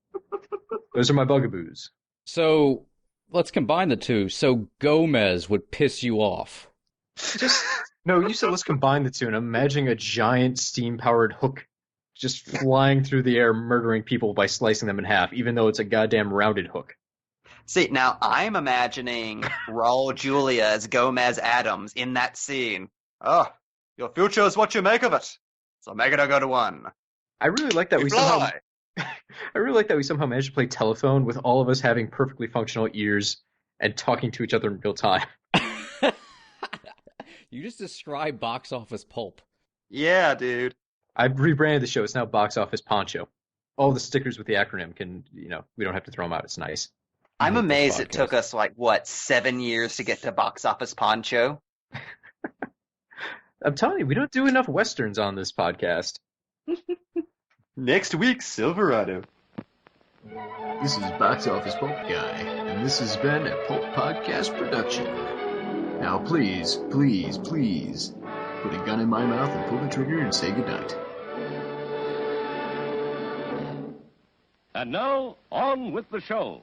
Those are my bugaboos. So, let's combine the two. So Gomez would piss you off. No, you said let's combine the two, and I'm imagining a giant steam-powered hook just flying through the air, murdering people by slicing them in half, even though it's a goddamn rounded hook. See, now I'm imagining Raul Julia as Gomez Adams in that scene. Oh, your future is what you make of it. So make it a good one. I really like that I really like that we somehow managed to play telephone with all of us having perfectly functional ears and talking to each other in real time. You just described Box Office Pulp. Yeah, dude. I've rebranded the show. It's now Box Office Poncho. All the stickers with the acronym can, we don't have to throw them out. It's nice. I'm amazed it took us, 7 years to get to Box Office Poncho? I'm telling you, we don't do enough Westerns on this podcast. Next week, Silverado. This is Box Office Pulp Guy, and this has been a Pulp Podcast production. Now please, please, please, put a gun in my mouth and pull the trigger and say goodnight. And now, on with the show.